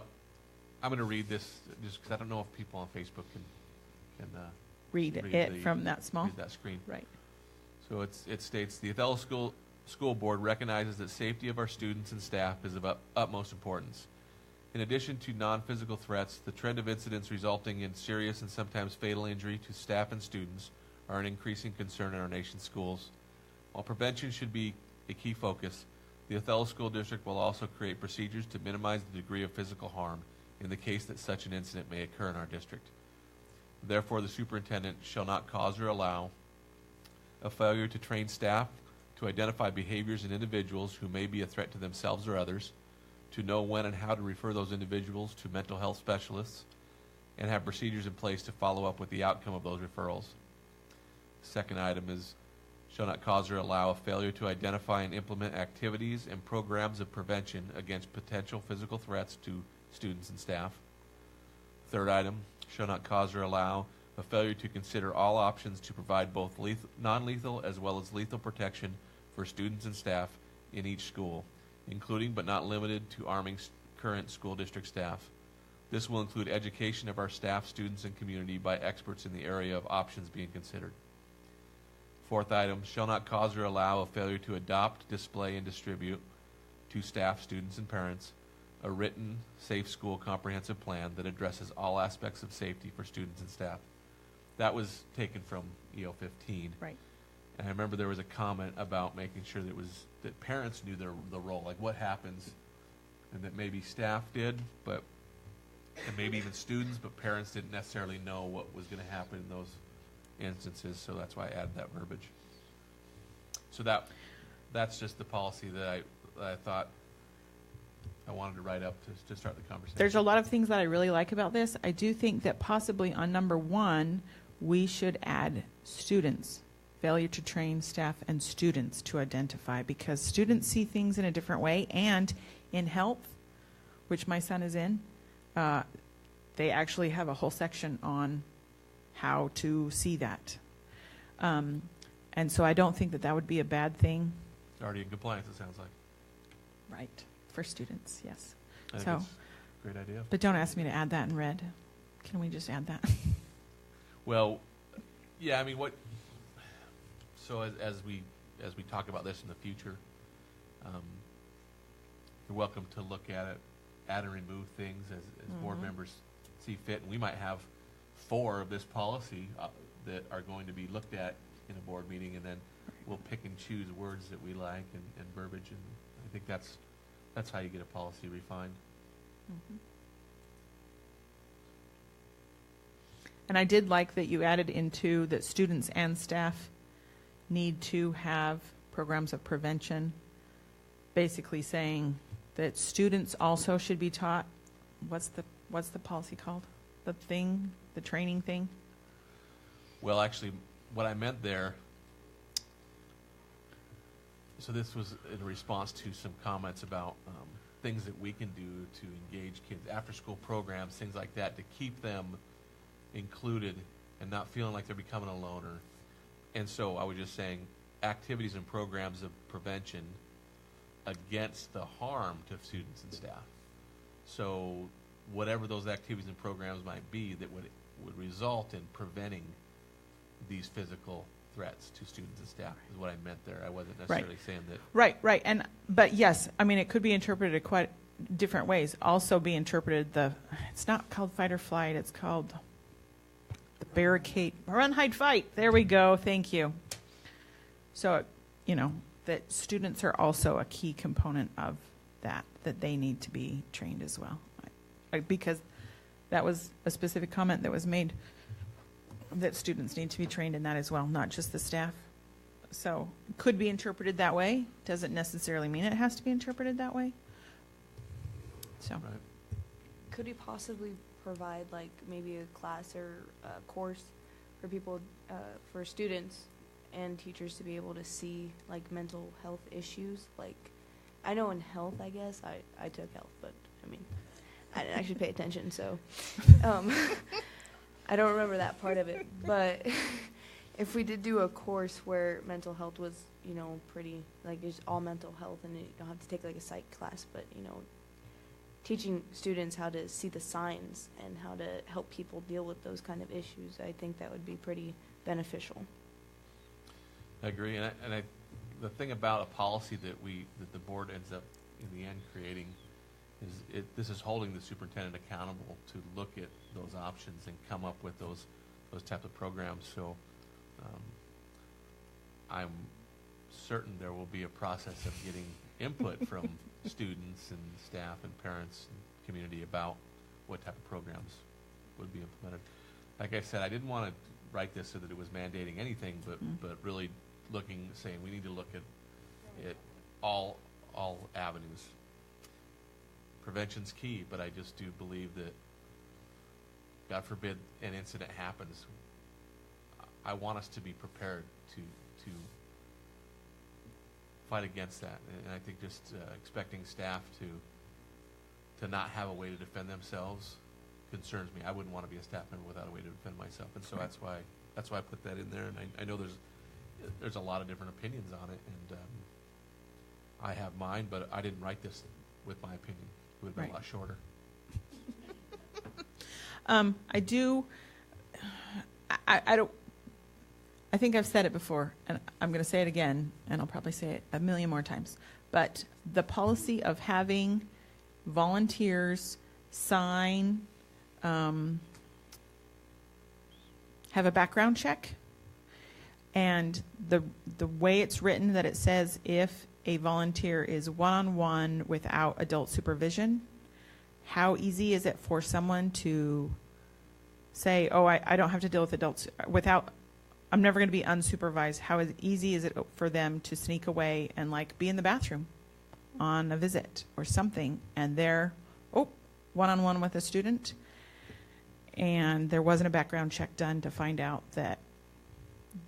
I'm going to read this just because I don't know if people on Facebook can Read it from that small? read that screen. Right. So it states, the Othello School Board recognizes that safety of our students and staff is of utmost importance. In addition to non-physical threats, the trend of incidents resulting in serious and sometimes fatal injury to staff and students are an increasing concern in our nation's schools. While prevention should be a key focus, the Othello School District will also create procedures to minimize the degree of physical harm in the case that such an incident may occur in our district. Therefore, the superintendent shall not cause or allow a failure to train staff to identify behaviors in individuals who may be a threat to themselves or others, to know when and how to refer those individuals to mental health specialists, and have procedures in place to follow up with the outcome of those referrals. Second item is, shall not cause or allow a failure to identify and implement activities and programs of prevention against potential physical threats to students and staff. Third item, shall not cause or allow a failure to consider all options to provide both non-lethal as well as lethal protection for students and staff in each school, including but not limited to arming current school district staff. This will include education of our staff, students, and community by experts in the area of options being considered. Fourth item, shall not cause or allow a failure to adopt, display, and distribute to staff, students, and parents a written, safe school comprehensive plan that addresses all aspects of safety for students and staff. That was taken from EO 15. Right. And I remember there was a comment about making sure that parents knew the role, like what happens, and that maybe staff did, and maybe even students, but parents didn't necessarily know what was going to happen in those instances, so that's why I added that verbiage. So that's just the policy that I thought I wanted to write up to start the conversation. There's a lot of things that I really like about this. I do think that possibly on number 1, we should add students. Failure to train staff and students to identify, because students see things in a different way. And in health, which my son is in, they actually have a whole section on how to see that. And so I don't think that would be a bad thing. Already in compliance, it sounds like. Right. For students, yes. I think it's a great idea. But don't ask me to add that in red. Can we just add that? Well, yeah, I mean, so as we talk about this in the future, you're welcome to look at it, add and remove things as board members see fit. And we might have 4 of this policy that are going to be looked at in a board meeting, and then we'll pick and choose words that we like and verbiage, and I think that's how you get a policy refined. Mm-hmm. And I did like that you added into that students and staff need to have programs of prevention, basically saying that students also should be taught, what's the policy called? The training thing? Well, actually, what I meant there, so this was in response to some comments about things that we can do to engage kids, after-school programs, things like that, to keep them included and not feeling like they're becoming a loner. And so I was just saying activities and programs of prevention against the harm to students and staff. So whatever those activities and programs might be that would result in preventing these physical threats to students and staff is what I meant there. I wasn't necessarily saying that. Right. But yes, I mean, it could be interpreted quite different ways. Also be interpreted it's not called fight or flight, it's called the barricade, run, hide, fight. There we go. Thank you. So, that students are also a key component of that they need to be trained as well. Because that was a specific comment that was made, that students need to be trained in that as well, not just the staff. So it could be interpreted that way. Doesn't necessarily mean it has to be interpreted that way. So, right. Could we possibly provide maybe a class or a course for people, for students and teachers to be able to see mental health issues, I know in health, I guess, I took health, but I mean, I didn't actually pay attention, so I don't remember that part of it. But if we did do a course where mental health was, you know, pretty, like it's all mental health and you don't have to take like a psych class, but, you know, teaching students how to see the signs and how to help people deal with those kind of issues, I think that would be pretty beneficial. I agree, and the thing about a policy that the board ends up in the end creating is this is holding the superintendent accountable to look at those options and come up with those types of programs. So I'm certain there will be a process of getting input from students and staff and parents and community about what type of programs would be implemented. Like I said, I didn't want to write this so that it was mandating anything, but really saying we need to look at all avenues. Prevention's key, but I just do believe that, God forbid, an incident happens. I want us to be prepared to fight against that, and I think just expecting staff to not have a way to defend themselves concerns me. I wouldn't want to be a staff member without a way to defend myself, and so that's why I put that in there. And I know there's a lot of different opinions on it, and I have mine, but I didn't write this with my opinion. It would have been a lot shorter. I think I've said it before, and I'm going to say it again, and I'll probably say it a million more times. But the policy of having volunteers sign, have a background check, and the way it's written, that it says if a volunteer is one-on-one without adult supervision, how easy is it for someone to say, oh, I don't have to deal with adults without, I'm never going to be unsupervised. How easy is it for them to sneak away and like be in the bathroom on a visit or something, and they're one-on-one with a student, and there wasn't a background check done to find out that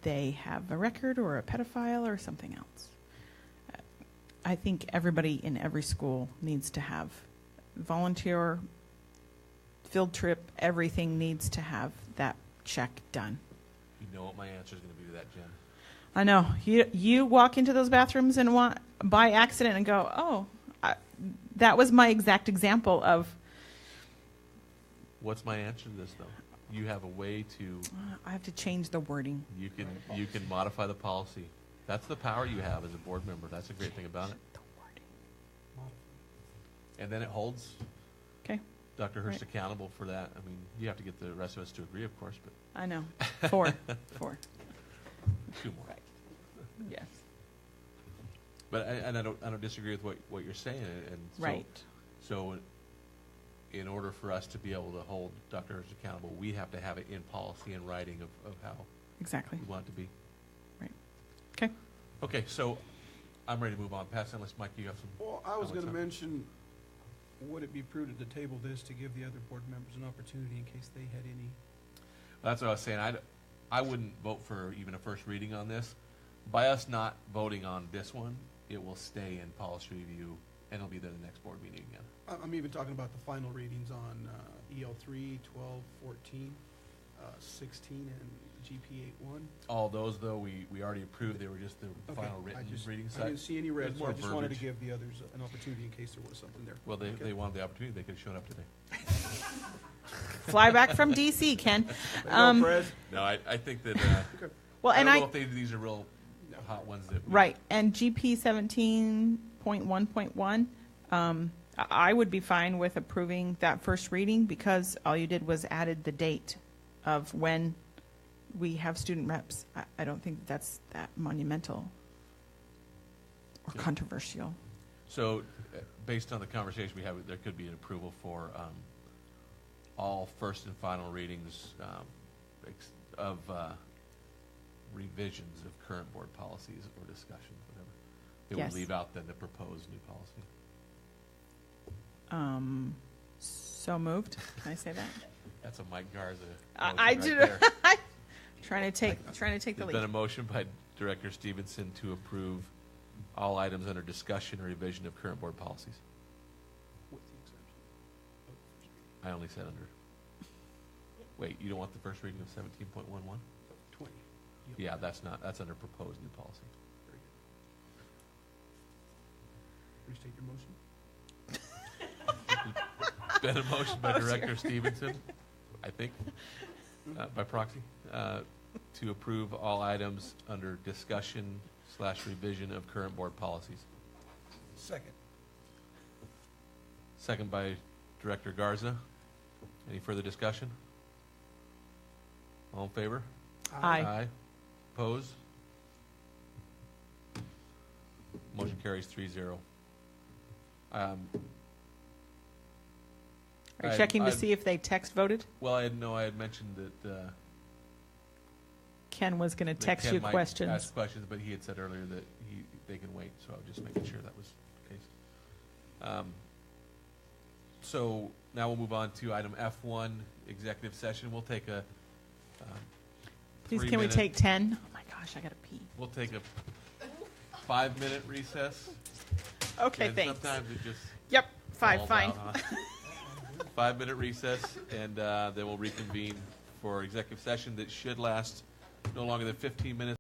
they have a record or a pedophile or something else. I think everybody in every school needs to have volunteer, field trip, everything needs to have that check done. You know what my answer is going to be to that, Jen. I know. You walk into those bathrooms and by accident and go, that was my exact example of. What's my answer to this, though? You have a way to. I have to change the wording. You can modify the policy. That's the power you have as a board member. That's the great thing about it. And then it holds Dr. Hurst accountable for that. I mean, you have to get the rest of us to agree, of course, but I know. Four. 2 more. Right. Yes. But I don't disagree with what you're saying, and right. So in order for us to be able to hold Dr. Hurst accountable, we have to have it in policy and writing of how exactly we want it to be. Right. Okay. Okay, so I'm ready to move on. Pass unless Mike, you have some. Well, I was going to mention, would it be prudent to table this to give the other board members an opportunity in case they had any? Well, that's what I was saying. I wouldn't vote for even a first reading on this. By us not voting on this one, it will stay in policy review, and it'll be there the next board meeting again. I'm even talking about the final readings on EL3, 12, 14, 16, and GP81. All those, though, we already approved. They were just the final written reading. I didn't see any red, so I just wanted to verbiage. give the others an opportunity in case there was something there. Well, they wanted the opportunity. They could have shown up today. Fly back from DC, Ken. No, I think that. Well, I and don't know if these are real hot ones that. Right, and GP 17.1.1. I would be fine with approving that first reading because all you did was added the date of when we have student reps. I don't think that's that monumental or controversial. So, based on the conversation we had, there could be an approval for all first and final readings of revisions of current board policies or discussions, whatever. It would leave out then the proposed new policy. So moved. Can I say that? That's a Mike Garza. I do. Right trying to take the There's lead. been a motion by Director Stevenson to approve all items under discussion or revision of current board policies. With the exception of the first reading. I only said under. Wait, you don't want the first reading of 17.11? 20. Yeah, that's under proposed new policy. Very good. Restate your motion. Been a motion by Oh, Director dear. Stevenson, I think, by proxy, to approve all items under discussion / revision of current board policies. Second. Second by Director Garza. Any further discussion? All in favor? Aye. Aye. Opposed? Motion carries 3-0. Are you checking to see if they text voted? Well, I had mentioned that Ken was going to that text Ken you might questions. ask questions, but he had said earlier that they can wait, so I was just making sure that was the case. So now we'll move on to item F1, executive session. We'll take a Please, 3 can we minute- take 10? Oh my gosh, I got to pee. We'll take a 5-minute recess. Okay, And thanks. sometimes it just Yep, 5, falls fine. out, huh? 5-minute recess, and then we'll reconvene for executive session that should last no longer than 15 minutes.